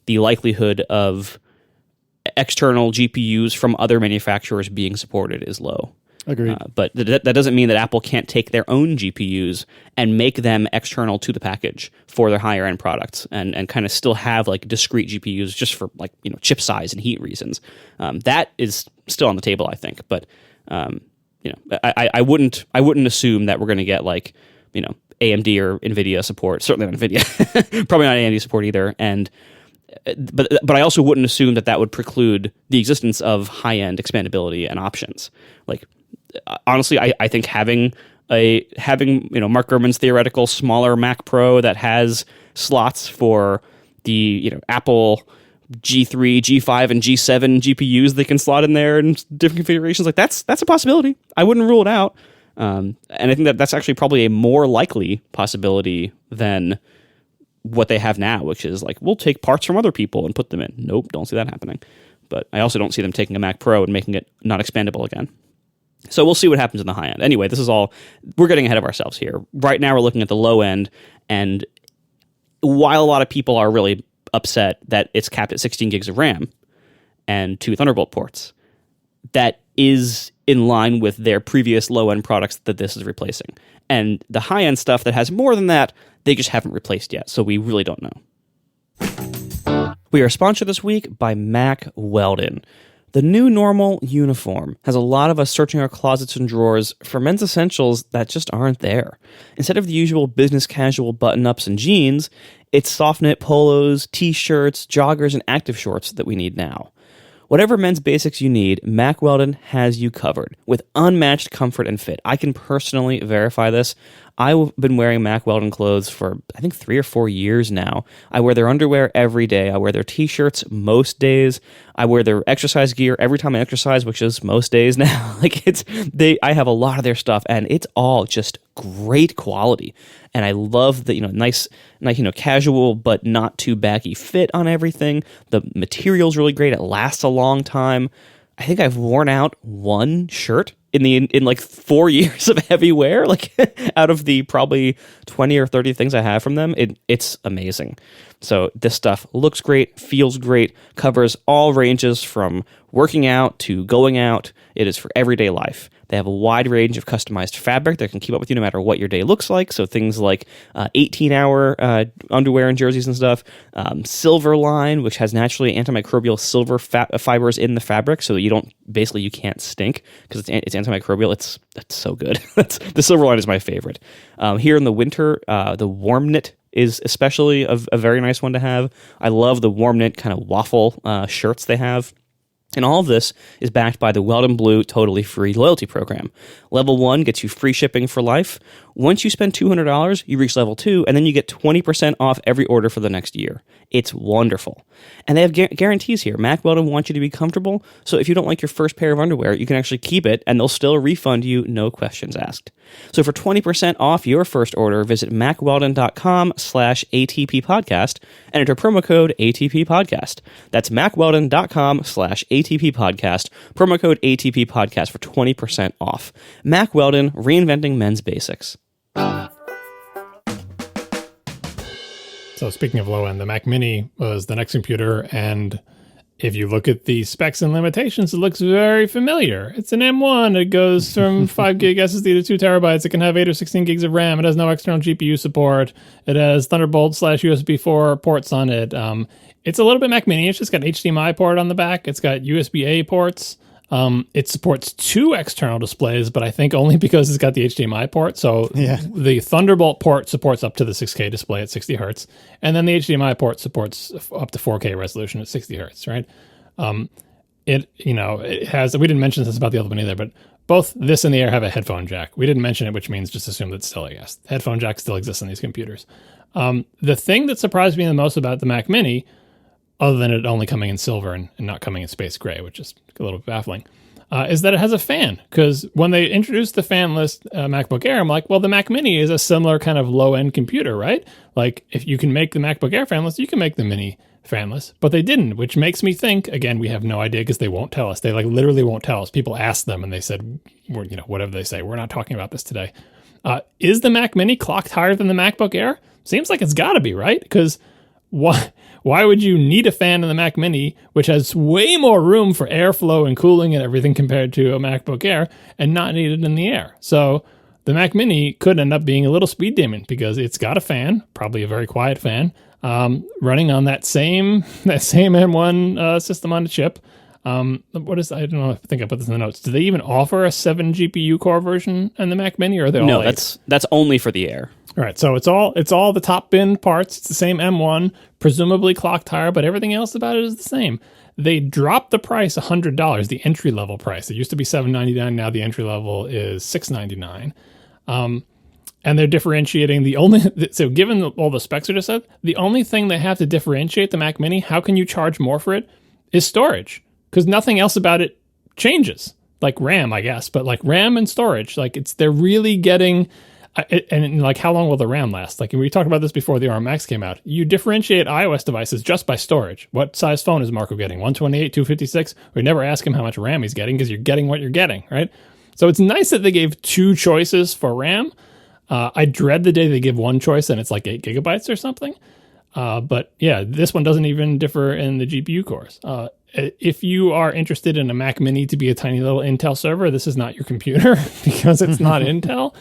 the likelihood of external GPUs from other manufacturers being supported is low. Agreed. But that doesn't mean that Apple can't take their own GPUs and make them external to the package for their higher end products, and kind of still have discrete GPUs just for chip size and heat reasons. That is still on the table, I think. But I wouldn't assume that we're going to get AMD or NVIDIA support. Certainly not NVIDIA. Probably not AMD support either. And but I also wouldn't assume that would preclude the existence of high end expandability and options. Honestly, I think having Mark Gurman's theoretical smaller Mac Pro that has slots for the Apple G3, G5, and G7 GPUs they can slot in there in different configurations, that's a possibility. I wouldn't rule it out, and I think that's actually probably a more likely possibility than what they have now, which is we'll take parts from other people and put them in. Nope, don't see that happening. But I also don't see them taking a Mac Pro and making it not expandable again. So we'll see what happens in the high end. Anyway, we're getting ahead of ourselves here. Right now we're looking at the low end, and while a lot of people are really upset that it's capped at 16 gigs of RAM and 2 Thunderbolt ports, that is in line with their previous low-end products that this is replacing. And the high-end stuff that has more than that, they just haven't replaced yet, so we really don't know. We are sponsored this week by Mack Weldon. The new normal uniform has a lot of us searching our closets and drawers for men's essentials that just aren't there. Instead of the usual business casual button-ups and jeans, it's soft knit polos, t-shirts, joggers, and active shorts that we need now. Whatever men's basics you need, Mack Weldon has you covered with unmatched comfort and fit. I can personally verify this. I've been wearing Mack Weldon clothes for, I think, 3 or 4 years now. I wear their underwear every day. I wear their t-shirts most days. I wear their exercise gear every time I exercise, which is most days now. I have a lot of their stuff, and it's all just great quality. And I love the, nice, casual but not too baggy fit on everything. The material's really great. It lasts a long time. I think I've worn out one shirt in 4 years of heavy wear, out of the probably 20 or 30 things I have from them. It's amazing. So this stuff looks great, feels great, covers all ranges from working out to going out. It is for everyday life. They have a wide range of customized fabric that can keep up with you no matter what your day looks like. So things like 18-hour underwear and jerseys and stuff. Silver line, which has naturally antimicrobial silver fibers in the fabric, so that you can't stink because it's antimicrobial. It's so good. The silver line is my favorite. Here in the winter, the warm knit is especially a very nice one to have. I love the warm knit kind of waffle shirts they have. And all of this is backed by the Weldon Blue Totally Free loyalty program. Level 1 gets you free shipping for life. Once you spend $200, you reach level 2, and then you get 20% off every order for the next year. It's wonderful. And they have guarantees here. Mack Weldon wants you to be comfortable, so if you don't like your first pair of underwear, you can actually keep it, and they'll still refund you, no questions asked. So for 20% off your first order, visit MackWeldon.com/ATPpodcast and enter promo code ATPpodcast. That's MackWeldon.com/ATPpodcast, promo code ATPpodcast for 20% off. Mack Weldon, reinventing men's basics. So speaking of low end, the Mac Mini was the next computer, and if you look at the specs and limitations, it looks very familiar. It's an M1. It goes from 5 gig SSD to 2 terabytes. It can have 8 or 16 gigs of RAM. It has no external GPU support. It has Thunderbolt/USB 4 ports on it. It's a little bit Mac Mini. It's just got an HDMI port on the back. It's got USB-A ports. It supports 2 external displays, but I think only because it's got the HDMI port. So the Thunderbolt port supports up to the 6K display at 60 hertz, and then the HDMI port supports up to 4K resolution at 60 hertz, right? It has, we didn't mention this about the other one either, but both this and the Air have a headphone jack. We didn't mention it, which means just assume that's still, I guess. The headphone jack still exists in these computers. The thing that surprised me the most about the Mac Mini, other than it only coming in silver and not coming in space gray, which is a little bit baffling, is that it has a fan. Because when they introduced the fanless MacBook Air, I'm like, well, the Mac Mini is a similar kind of low-end computer, right? Like, if you can make the MacBook Air fanless, you can make the Mini fanless. But they didn't, which makes me think, again, we have no idea because they won't tell us. They literally won't tell us. People asked them and they said, whatever they say, we're not talking about this today. Is the Mac Mini clocked higher than the MacBook Air? Seems like it's got to be, right? Because why would you need a fan in the Mac Mini, which has way more room for airflow and cooling and everything compared to a MacBook Air, and not need it in the Air? So the Mac Mini could end up being a little speed demon because it's got a fan, probably a very quiet fan, running on that same M1 system on a chip. I don't know. I think I put this in the notes. Do they even offer a 7 GPU core version in the Mac Mini, or are they all No, 8? that's only for the Air. All right, so it's all the top bin parts. It's the same M1, presumably clocked higher, but everything else about it is the same. They dropped the price $100, the entry level price. It used to be $799. Now the entry level is $699. And they're differentiating so given all the specs I just said, the only thing they have to differentiate the Mac Mini, how can you charge more for it, is storage. Because nothing else about it changes. Like RAM, I guess, but like RAM and storage, they're really getting. And like, how long will the RAM last? Like, we talked about this before the ARM Max came out. You differentiate iOS devices just by storage. What size phone is Marco getting? 128, 256? We never ask him how much RAM he's getting because you're getting what you're getting, right? So it's nice that they gave 2 choices for RAM. I dread the day they give 1 choice and it's like 8 gigabytes or something. But yeah, this one doesn't even differ in the GPU cores. If you are interested in a Mac Mini to be a tiny little Intel server, this is not your computer because it's not Intel.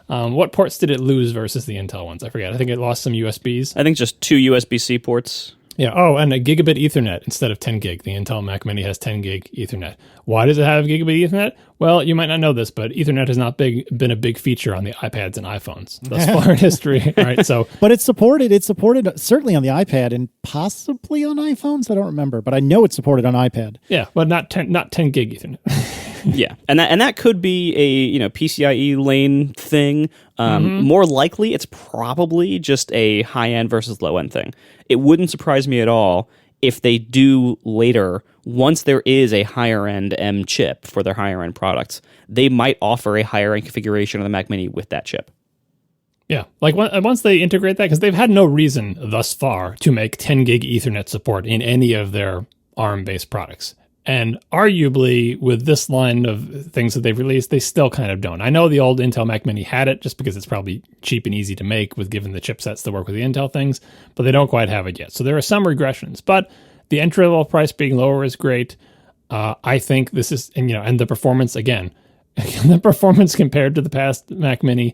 What ports did it lose versus the Intel ones? I forget. I think it lost some USBs. I think just 2 USB-C ports. Yeah. Oh, and a gigabit Ethernet instead of 10 gig. The Intel Mac Mini has 10 gig Ethernet. Why does it have gigabit Ethernet? Well, you might not know this, but Ethernet has not been a big feature on the iPads and iPhones thus far in history. Right. So, But it's supported. It's supported certainly on the iPad and possibly on iPhones. I don't remember, but I know it's supported on iPad. yeah, but not 10 gig Ethernet. Yeah, and that could be a PCIe lane thing. More likely, it's probably just a high end versus low end thing. It wouldn't surprise me at all if they do later, once there is a higher end M chip for their higher end products, they might offer a higher end configuration of the Mac Mini with that chip. Yeah, like once they integrate that, because they've had no reason thus far to make 10 gig Ethernet support in any of their ARM-based products. And arguably, with this line of things that they've released, they still kind of don't. I know the old Intel Mac Mini had it just because it's probably cheap and easy to make with given the chipsets that work with the Intel things, but they don't quite have it yet. So there are some regressions, but the entry-level price being lower is great. I think this is, and the performance, again, the performance compared to the past Mac Mini,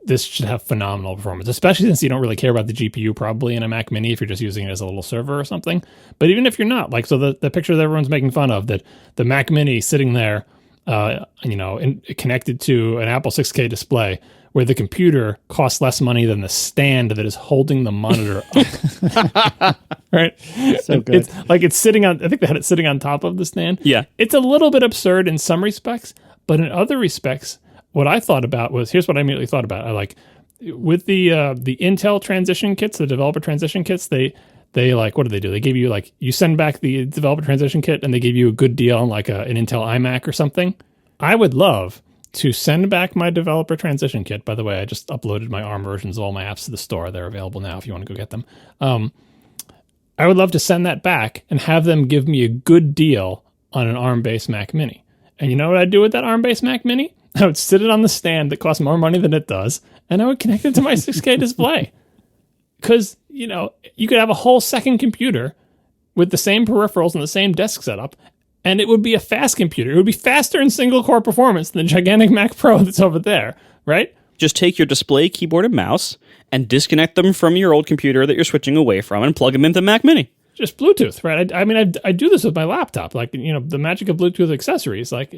this should have phenomenal performance, especially since you don't really care about the GPU probably in a Mac Mini if you're just using it as a little server or something. But even if you're not, like, so the picture that everyone's making fun of, that the Mac Mini sitting there, connected to an Apple 6K display, where the computer costs less money than the stand that is holding the monitor up. Right? So good. It's sitting on, I think they had it sitting on top of the stand. Yeah. It's a little bit absurd in some respects, but in other respects, what I thought about was, here's what I immediately thought about. I like, with the Intel transition kits, the developer transition kits, they like, what do they do? They give you, like, you send back the developer transition kit and they give you a good deal on like an Intel iMac or something. I would love to send back my developer transition kit. By the way, I just uploaded my ARM versions of all my apps to the store. They're available now if you want to go get them. I would love to send that back and have them give me a good deal on an ARM-based Mac Mini. And you know what I'd do with that ARM-based Mac Mini? I would sit it on the stand that costs more money than it does, and I would connect it to my 6K display. Because, you could have a whole second computer with the same peripherals and the same desk setup, and it would be a fast computer. It would be faster in single-core performance than the gigantic Mac Pro that's over there, right? Just take your display, keyboard, and mouse and disconnect them from your old computer that you're switching away from and plug them into Mac Mini. Just Bluetooth, right? I do this with my laptop, like, the magic of Bluetooth accessories. Like,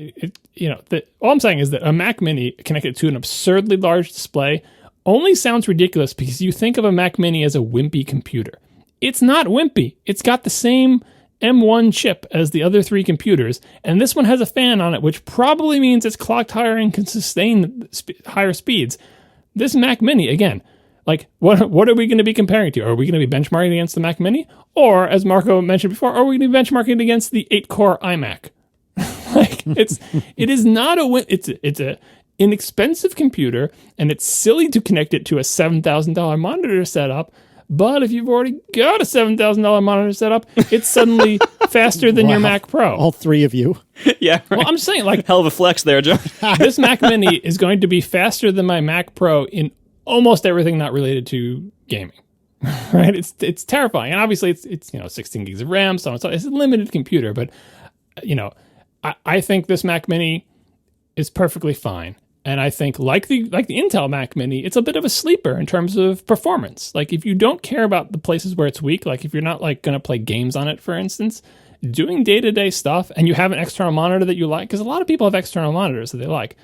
all I'm saying is that a Mac Mini connected to an absurdly large display only sounds ridiculous because you think of a Mac Mini as a wimpy computer. It's not wimpy. It's got the same M1 chip as the other three computers, and this one has a fan on it, which probably means it's clocked higher and can sustain higher speeds. This Mac Mini, again, like, what are we going to be comparing to? Are we going to be benchmarking against the Mac Mini? Or, as Marco mentioned before, are we going to be benchmarking against the 8-core iMac? Like, it is not it's a inexpensive computer, and it's silly to connect it to a $7,000 monitor setup. But if you've already got a $7,000 monitor setup, it's suddenly faster than your Mac Pro. All three of you. Yeah, right. Well, I'm saying, like, Hell of a flex there, John. this Mac Mini is going to be faster than my Mac Pro in almost everything not related to gaming. Right? It's terrifying. And obviously it's 16 gigs of RAM, so it's a limited computer, but I think this Mac Mini is perfectly fine. And I think like the Intel Mac Mini, it's a bit of a sleeper in terms of performance. Like, if you don't care about the places where it's weak, like if you're not like going to play games on it, for instance, doing day-to-day stuff, and you have an external monitor that you like, because a lot of people have external monitors that they like,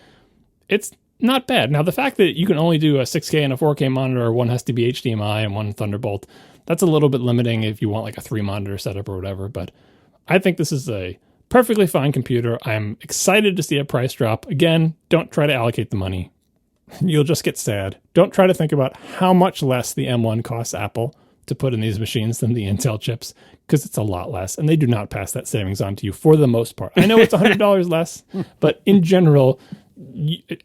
it's not bad. Now, the fact that you can only do a 6K and a 4K monitor, one has to be HDMI and one Thunderbolt, that's a little bit limiting if you want like a 3-monitor setup or whatever. But I think this is a perfectly fine computer. I'm excited to see a price drop. Again, don't try to allocate the money. You'll just get sad. Don't try to think about how much less the M1 costs Apple to put in these machines than the Intel chips, because it's a lot less, and they do not pass that savings on to you for the most part. I know it's $100 less, but in general,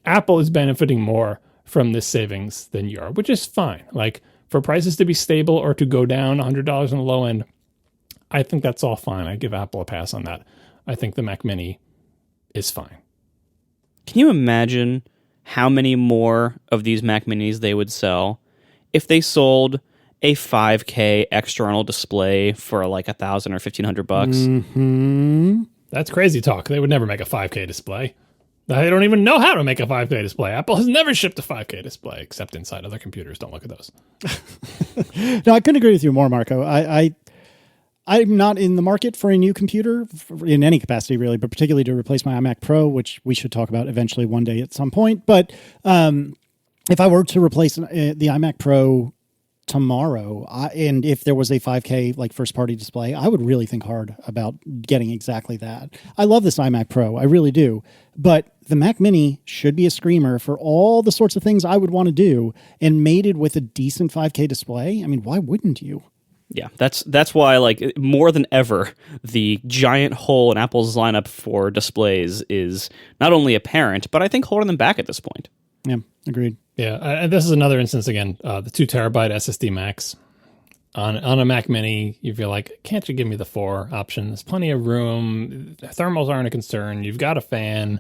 Apple is benefiting more from this savings than you are, which is fine. Like, for prices to be stable or to go down $100 on the low end, I think that's all fine. I give Apple a pass on that. I think the Mac Mini is fine. Can you imagine how many more of these Mac Minis they would sell if they sold a 5K external display for like $1,000 or $1,500 bucks? Mm-hmm. That's crazy talk. They would never make a 5K display. They don't even know how to make a 5K display. Apple has never shipped a 5K display except inside other computers. Don't look at those. No, I couldn't agree with you more, Marco. I'm not in the market for a new computer in any capacity, really, but particularly to replace my iMac Pro, which we should talk about eventually one day at some point. But if I were to replace the iMac Pro tomorrow, and if there was a 5K like first party display, I would really think hard about getting exactly that. I love this iMac Pro, I really do, but the Mac Mini should be a screamer for all the sorts of things I would want to do, and mated with a decent 5K display. I mean, why wouldn't you? Yeah, that's why, like, more than ever, the giant hole in Apple's lineup for displays is not only apparent, but I think holding them back at this point. Yeah, agreed. Yeah, and this is another instance again. The 2 terabyte SSD Max on a Mac Mini. You feel like, can't you give me the 4 option? There's plenty of room. Thermals aren't a concern. You've got a fan.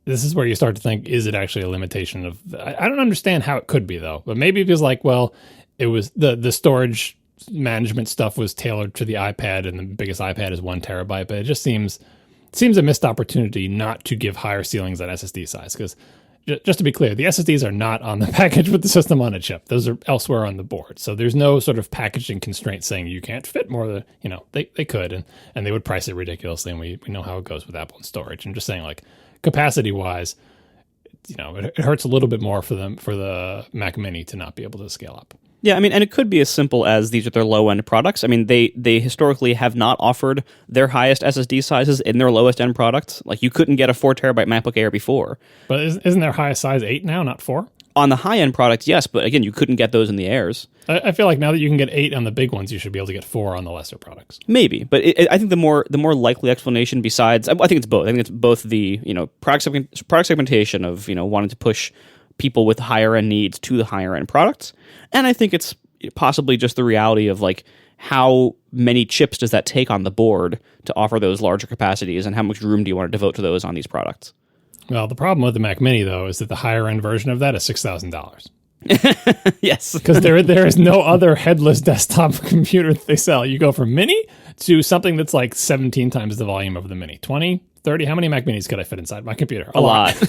This is where you start to think, is it actually a limitation of? I don't understand how it could be though. But maybe it was like, well, it was the storage management stuff was tailored to the iPad, and the biggest iPad is 1 terabyte. But it just seems a missed opportunity not to give higher ceilings at SSD size, because. Just to be clear, the SSDs are not on the package with the system on a chip. Those are elsewhere on the board. So there's no sort of packaging constraint saying you can't fit more than, they could, and they would price it ridiculously. And we know how it goes with Apple and storage. I'm just saying, like, capacity wise, it hurts a little bit more for the Mac Mini to not be able to scale up. Yeah, I mean, and it could be as simple as these are their low-end products. I mean, they historically have not offered their highest SSD sizes in their lowest-end products. Like, you couldn't get a 4 terabyte MacBook Air before. But isn't their highest size 8 now, not 4? On the high-end products, yes, but again, you couldn't get those in the Airs. I feel like now that you can get 8 on the big ones, you should be able to get 4 on the lesser products. Maybe, but I think the more likely explanation, besides, I think it's both. I think it's both the product segmentation of wanting to push people with higher end needs to the higher end products, and I think it's possibly just the reality of, like, how many chips does that take on the board to offer those larger capacities, and how much room do you want to devote to those on these products? Well, the problem with the Mac Mini, though, is that the higher end version of that is $6,000. Yes, because there is no other headless desktop computer that they sell. You go from Mini to something that's like 17 times the volume of the Mini. 20, 30, how many Mac Minis could I fit inside my computer? A lot.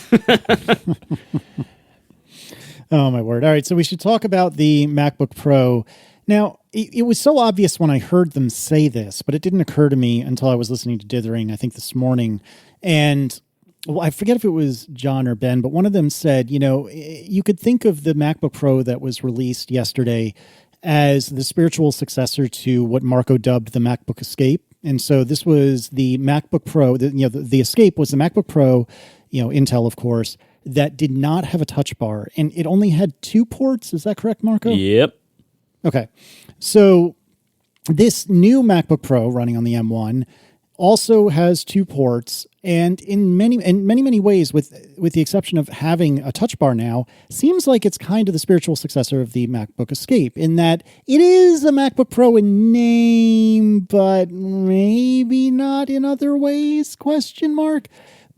Oh, my word. All right, so we should talk about the MacBook Pro. Now, it was so obvious when I heard them say this, but it didn't occur to me until I was listening to Dithering, I think this morning. And I forget if it was John or Ben, but one of them said, you could think of the MacBook Pro that was released yesterday as the spiritual successor to what Marco dubbed the MacBook Escape. And so this was the MacBook Pro, the Escape was the MacBook Pro, Intel, of course, that did not have a touch bar, and it only had 2 ports. Is that correct, Marco? Yep. Okay. So this new MacBook Pro running on the M1 also has 2 ports, and in many ways, with the exception of having a touch bar now, seems like it's kind of the spiritual successor of the MacBook Escape, in that it is a MacBook Pro in name, but maybe not in other ways, ?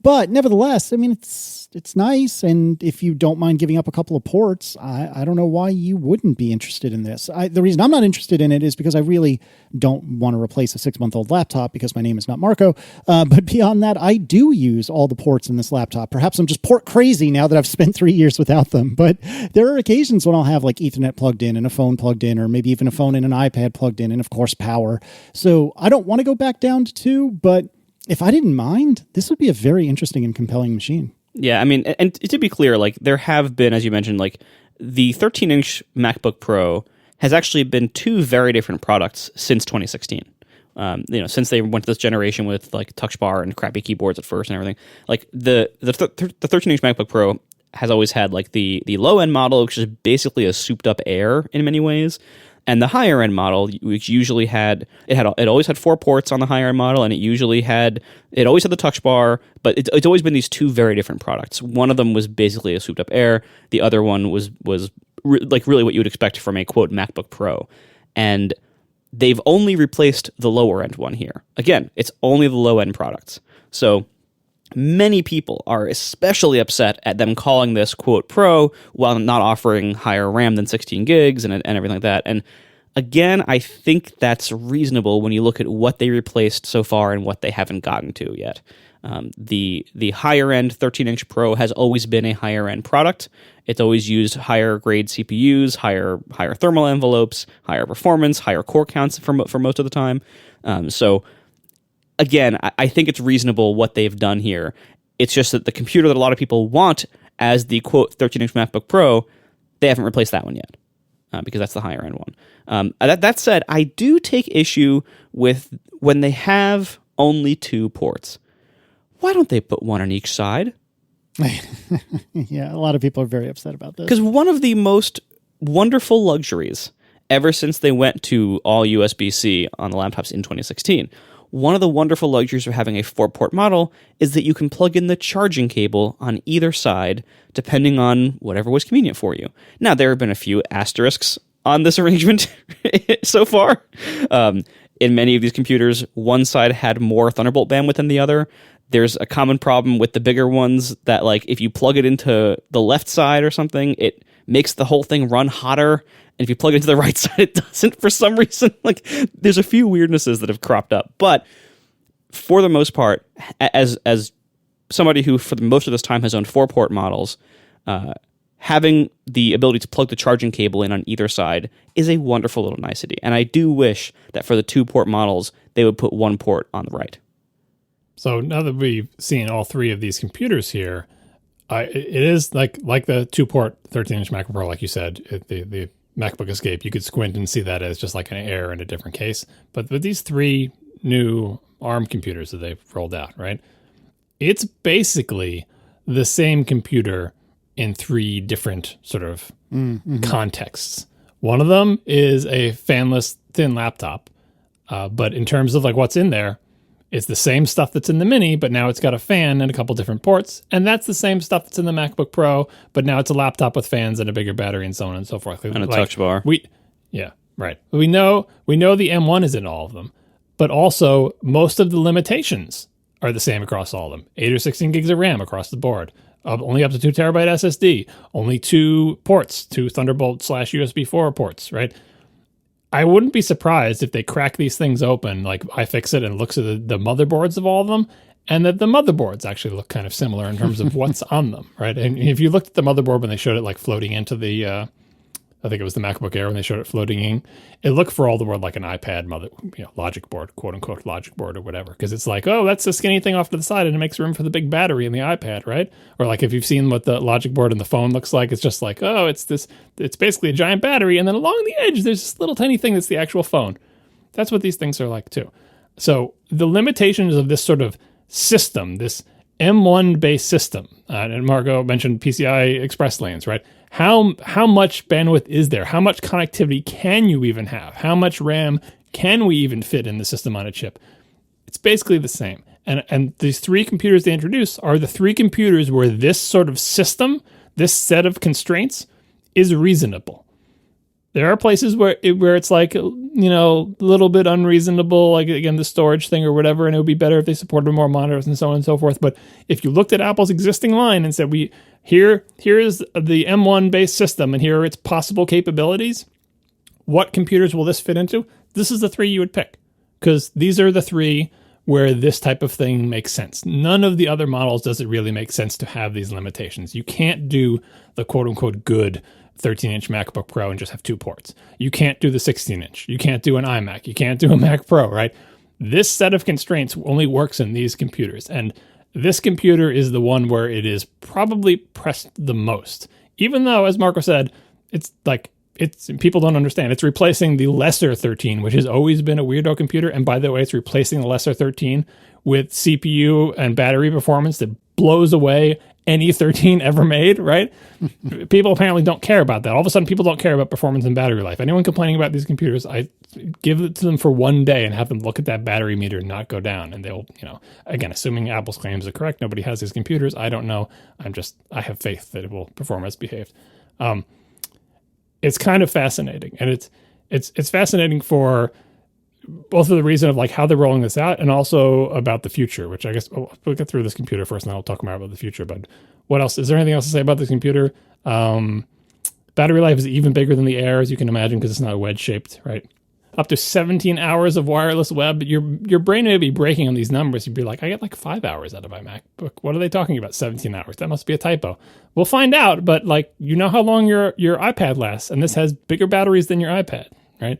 But nevertheless, I mean, it's nice, and if you don't mind giving up a couple of ports, I don't know why you wouldn't be interested in this. The reason I'm not interested in it is because I really don't want to replace a 6-month-old laptop because my name is not Marco. But beyond that, I do use all the ports in this laptop. Perhaps I'm just port crazy now that I've spent 3 years without them. But there are occasions when I'll have like Ethernet plugged in and a phone plugged in, or maybe even a phone and an iPad plugged in, and of course power. So I don't want to go back down to 2, but if I didn't mind, this would be a very interesting and compelling machine. Yeah, I mean, and to be clear, like, there have been, as you mentioned, like, the 13-inch MacBook Pro has actually been 2 very different products since 2016. Since they went to this generation with, like, touch bar and crappy keyboards at first and everything. Like, the 13-inch MacBook Pro has always had, like, the low-end model, which is basically a souped-up Air in many ways. And the higher end model, which usually it always had 4 ports on the higher end model, and it always had the touch bar, but it's always been these 2 very different products. One of them was basically a souped up Air. The other one was really what you would expect from a quote MacBook Pro. And they've only replaced the lower end one here. Again, it's only the low end products. So many people are especially upset at them calling this quote Pro while not offering higher RAM than 16 gigs and everything like that. And again, I think that's reasonable when you look at what they replaced so far and what they haven't gotten to yet. The higher end 13-inch Pro has always been a higher end product. It's always used higher grade CPUs, higher thermal envelopes, higher performance, higher core counts for most of the time. So again, I think it's reasonable what they've done here. It's just that the computer that a lot of people want as the quote 13-inch MacBook Pro, they haven't replaced that one yet. Because that's the higher end one. That said, I do take issue with when they have only 2 ports. Why don't they put one on each side? Yeah, a lot of people are very upset about this. Because one of the most wonderful luxuries ever since they went to all USB-C on the laptops in 2016, one of the wonderful luxuries of having a 4-port model is that you can plug in the charging cable on either side, depending on whatever was convenient for you. Now, there have been a few asterisks on this arrangement so far. In many of these computers, one side had more Thunderbolt bandwidth than the other. There's a common problem with the bigger ones that, like, if you plug it into the left side or something, it makes the whole thing run hotter. And if you plug it into the right side, it doesn't for some reason. Like, there's a few weirdnesses that have cropped up. But for the most part, as somebody who for most of this time has owned 4-port models, having the ability to plug the charging cable in on either side is a wonderful little nicety. And I do wish that for the 2-port models, they would put 1 port on the right. So now that we've seen all 3 of these computers here, it is like the 2-port 13-inch MacBook Pro, like you said, the MacBook Escape. You could squint and see that as just like an Air in a different case. But with these 3 new ARM computers that they've rolled out, right? It's basically the same computer in 3 different sort of contexts. One of them is a fanless thin laptop, but in terms of like what's in there, it's the same stuff that's in the Mini, but now it's got a fan and a couple different ports, and that's the same stuff that's in the MacBook Pro, but now it's a laptop with fans and a bigger battery and so on and so forth. And a touch bar. Yeah, right. We know the M1 is in all of them, but also most of the limitations are the same across all of them. 8 or 16 gigs of RAM across the board. Only up to 2 terabyte SSD. Only 2 ports, 2 Thunderbolt / USB 4 ports, right? I wouldn't be surprised if they crack these things open, like iFixit, and looks at the motherboards of all of them, and that the motherboards actually look kind of similar in terms of what's on them, right? And if you looked at the motherboard when they showed it like floating into the, I think it was the MacBook Air when they showed it floating in, it looked for all the world like an iPad logic board, quote unquote logic board or whatever, because it's like, oh, that's a skinny thing off to the side and it makes room for the big battery in the iPad, right? Or like if you've seen what the logic board and the phone looks like, it's just like, oh, it's basically a giant battery, and then along the edge there's this little tiny thing that's the actual phone. That's what these things are like too. So the limitations of this sort of system, this M1 based system, and Margot mentioned PCI Express lanes, right? How much bandwidth is there? How much connectivity can you even have? How much RAM can we even fit in the system on a chip? It's basically the same. And these 3 computers they introduce are the 3 computers where this sort of system, this set of constraints, is reasonable. There are places where it's like, a little bit unreasonable, like, again, the storage thing or whatever, and it would be better if they supported more monitors and so on and so forth. But if you looked at Apple's existing line and said, here is the M1 based system and here are its possible capabilities, what computers will this fit into? This is the 3 you would pick, because these are the 3 where this type of thing makes sense. None of the other models does it really make sense to have these limitations. You can't do the quote unquote good 13-inch MacBook Pro and just have 2 ports. You can't do the 16-inch. You can't do an iMac. You can't do a Mac Pro, right? This set of constraints only works in these computers. And this computer is the one where it is probably pressed the most. Even though, as Marco said, people don't understand. It's replacing the lesser 13, which has always been a weirdo computer. And by the way, it's replacing the lesser 13 with CPU and battery performance that blows away any 13 ever made, right? People apparently don't care about that. All of a sudden, people don't care about performance and battery life. Anyone complaining about these computers, I give it to them for one day and have them look at that battery meter and not go down. And they'll, again, assuming Apple's claims are correct, nobody has these computers. I don't know. I have faith that it will perform as behaved. It's kind of fascinating. And it's fascinating for both of the reason of like how they're rolling this out and also about the future, which I guess we'll get through this computer first and then I'll talk more about the future. But what else? Is there anything else to say about this computer? Battery life is even bigger than the Air, as you can imagine, because it's not wedge shaped, right? up to 17 hours of wireless web. Your brain may be breaking on these numbers. You'd be like, I get like 5 hours out of my MacBook. What are they talking about? 17 hours. That must be a typo. We'll find out. But like, you know how long your iPad lasts, and this has bigger batteries than your iPad, right?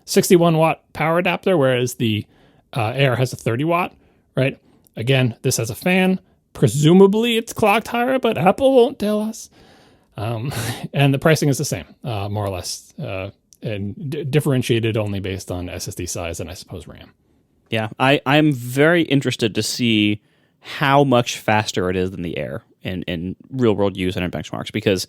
61 watt power adapter, whereas the Air has a 30 watt, right? Again, this has a fan. Presumably it's clocked higher, but Apple won't tell us. And the pricing is the same, more or less, and differentiated only based on SSD size and I suppose RAM. Yeah, I'm very interested to see how much faster it is than the Air in real world use and in benchmarks, because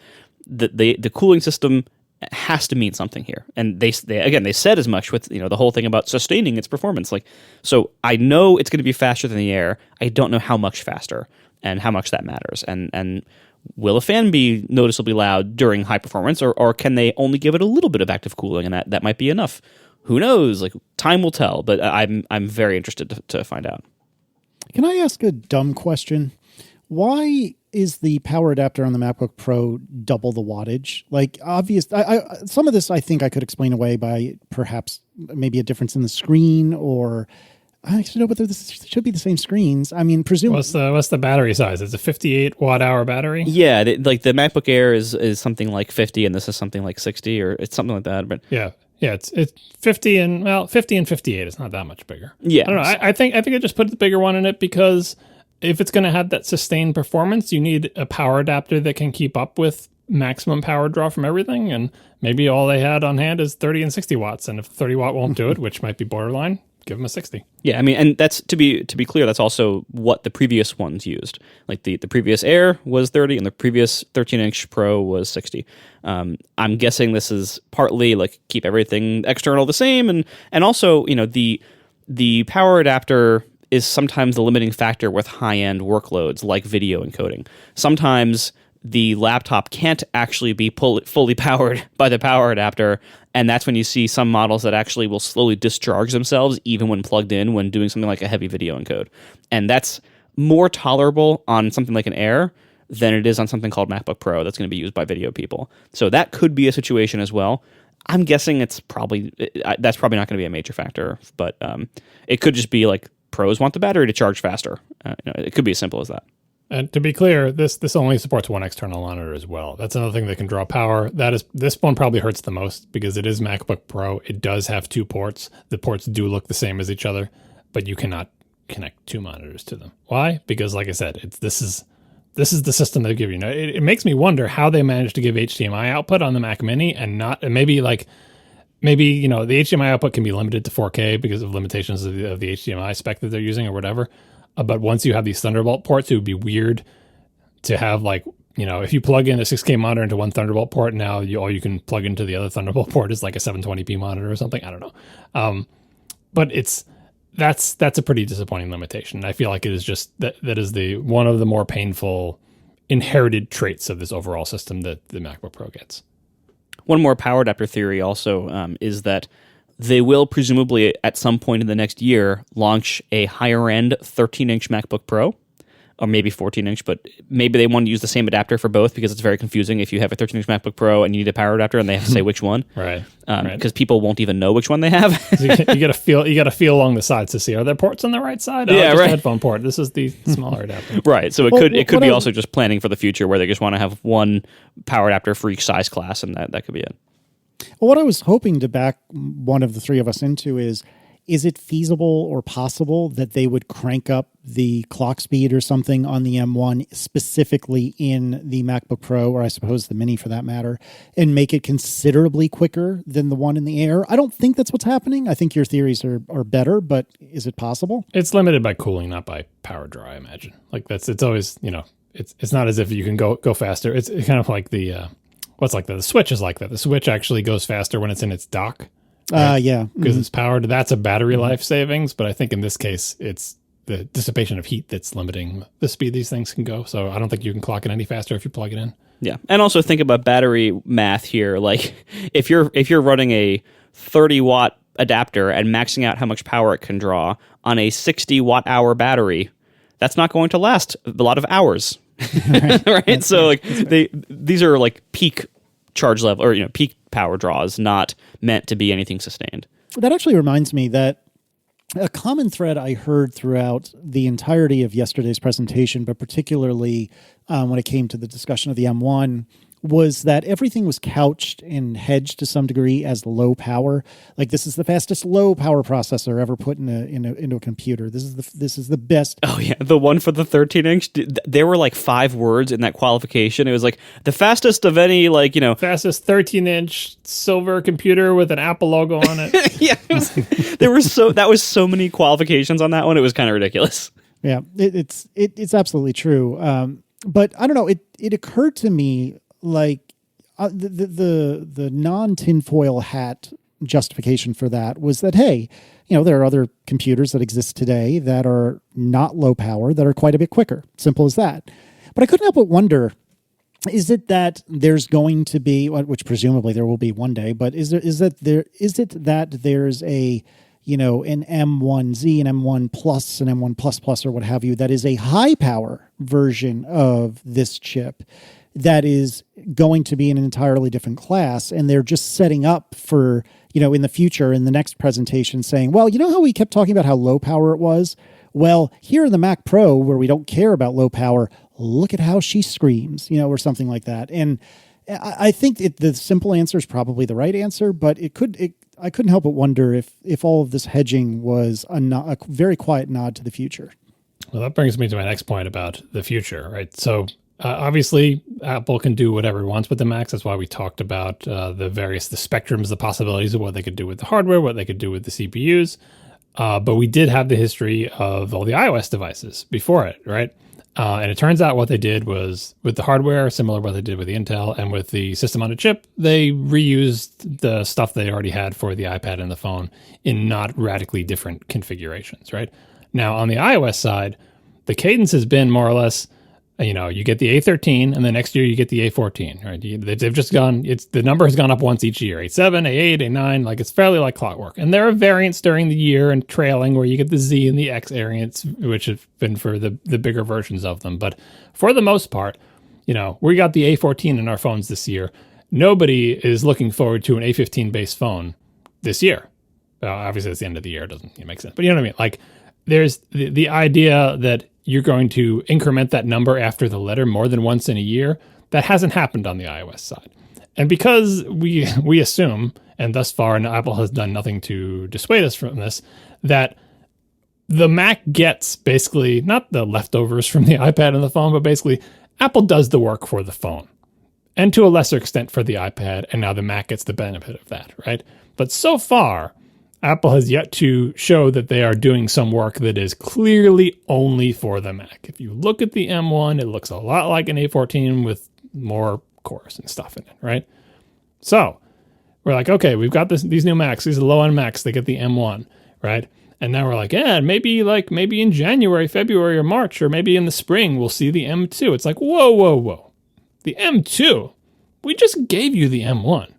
the cooling system has to mean something here. And they said as much with the whole thing about sustaining its performance. Like, so I know it's going to be faster than the Air. I don't know how much faster and how much that matters. And will a fan be noticeably loud during high performance, or can they only give it a little bit of active cooling, and that might be enough? Who knows? Like, time will tell. But I'm very interested to find out. Can I ask a dumb question? Why is the power adapter on the MacBook Pro double the wattage? Like, some of this I think I could explain away by perhaps maybe a difference in the screen, or I actually know, but this should be the same screens. I mean, presumably. What's the battery size? It's a 58 watt hour battery. Yeah, like the MacBook Air is something like 50, and this is something like 60, or it's something like that. But yeah, it's 50 and 58. It's not that much bigger. Yeah, I don't know. I think I just put the bigger one in it because if it's going to have that sustained performance, you need a power adapter that can keep up with maximum power draw from everything. And maybe all they had on hand is 30 and 60 watts. And if 30 watt won't do it, which might be borderline, give them a 60. Yeah, I mean, and that's to be clear, that's also what the previous ones used. Like the previous Air was 30, and the previous 13-inch Pro was 60. I'm guessing this is partly like keep everything external the same, and also the power adapter is sometimes the limiting factor with high-end workloads like video encoding. Sometimes the laptop can't actually be fully powered by the power adapter, and that's when you see some models that actually will slowly discharge themselves even when plugged in when doing something like a heavy video encode. And that's more tolerable on something like an Air than it is on something called MacBook Pro that's going to be used by video people. So that could be a situation as well. I'm guessing that's probably not going to be a major factor, but it could just be like pros want the battery to charge faster. It could be as simple as that. And to be clear, this only supports one external monitor as well. That's another thing that can draw power. This one probably hurts the most because it is MacBook Pro. It does have 2 ports. The ports do look the same as each other, but you cannot connect 2 monitors to them. Why? Because, like I said, this is the system they give you. It makes me wonder how they managed to give HDMI output on the Mac Mini and maybe the HDMI output can be limited to 4K because of limitations of the HDMI spec that they're using or whatever. But once you have these Thunderbolt ports, it would be weird to have if you plug in a 6K monitor into one Thunderbolt port, now all you can plug into the other Thunderbolt port is like a 720p monitor or something. I don't know. But that's a pretty disappointing limitation. I feel like it is just that is one of the more painful inherited traits of this overall system that the MacBook Pro gets. One more power adapter theory also is that they will presumably at some point in the next year launch a higher end 13-inch MacBook Pro, or maybe 14-inch, but maybe they want to use the same adapter for both because it's very confusing if you have a 13-inch MacBook Pro and you need a power adapter and they have to say which one. Right. Because people won't even know which one they have. So you got to feel along the sides to see, are there ports on the right side? Oh, yeah, just right. a headphone port. This is the smaller adapter. Right. So it could be also just planning for the future where they just want to have one power adapter for each size class, and that could be it. Well, what I was hoping to back one of the three of us into is it feasible or possible that they would crank up the clock speed or something on the M1 specifically in the MacBook Pro, or I suppose the Mini for that matter, and make it considerably quicker than the one in the Air? I don't think that's what's happening. I think your theories are better, but is it possible? It's limited by cooling, not by power draw, I imagine. Like it's always, it's not as if you can go faster. It's kind of like the Switch is like that. The Switch actually goes faster when it's in its dock. Right? Yeah. Because it's powered. That's a battery life savings. But I think in this case, it's the dissipation of heat that's limiting the speed these things can go. So I don't think you can clock it any faster if you plug it in. Yeah. And also think about battery math here. Like if you're running a 30 watt adapter and maxing out how much power it can draw on a 60 watt hour battery, that's not going to last a lot of hours. Right? So like these are like peak charge level or peak power draws, not meant to be anything sustained. That actually reminds me that a common thread I heard throughout the entirety of yesterday's presentation, but particularly when it came to the discussion of the M1, was that everything was couched and hedged to some degree as low power. Like, this is the fastest low power processor ever put into a computer. This is the best. Oh yeah, the one for the 13-inch. There were like 5 words in that qualification. It was like the fastest of any, like, fastest 13-inch silver computer with an Apple logo on it. Yeah, that was so many qualifications on that one. It was kind of ridiculous. Yeah, it's absolutely true. But I don't know. It occurred to me, like, the non tinfoil hat justification for that was that, hey, there are other computers that exist today that are not low power that are quite a bit quicker. Simple as that. But I couldn't help but wonder, is it that there's going to be, which presumably there will be one day, but is it that there's a an M1Z, an M1 Plus, an M1 Plus Plus, or what have you, that is a high power version of this chip that is going to be in an entirely different class, and they're just setting up for, in the future, in the next presentation, saying, well, how we kept talking about how low power it was? Well, here in the Mac Pro, where we don't care about low power, look at how she screams, or something like that. And I think the simple answer is probably the right answer, but I couldn't help but wonder if all of this hedging was a very quiet nod to the future. Well, that brings me to my next point about the future, right? So obviously, Apple can do whatever it wants with the Macs. That's why we talked about the spectrums, the possibilities of what they could do with the hardware, what they could do with the CPUs. But we did have the history of all the iOS devices before it, right? And it turns out what they did was, with the hardware, similar to what they did with the Intel, and with the system on a chip, they reused the stuff they already had for the iPad and the phone in not radically different configurations, right? Now, on the iOS side, the cadence has been more or less, you get the A13, and the next year you get the A14, right? They've just gone, the number has gone up once each year, A7, A8, A9, like it's fairly like clockwork. And there are variants during the year and trailing where you get the Z and the X variants, which have been for the bigger versions of them. But for the most part, we got the A14 in our phones this year. Nobody is looking forward to an A15 based phone this year. Obviously, it's the end of the year. It doesn't make sense. But you know what I mean? Like, there's the idea that you're going to increment that number after the letter more than once in a year. That hasn't happened on the iOS side. And because we assume, and thus far, and Apple has done nothing to dissuade us from this, that the Mac gets basically not the leftovers from the iPad and the phone, but basically Apple does the work for the phone, and to a lesser extent for the iPad, and now the Mac gets the benefit of that, right? But so far, Apple has yet to show that they are doing some work that is clearly only for the Mac. If you look at the M1, it looks a lot like an A14 with more cores and stuff in it, right? So we're like, okay, we've got these new Macs. These are low-end Macs. They get the M1, right? And now we're like, maybe in January, February, or March, or maybe in the spring, we'll see the M2. It's like, whoa. The M2? We just gave you the M1.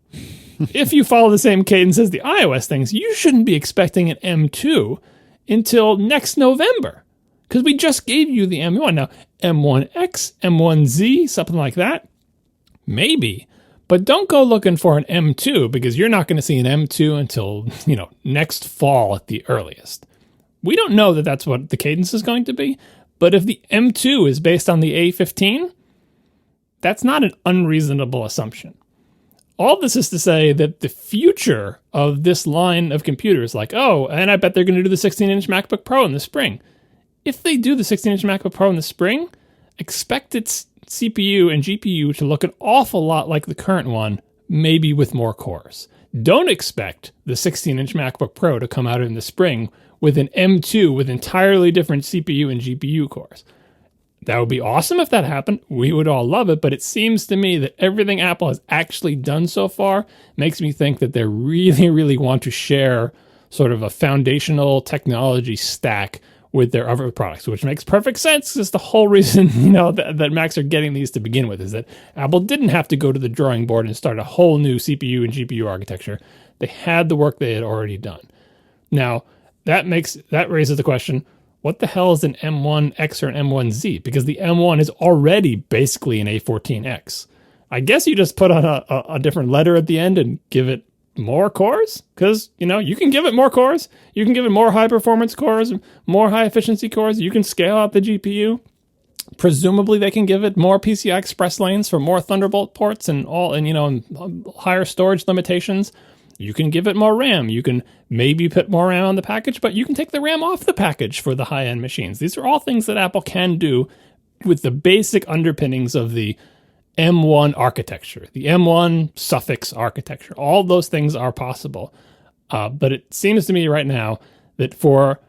If you follow the same cadence as the iOS things, you shouldn't be expecting an M2 until next November, because we just gave you the M1. Now, M1X, M1Z, something like that, maybe. But don't go looking for an M2, because you're not going to see an M2 until, next fall at the earliest. We don't know that that's what the cadence is going to be, but if the M2 is based on the A15, that's not an unreasonable assumption. All this is to say that the future of this line of computers, like, and I bet they're going to do the 16-inch MacBook Pro in the spring. If they do the 16-inch MacBook Pro in the spring, expect its CPU and GPU to look an awful lot like the current one, maybe with more cores. Don't expect the 16-inch MacBook Pro to come out in the spring with an M2 with entirely different CPU and GPU cores. That would be awesome if that happened. We would all love it, but it seems to me that everything Apple has actually done so far makes me think that they really, really want to share sort of a foundational technology stack with their other products, which makes perfect sense, because the whole reason, that Macs are getting these to begin with is that Apple didn't have to go to the drawing board and start a whole new CPU and GPU architecture. They had the work they had already done. Now, that raises the question, what the hell is an M1X or an M1Z? Because the M1 is already basically an A14X. I guess you just put on a different letter at the end and give it more cores, because you can give it more cores. You can give it more high performance cores, more high efficiency cores. You can scale out the GPU. Presumably they can give it more PCI Express lanes for more Thunderbolt ports and higher storage limitations. You can give it more RAM. You can maybe put more RAM on the package, but you can take the RAM off the package for the high-end machines. These are all things that Apple can do with the basic underpinnings of the M1 architecture, the M1 suffix architecture. All those things are possible. But it seems to me right now that for,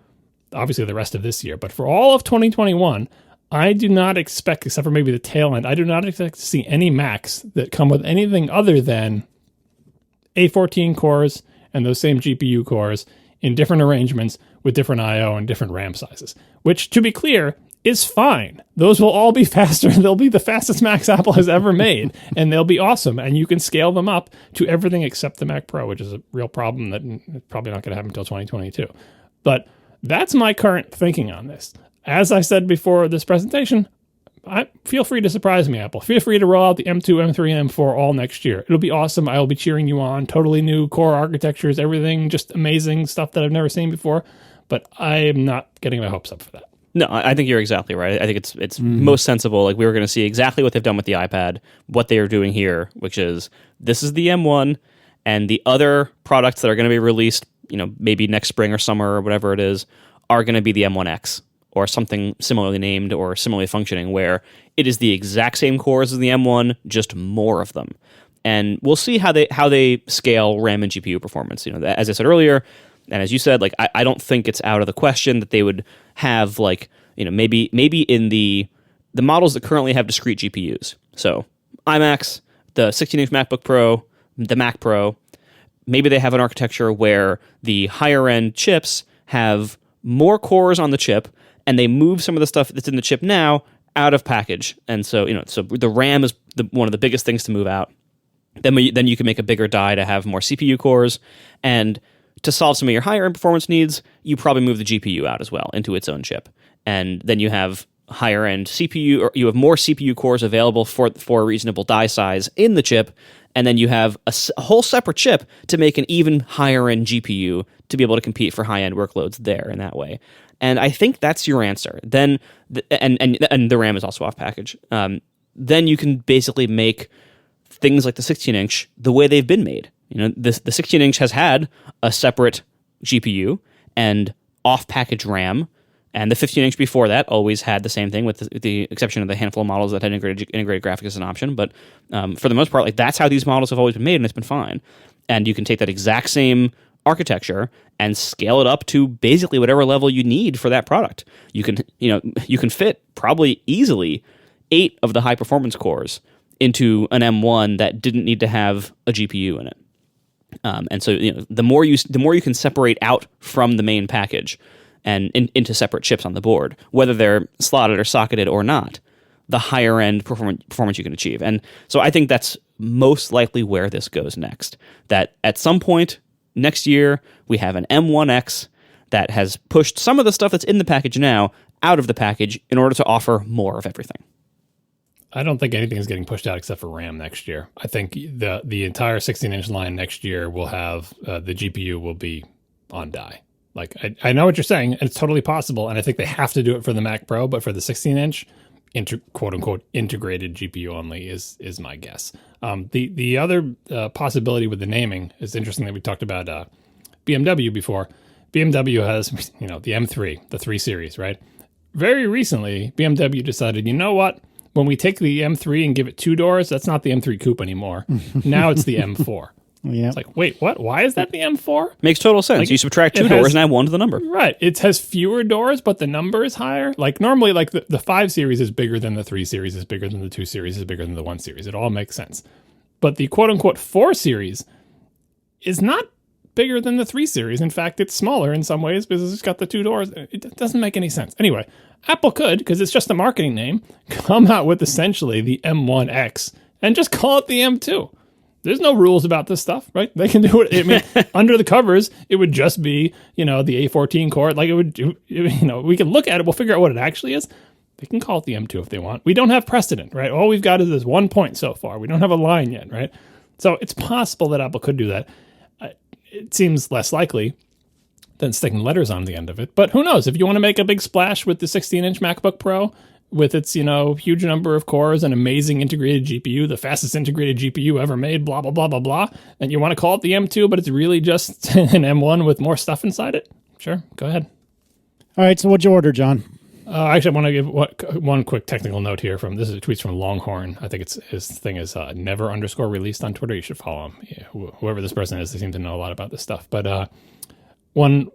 obviously the rest of this year, but for all of 2021, I do not expect, except for maybe the tail end, I do not expect to see any Macs that come with anything other than A14 cores and those same GPU cores in different arrangements with different I/O and different RAM sizes, which, to be clear, is fine. Those will all be faster. They'll be the fastest Macs Apple has ever made, and they'll be awesome. And you can scale them up to everything except the Mac Pro, which is a real problem that is probably not going to happen until 2022. But that's my current thinking on this. As I said before this presentation, feel free to surprise me, Apple. Feel free to roll out the M2, M3, and M4 all next year. It'll be awesome. I will be cheering you on. Totally new core architectures, everything, just amazing stuff that I've never seen before. But I am not getting my hopes up for that. No, I think you're exactly right. I think it's most sensible. Like, we were going to see exactly what they've done with the iPad, what they are doing here, which is this is the M1, and the other products that are going to be released, maybe next spring or summer or whatever it is, are going to be the M1X or something similarly named or similarly functioning, where it is the exact same cores as the M1, just more of them. And we'll see how they scale RAM and GPU performance. As I said earlier, and as you said, like I don't think it's out of the question that they would have maybe in the models that currently have discrete GPUs. So iMacs, the 16-inch MacBook Pro, the Mac Pro, maybe they have an architecture where the higher end chips have more cores on the chip, and they move some of the stuff that's in the chip now out of package. And so so the RAM is one of the biggest things to move out. Then you can make a bigger die to have more CPU cores, and to solve some of your higher end performance needs, you probably move the GPU out as well into its own chip. And then you have higher end CPU, or you have more CPU cores available for a reasonable die size in the chip. And then you have a whole separate chip to make an even higher end GPU to be able to compete for high end workloads there in that way. And I think that's your answer. Then, and the RAM is also off package. Then you can basically make things like the 16-inch the way they've been made. The 16-inch has had a separate GPU and off-package RAM, and the 15-inch before that always had the same thing, with the exception of the handful of models that had integrated graphics as an option. But for the most part, like, that's how these models have always been made, and it's been fine. And you can take that exact same architecture and scale it up to basically whatever level you need for that product. You can fit probably easily 8 of the high performance cores into an M1 that didn't need to have a GPU in it. And so the more you can separate out from the main package and into separate chips on the board, whether they're slotted or socketed or not, the higher end performance you can achieve. And so I think that's most likely where this goes next. That at some point next year, we have an M1X that has pushed some of the stuff that's in the package now out of the package in order to offer more of everything. I don't think anything is getting pushed out except for RAM next year. I think the entire 16-inch line next year will have the GPU will be on die. Like, I know what you're saying, and it's totally possible, and I think they have to do it for the Mac Pro, but for the 16-inch, quote-unquote integrated GPU only is my guess. The other possibility with the naming is interesting that we talked about BMW before. BMW has the M3, the 3 Series, right? Very recently, BMW decided, you know what? When we take the M3 and give it 2 doors, that's not the M3 Coupe anymore. Now it's the M4. Yeah. It's like, wait, what? Why is that the M4? Makes total sense. Like, you subtract 2 doors and add 1 to the number. Right. It has fewer doors, but the number is higher. Like, normally, like the 5 Series is bigger than the 3 Series, is bigger than the 2 Series, is bigger than the 1 Series. It all makes sense. But the quote-unquote 4 Series is not bigger than the 3 Series. In fact, it's smaller in some ways because it's got the 2 doors. It doesn't make any sense. Anyway, Apple could, because it's just a marketing name, come out with essentially the M1X and just call it the M2. There's no rules about this stuff, right? They can do it. I mean, under the covers, it would just be, the A14 core. Like, it would, we can look at it. We'll figure out what it actually is. They can call it the M2 if they want. We don't have precedent, right? All we've got is this 1 point so far. We don't have a line yet, right? So it's possible that Apple could do that. It seems less likely than sticking letters on the end of it. But who knows? If you want to make a big splash with the 16-inch MacBook Pro, with its, huge number of cores and amazing integrated GPU, the fastest integrated GPU ever made, blah, blah, blah, blah, blah, and you want to call it the M2, but it's really just an M1 with more stuff inside it, sure, go ahead. All right, so what'd you order, John? Actually, I want to give one quick technical note here. This is tweets from Longhorn. I think his thing is never_released on Twitter. You should follow him. Yeah, whoever this person is, they seem to know a lot about this stuff. But one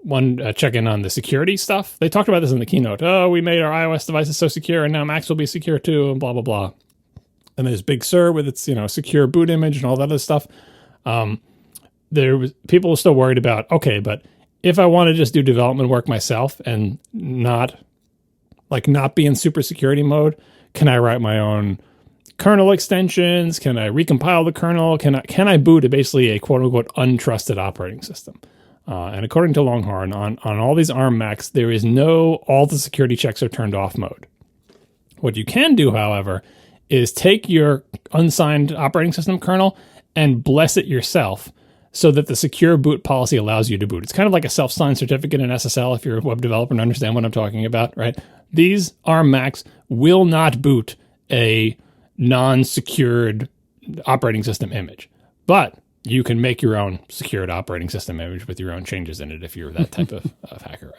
check-in on the security stuff. They talked about this in the keynote. Oh, we made our iOS devices so secure, and now Macs will be secure too, and blah, blah, blah. And there's Big Sur with its secure boot image and all that other stuff. People were still worried about, okay, but if I want to just do development work myself and not be in super security mode, can I write my own kernel extensions? Can I recompile the kernel? Can I boot a basically a quote-unquote untrusted operating system? And according to Longhorn, on all these ARM Macs, there is no all the security checks are turned off mode. What you can do, however, is take your unsigned operating system kernel and bless it yourself so that the secure boot policy allows you to boot. It's kind of like a self-signed certificate in SSL if you're a web developer and understand what I'm talking about, right? These ARM Macs will not boot a non-secured operating system image, but you can make your own secured operating system image with your own changes in it if you're that type of hacker.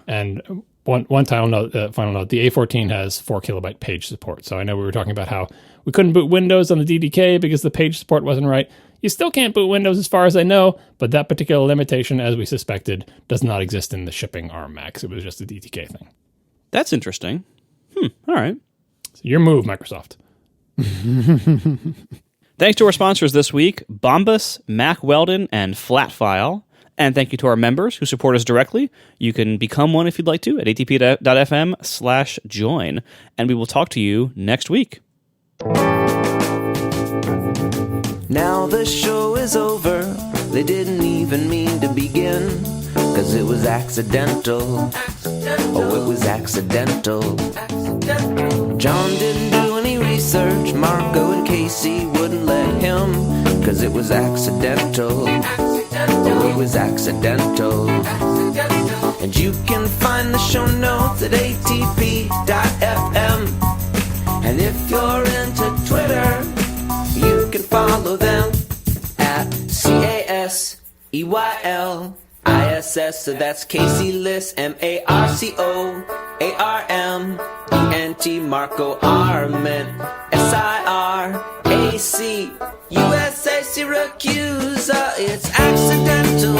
And one final note, the A14 has 4 kilobyte page support. So I know we were talking about how we couldn't boot Windows on the DDK because the page support wasn't right. You still can't boot Windows as far as I know, but that particular limitation, as we suspected, does not exist in the shipping ARM Macs. It was just a DTK thing. That's interesting. All right. So your move, Microsoft. Thanks to our sponsors this week, Bombas, Mack Weldon, and Flatfile. And thank you to our members who support us directly. You can become one if you'd like to at atp.fm/join. And we will talk to you next week. Now the show is over. They didn't even mean to begin, 'cause it was accidental. Oh, it was accidental. John didn't do any research. Marco and Casey wouldn't let him, 'cause it was accidental. Oh, it was accidental. And you can find the show notes at atp.fm. And if you're into Twitter, you can follow them at CASEYLISS. So that's Casey Liss, MARCOARMENT, Marco Arment, SIRAC, USA Syracuse. It's accidental.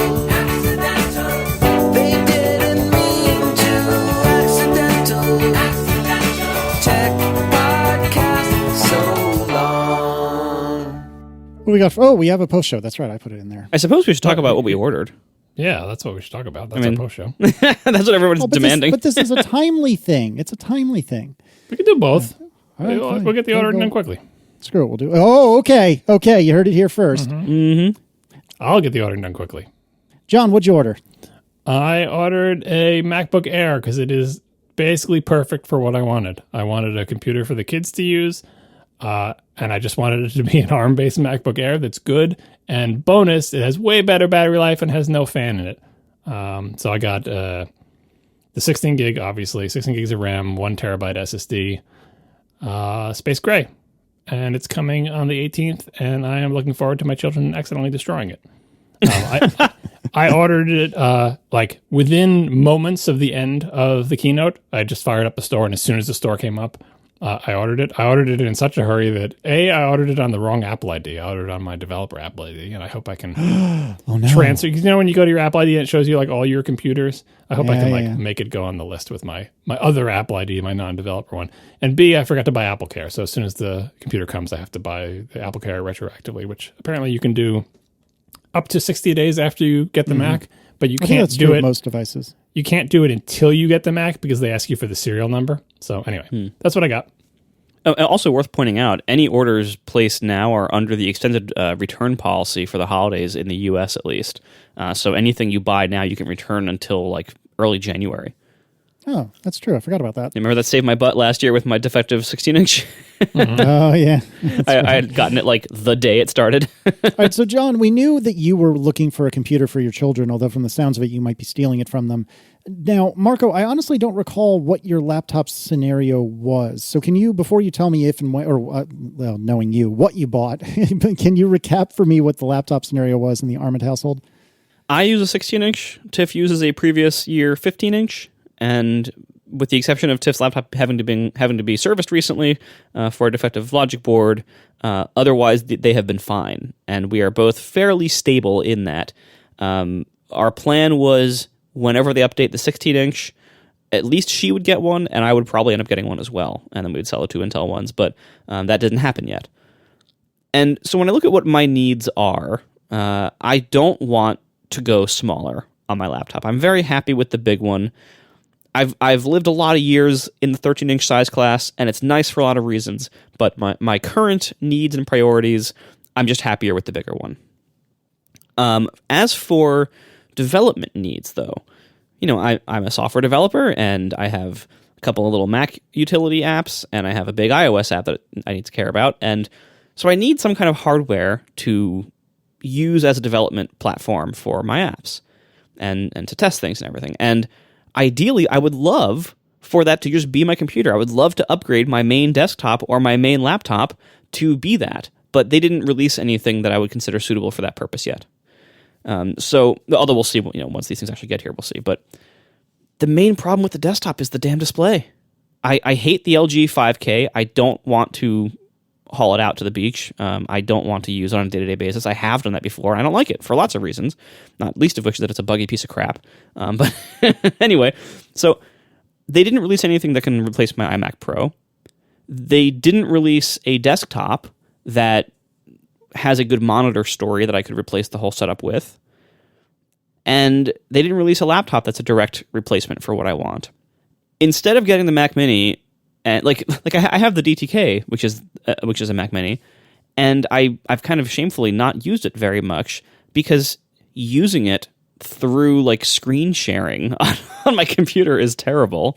They didn't mean to. Accidental. Tech podcast so long. What do we got? Oh, we have a post show. That's right. I put it in there. I suppose we should talk about what we ordered. Yeah, that's what we should talk about. That's our post show. That's what everyone's demanding. But this is a timely thing. It's a timely thing. We can do both. Right, we'll get the order done quickly. Screw it. We'll do it. Oh, okay. Okay. You heard it here first. I'll get the order done quickly. John, what'd you order? I ordered a MacBook Air because it is basically perfect for what I wanted. I wanted a computer for the kids to use, and I just wanted it to be an ARM-based MacBook Air that's good. And bonus, it has way better battery life and has no fan in it. So I got the 16 gig, obviously, 16 gigs of RAM, 1 terabyte SSD, space gray. And it's coming on the 18th, and I am looking forward to my children accidentally destroying it. I ordered it within moments of the end of the keynote. I just fired up the store, and as soon as the store came up, I ordered it. I ordered it in such a hurry that I ordered it on the wrong Apple ID. I ordered it on my developer Apple ID, and I hope I can transfer. You know, when you go to your Apple ID and it shows you like all your computers. I hope I can make it go on the list with my other Apple ID, my non-developer one. And B, I forgot to buy Apple Care, so as soon as the computer comes, I have to buy the Apple Care retroactively, which apparently you can do up to 60 days after you get the Mac, but you can't do it. Most devices. You can't do it until you get the Mac because they ask you for the serial number. So anyway, that's what I got. Also worth pointing out, any orders placed now are under the extended return policy for the holidays in the U.S. at least. So anything you buy now, you can return until like early January. Oh, that's true. I forgot about that. You remember that saved my butt last year with my defective 16-inch? Oh, yeah. I had gotten it like the day it started. All right, so John, we knew that you were looking for a computer for your children, although from the sounds of it, you might be stealing it from them. Now, Marco, I honestly don't recall what your laptop scenario was. So can you, before you tell me if and when, or well, knowing you, what you bought, can you recap for me what the laptop scenario was in the Armand household? I use a 16-inch. Tiff uses a previous year 15-inch. And with the exception of Tiff's laptop having to be serviced recently for a defective logic board, otherwise they have been fine. And we are both fairly stable in that. Our plan was whenever they update the 16-inch, at least she would get one, and I would probably end up getting one as well. And then we'd sell the 2 Intel ones, but that didn't happen yet. And so when I look at what my needs are, I don't want to go smaller on my laptop. I'm very happy with the big one. I've lived a lot of years in the 13-inch size class, and it's nice for a lot of reasons, but my current needs and priorities, I'm just happier with the bigger one. As for development needs, though, I'm a software developer, and I have a couple of little Mac utility apps, and I have a big iOS app that I need to care about, and so I need some kind of hardware to use as a development platform for my apps and to test things and everything. And ideally, I would love for that to just be my computer. I would love to upgrade my main desktop or my main laptop to be that, but they didn't release anything that I would consider suitable for that purpose yet. So, although we'll see, once these things actually get here, we'll see. But the main problem with the desktop is the damn display. I hate the LG 5K. I don't want to haul it out to the beach. I don't want to use it on a day-to-day basis. I have done that before. I don't like it for lots of reasons, not least of which that it's a buggy piece of crap. But anyway, so they didn't release anything that can replace my iMac Pro. They didn't release a desktop that has a good monitor story that I could replace the whole setup with. And they didn't release a laptop that's a direct replacement for what I want. Instead of getting the Mac Mini, and like I have the DTK, which is a Mac Mini, and I've kind of shamefully not used it very much because using it through like screen sharing on my computer is terrible.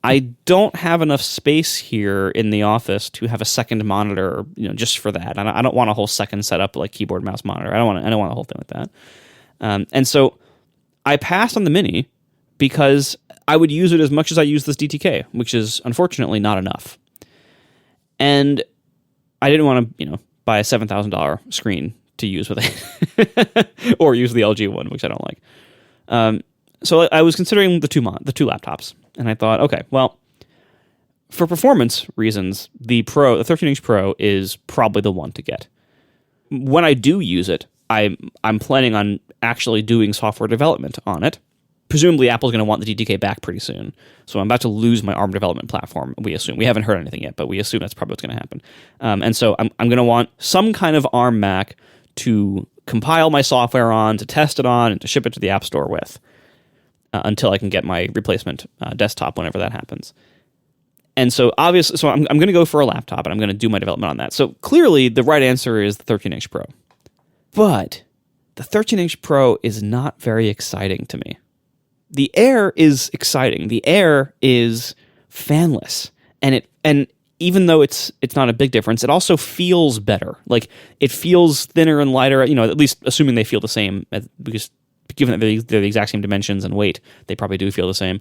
I don't have enough space here in the office to have a second monitor, just for that. I don't want a whole second setup like keyboard, mouse, monitor. I don't want a whole thing like that. And so I passed on the Mini because I would use it as much as I use this DTK, which is unfortunately not enough. And I didn't want to, buy a $7,000 screen to use with it, or use the LG one, which I don't like. So I was considering the two laptops, and I thought, okay, well, for performance reasons, the 13-inch Pro is probably the one to get. When I do use it, I'm planning on actually doing software development on it. Presumably, Apple's going to want the DTK back pretty soon. So I'm about to lose my ARM development platform, we assume. We haven't heard anything yet, but we assume that's probably what's going to happen. And so I'm going to want some kind of ARM Mac to compile my software on, to test it on, and to ship it to the App Store with until I can get my replacement desktop whenever that happens. And so obviously, I'm going to go for a laptop, and I'm going to do my development on that. So clearly, the right answer is the 13-inch Pro. But the 13-inch Pro is not very exciting to me. The Air is exciting. The Air is fanless, and even though it's not a big difference, it also feels better. Like it feels thinner and lighter. At least assuming they feel the same, because given that they're the exact same dimensions and weight, they probably do feel the same.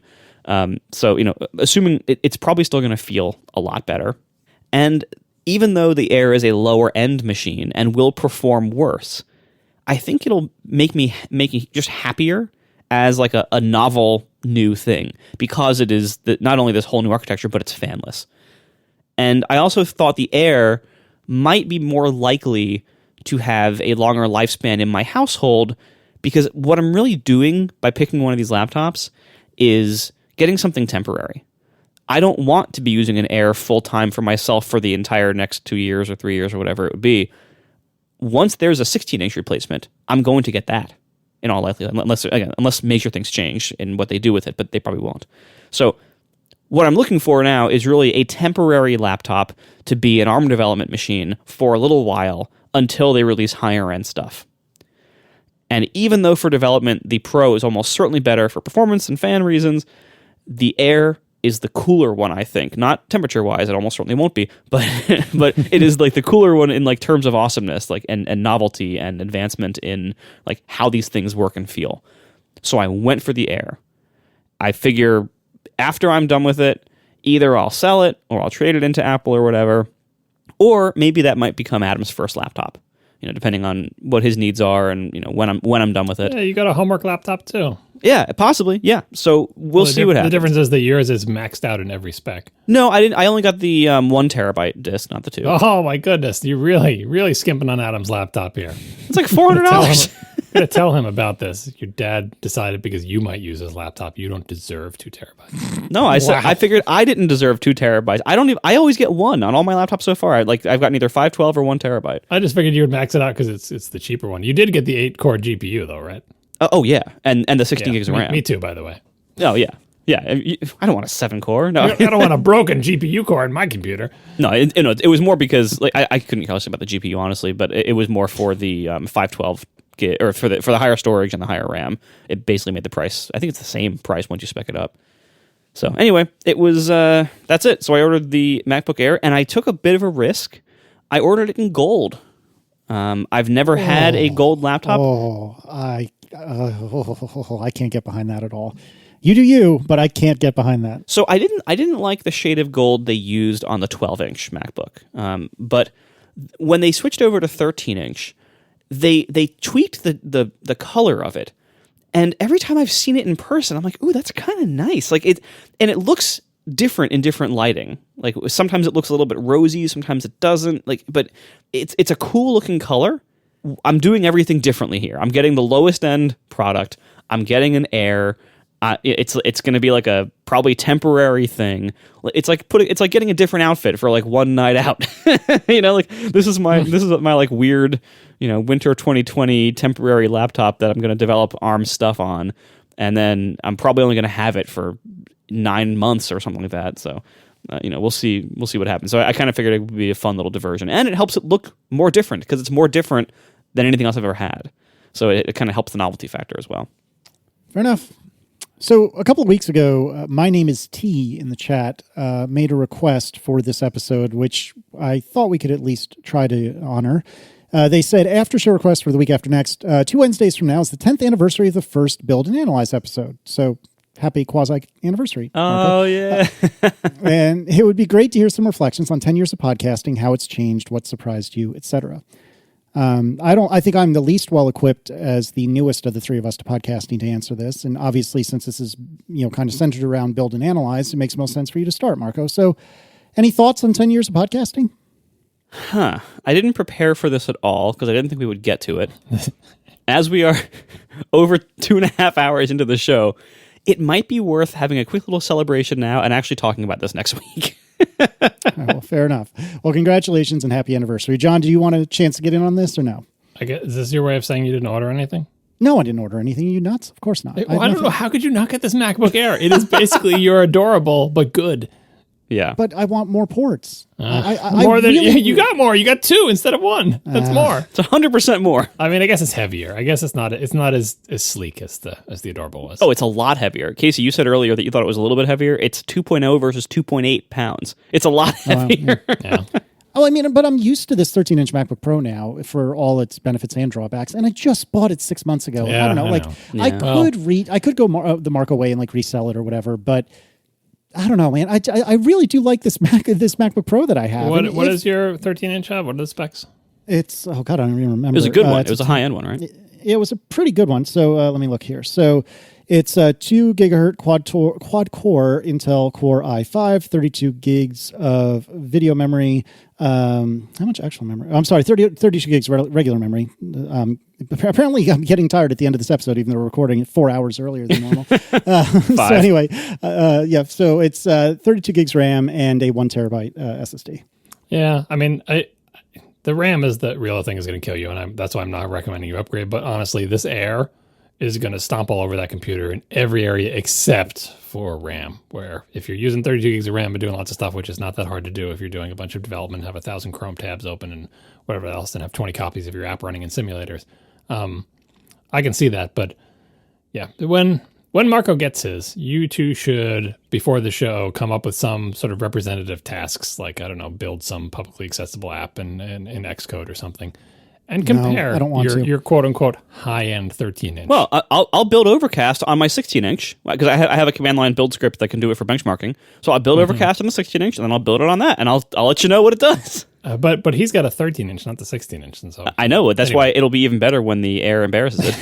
So assuming it's probably still going to feel a lot better. And even though the Air is a lower end machine and will perform worse, I think it'll make me just happier as like a novel new thing, because it is not only this whole new architecture, but it's fanless. And I also thought the Air might be more likely to have a longer lifespan in my household, because what I'm really doing by picking one of these laptops is getting something temporary. I don't want to be using an Air full-time for myself for the entire next 2 years or 3 years or whatever it would be. Once there's a 16-inch replacement, I'm going to get that. In all likelihood, unless major things change in what they do with it, but they probably won't. So what I'm looking for now is really a temporary laptop to be an ARM development machine for a little while until they release higher-end stuff. And even though for development, the Pro is almost certainly better for performance and fan reasons, The Air is the cooler one, I think. Not temperature-wise, it almost certainly won't be, but but it is like the cooler one in like terms of awesomeness, like and novelty and advancement in like how these things work and feel. So I went for the Air. I figure after I'm done with it, either I'll sell it or I'll trade it into Apple or whatever, or maybe that might become Adam's first laptop. Depending on what his needs are and when I'm done with it. Yeah, you got a homework laptop too. Yeah, possibly. Yeah. So we'll see what happens. The difference is that yours is maxed out in every spec. No, I didn't. I only got the 1 terabyte disk, not the 2. Oh my goodness, you're really skimping on Adam's laptop here. It's like $400. Gotta tell him about this. Your dad decided because you might use his laptop, you don't deserve 2 terabytes. No, I figured I didn't deserve 2 terabytes. I always get 1 on all my laptops so far. I've gotten either 512 or 1 terabyte. I just figured you would max it out because it's the cheaper one. You did get the 8-core GPU though, right? Oh yeah, and the 16 gigs of RAM. Me too, by the way. Oh yeah. Yeah, I don't want a 7-core. No, I don't want a broken GPU core in my computer. No, it was more because I couldn't care less about the GPU honestly, but it was more for the 512 gig or for the higher storage and the higher RAM. It basically made the price. I think it's the same price once you spec it up. So anyway, it was that's it. So I ordered the MacBook Air, and I took a bit of a risk. I ordered it in gold. I've never had a gold laptop. I can't get behind that at all. You do you, but I can't get behind that. So I didn't like the shade of gold they used on the 12-inch MacBook. But when they switched over to 13-inch, they tweaked the color of it. And every time I've seen it in person, I'm like, ooh, that's kind of nice. Like it looks different in different lighting. Like sometimes it looks a little bit rosy, sometimes it doesn't. But it's a cool looking color. I'm doing everything differently here. I'm getting the lowest end product. I'm getting an Air. It's going to be like a probably temporary thing. It's like getting a different outfit for like one night out. This is my like weird, winter 2020 temporary laptop that I'm going to develop ARM stuff on, and then I'm probably only going to have it for 9 months or something like that. So, we'll see what happens. So I kind of figured it would be a fun little diversion, and it helps it look more different because it's more different than anything else I've ever had. So it kind of helps the novelty factor as well. Fair enough. So a couple of weeks ago, my name is T in the chat, made a request for this episode, which I thought we could at least try to honor. They said, after show request for the week after next, 2 Wednesdays from now is the 10th anniversary of the first Build and Analyze episode. So happy quasi-anniversry. Oh, yeah. And it would be great to hear some reflections on 10 years of podcasting, how it's changed, what surprised you, etc. I think I'm the least well equipped as the newest of the three of us to podcasting to answer this. And obviously, since this is, kind of centered around Build and Analyze, it makes most sense for you to start, Marco. So any thoughts on 10 years of podcasting? I didn't prepare for this at all because I didn't think we would get to it. As we are over 2.5 hours into the show, it might be worth having a quick little celebration now and actually talking about this next week. Well, fair enough. Well, congratulations and happy anniversary. John, do you want a chance to get in on this or no? Is this your way of saying you didn't order anything? No, I didn't order anything. You nuts? Of course not. I don't know. How could you not get this MacBook Air? It is basically you're adorable, but good. Yeah. But I want more ports. You got more. You got 2 instead of 1. That's more. It's 100% more. I mean, I guess it's heavier. I guess it's not as sleek as the adorable was. Oh, it's a lot heavier. Casey, you said earlier that you thought it was a little bit heavier. It's 2.0 versus 2.8 pounds. It's a lot heavier. Yeah. Oh, I mean, but I'm used to this 13-inch MacBook Pro now for all its benefits and drawbacks, and I just bought it 6 months ago. Yeah, I don't know. Yeah. I could go the Marco way and like resell it or whatever, but I don't know, man. I really do like this MacBook Pro that I have. What does your 13-inch have? What are the specs? It's I don't even remember. It was a good one. It was a high-end one, right? It was a pretty good one. So let me look here. So it's a 2 gigahertz quad core Intel Core i5, 32 gigs of video memory. How much actual memory? I'm sorry, 32 gigs regular memory. Apparently, I'm getting tired at the end of this episode, even though we're recording it 4 hours earlier than normal. So anyway, so it's 32 gigs RAM and a 1 terabyte SSD. Yeah, I mean, the RAM is the real thing is going to kill you, and that's why I'm not recommending you upgrade. But honestly, this Air is going to stomp all over that computer in every area except for RAM, where if you're using 32 gigs of RAM and doing lots of stuff, which is not that hard to do if you're doing a bunch of development, have 1,000 Chrome tabs open and whatever else, and have 20 copies of your app running in simulators. I can see that, but yeah, when when Marco gets his, you two should, before the show, come up with some sort of representative tasks, like, I don't know, build some publicly accessible app in Xcode or something, and compare I don't want your quote-unquote high-end 13-inch. Well, I'll build Overcast on my 16-inch, because I have a command line build script that can do it for benchmarking. So I'll build Overcast on the 16-inch, and then I'll build it on that, and I'll let you know what it does. But he's got a 13-inch, not the 16-inch. And so I know. That's why it'll be even better when the Air embarrasses it.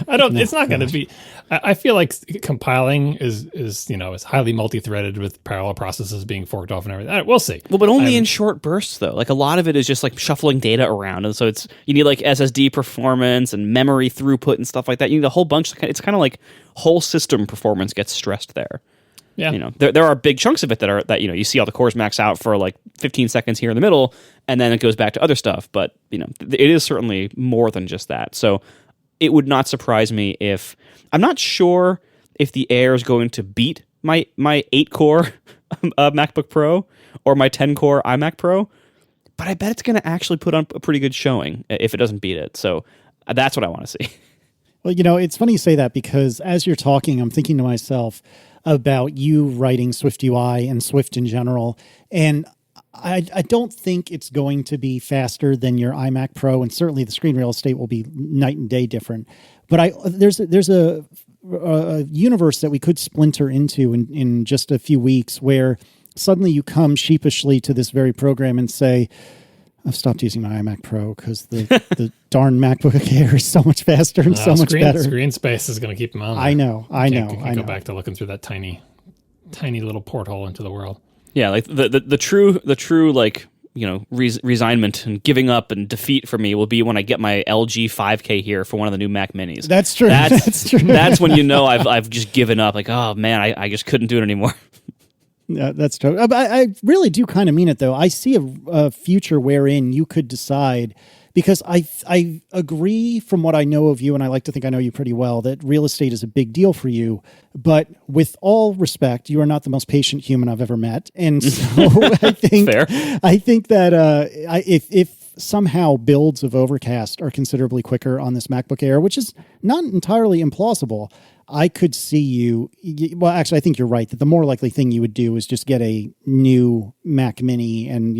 It's not going to be. I feel like compiling is highly multi-threaded with parallel processes being forked off and everything. We'll see. Well, but only in short bursts, though. Like, a lot of it is just like shuffling data around, and so you need like SSD performance and memory throughput and stuff like that. You need a whole bunch. It's kind of like whole system performance gets stressed there. Yeah. There are big chunks of it that you see all the cores max out for like 15 seconds here in the middle, and then it goes back to other stuff. But it is certainly more than just that. So it would not surprise me if I'm not sure if the Air is going to beat my 8-core MacBook Pro or my 10-core iMac Pro, but I bet it's going to actually put on a pretty good showing if it doesn't beat it. So that's what I want to see. Well, it's funny you say that, because as you're talking, I'm thinking to myself about you writing Swift UI and Swift in general. And I don't think it's going to be faster than your iMac Pro, and certainly the screen real estate will be night and day different. But there's a universe that we could splinter into in just a few weeks, where suddenly you come sheepishly to this very program and say, I've stopped using my iMac Pro because the darn MacBook Air is so much faster and so much better. Screen space is going to keep them on. I know. Go back to looking through that tiny little porthole into the world. Yeah, like the true like resignment and giving up and defeat for me will be when I get my LG 5K here for one of the new Mac Minis. That's true. That's true. That's when I've just given up. Like, oh man, I just couldn't do it anymore. Yeah, that's true. I really do kind of mean it, though. I see a future wherein you could decide, because I agree from what I know of you, and I like to think I know you pretty well, that real estate is a big deal for you. But with all respect, you are not the most patient human I've ever met. And so I think that if somehow builds of Overcast are considerably quicker on this MacBook Air, which is not entirely implausible, I could see you. Well, actually, I think you're right that the more likely thing you would do is just get a new Mac Mini and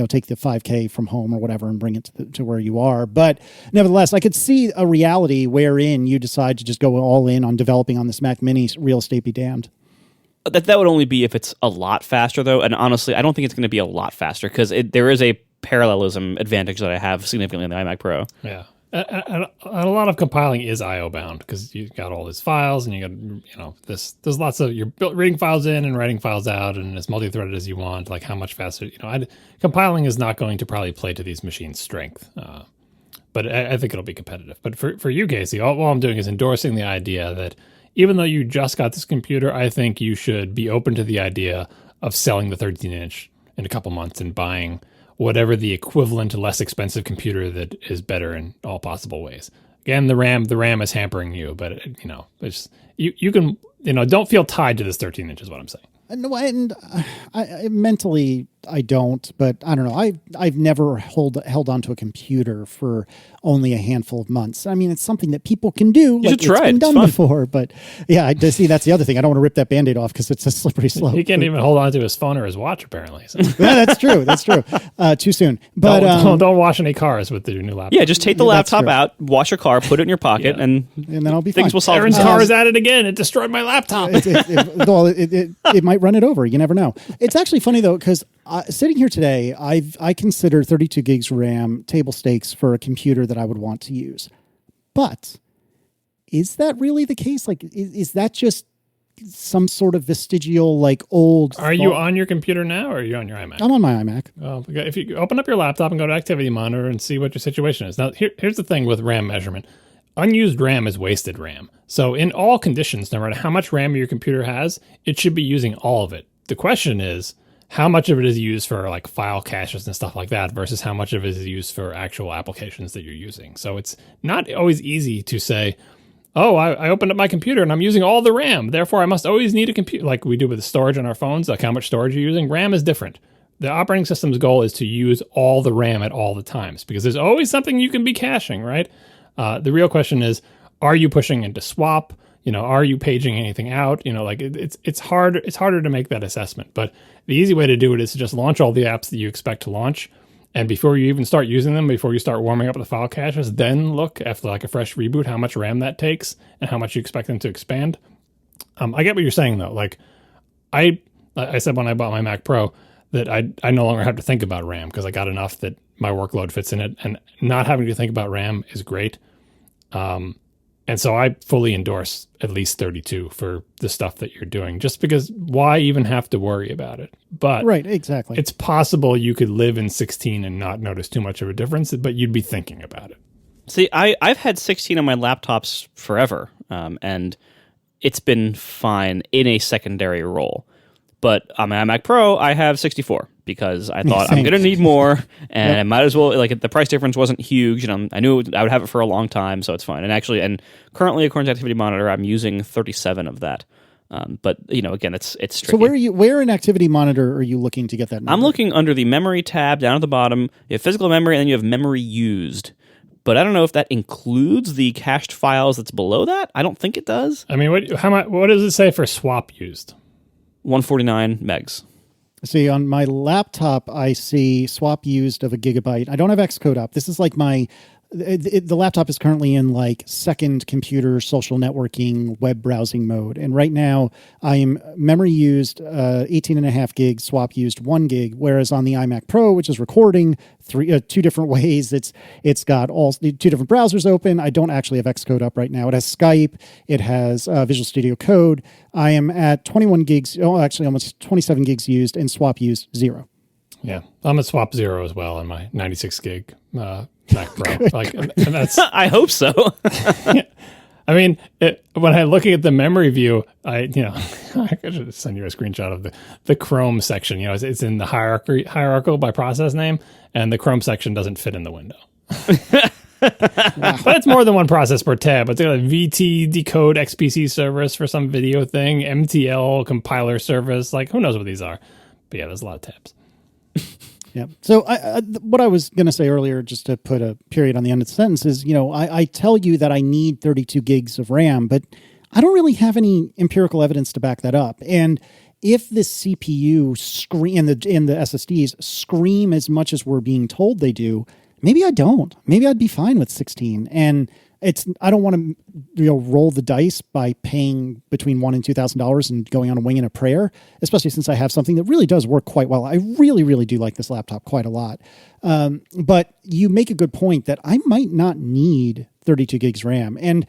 take the 5K from home or whatever and bring it to where you are. But nevertheless, I could see a reality wherein you decide to just go all in on developing on this Mac Mini. Real estate be damned. That would only be if it's a lot faster, though. And honestly, I don't think it's going to be a lot faster, because there is a parallelism advantage that I have significantly in the iMac Pro. Yeah. And a lot of compiling is I/O bound, because you've got all these files, and you got there's lots of you're reading files in and writing files out, and as multi-threaded as you want. Like, how much faster? Compiling is not going to probably play to these machines' strength, but I think it'll be competitive. But for you, Casey, all I'm doing is endorsing the idea that even though you just got this computer, I think you should be open to the idea of selling the 13-inch in a couple months and buying whatever the equivalent less expensive computer that is better in all possible ways. Again, the RAM is hampering you, but it's you can don't feel tied to this 13-inch is what I'm saying. No, and I mentally I don't, but I don't know. I've never held onto a computer for only a handful of months. I mean, it's something that people can do. You should try it. It's been done before, but yeah, I see. That's the other thing. I don't want to rip that Band-Aid off because it's a slippery slope. He can't even hold on to his phone or his watch, apparently. So. Yeah, that's true. That's true. Too soon. But don't wash any cars with the new laptop. Yeah, just take the laptop out, wash your car, put it in your pocket, and then I'll be things fine. will solve Aaron's themselves. car is at it again. It destroyed my laptop. It might run it over. You never know. It's actually funny though, because sitting here today, I consider 32 gigs RAM table stakes for a computer that I would want to use. But is that really the case? Like, is that just some sort of vestigial, like old? Are you on your computer now, or are you on your iMac? I'm on my iMac. Well, if you open up your laptop and go to Activity Monitor and see what your situation is. Now, here's the thing with RAM measurement. Unused RAM is wasted RAM. So in all conditions, no matter how much RAM your computer has, it should be using all of it. The question is, how much of it is used for like file caches and stuff like that versus how much of it is used for actual applications that you're using. So it's not always easy to say, oh, I opened up my computer and I'm using all the RAM. Therefore, I must always need a computer, like we do with the storage on our phones, like how much storage you're using. RAM is different. The operating system's goal is to use all the RAM at all the times because there's always something you can be caching, right? The real question is, are you pushing into swap? are you paging anything out? Like it's harder to make that assessment. But the easy way to do it is to just launch all the apps that you expect to launch. And before you even start using them, before you start warming up the file caches, then look after like a fresh reboot, how much RAM that takes and how much you expect them to expand. I get what you're saying though. Like I said when I bought my Mac Pro that I no longer have to think about RAM because I got enough that my workload fits in it, and not having to think about RAM is great. And so I fully endorse at least 32 for the stuff that you're doing, just because why even have to worry about it? But right, exactly. It's possible you could live in 16 and not notice too much of a difference, but you'd be thinking about it. See, I've had 16 on my laptops forever, and it's been fine in a secondary role. But on my Mac Pro, I have 64 because I thought I'm going to need more, and I might as well, like, the price difference wasn't huge, and I knew I would have it for a long time, so it's fine. And currently, according to Activity Monitor, I'm using 37 of that. But, again, it's tricky. So where in Activity Monitor are you looking to get that number? I'm looking under the memory tab down at the bottom. You have physical memory, and then you have memory used. But I don't know if that includes the cached files that's below that. I don't think it does. I mean, what does it say for swap used? 149 megs. See, on my laptop, I see swap used of 1 gigabyte. I don't have Xcode up. This is like the laptop is currently in like second computer social networking web browsing mode. And right now I am memory used 18.5 gigs, swap used 1 gig. Whereas on the iMac Pro, which is recording two different ways, it's got all 2 different browsers open. I don't actually have Xcode up right now. It has Skype. It has Visual Studio Code. I am at 21 gigs, actually almost 27 gigs used, and swap used 0. Yeah, I'm at swap 0 as well on my 96 gig Mac Pro. And that's. I hope so. I mean, when I'm looking at the memory view, I should send you a screenshot of the Chrome section. It's in the hierarchical by process name, and the Chrome section doesn't fit in the window. But it's more than one process per tab. It's got a VT decode XPC service for some video thing, MTL compiler service. Like, who knows what these are? But yeah, there's a lot of tabs. Yeah. So what I was going to say earlier, just to put a period on the end of the sentence, is, I tell you that I need 32 gigs of RAM, but I don't really have any empirical evidence to back that up. And if the CPU and the SSDs scream as much as we're being told they do, maybe I don't. Maybe I'd be fine with 16. And I don't want to roll the dice by paying between $1,000 and $2,000 and going on a wing and a prayer, especially since I have something that really does work quite well. I really, really do like this laptop quite a lot. But you make a good point that I might not need 32 gigs RAM. And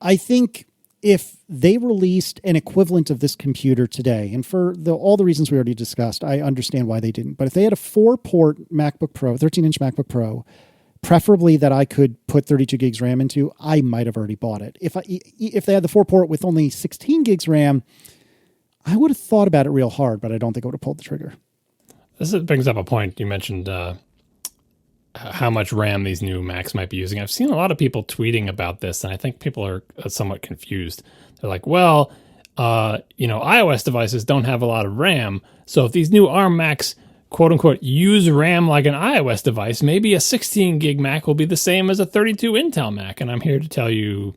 I think if they released an equivalent of this computer today, and for all the reasons we already discussed, I understand why they didn't. But if they had a 4-port MacBook Pro, 13-inch MacBook Pro, preferably that I could put 32 gigs RAM into, I might have already bought it. If they had the 4-port with only 16 gigs RAM, I would have thought about it real hard, but I don't think I would have pulled the trigger. This brings up a point. You mentioned how much RAM these new Macs might be using. I've seen a lot of people tweeting about this, and I think people are somewhat confused. They're like, well, iOS devices don't have a lot of RAM, so if these new ARM Macs quote unquote use RAM like an iOS device, maybe a 16 gig Mac will be the same as a 32 Intel Mac. And I'm here to tell you,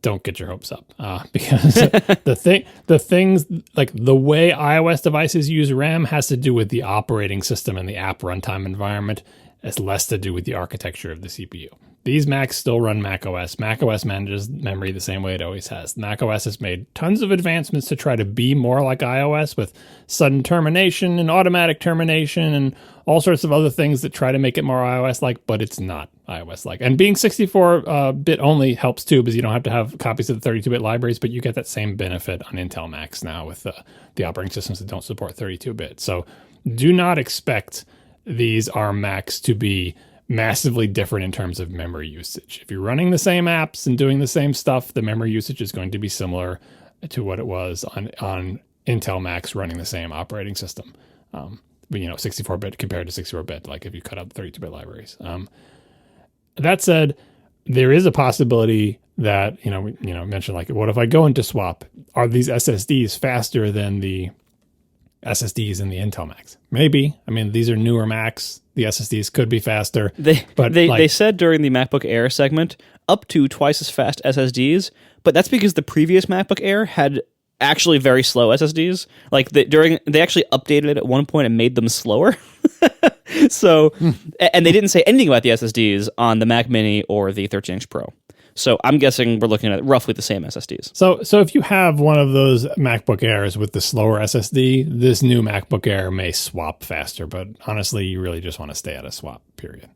don't get your hopes up, because the things like the way iOS devices use RAM has to do with the operating system and the app runtime environment. It's less to do with the architecture of the CPU. These Macs still run macOS. macOS manages memory the same way it always has. macOS has made tons of advancements to try to be more like iOS with sudden termination and automatic termination and all sorts of other things that try to make it more iOS-like, but it's not iOS-like. And being 64-bit only helps too, because you don't have to have copies of the 32-bit libraries, but you get that same benefit on Intel Macs now with the operating systems that don't support 32-bit. So do not expect these ARM Macs to be massively different in terms of memory usage. If you're running the same apps and doing the same stuff, the memory usage is going to be similar to what it was on Intel Macs running the same operating system. 64-bit compared to 64-bit, like if you cut out the 32-bit libraries. That said, there is a possibility that, mentioned like, what if I go into swap? Are these SSDs faster than the SSDs in the Intel Macs. Maybe. I mean, these are newer Macs. The SSDs could be faster. They said during the MacBook Air segment up to twice as fast SSDs, but that's because the previous MacBook Air had actually very slow SSDs. Like they actually updated it at one point and made them slower. So, and they didn't say anything about the SSDs on the Mac Mini or the 13-inch Pro. So I'm guessing we're looking at roughly the same SSDs. So if you have one of those MacBook Airs with the slower SSD, this new MacBook Air may swap faster. But honestly, you really just want to stay at a swap, period.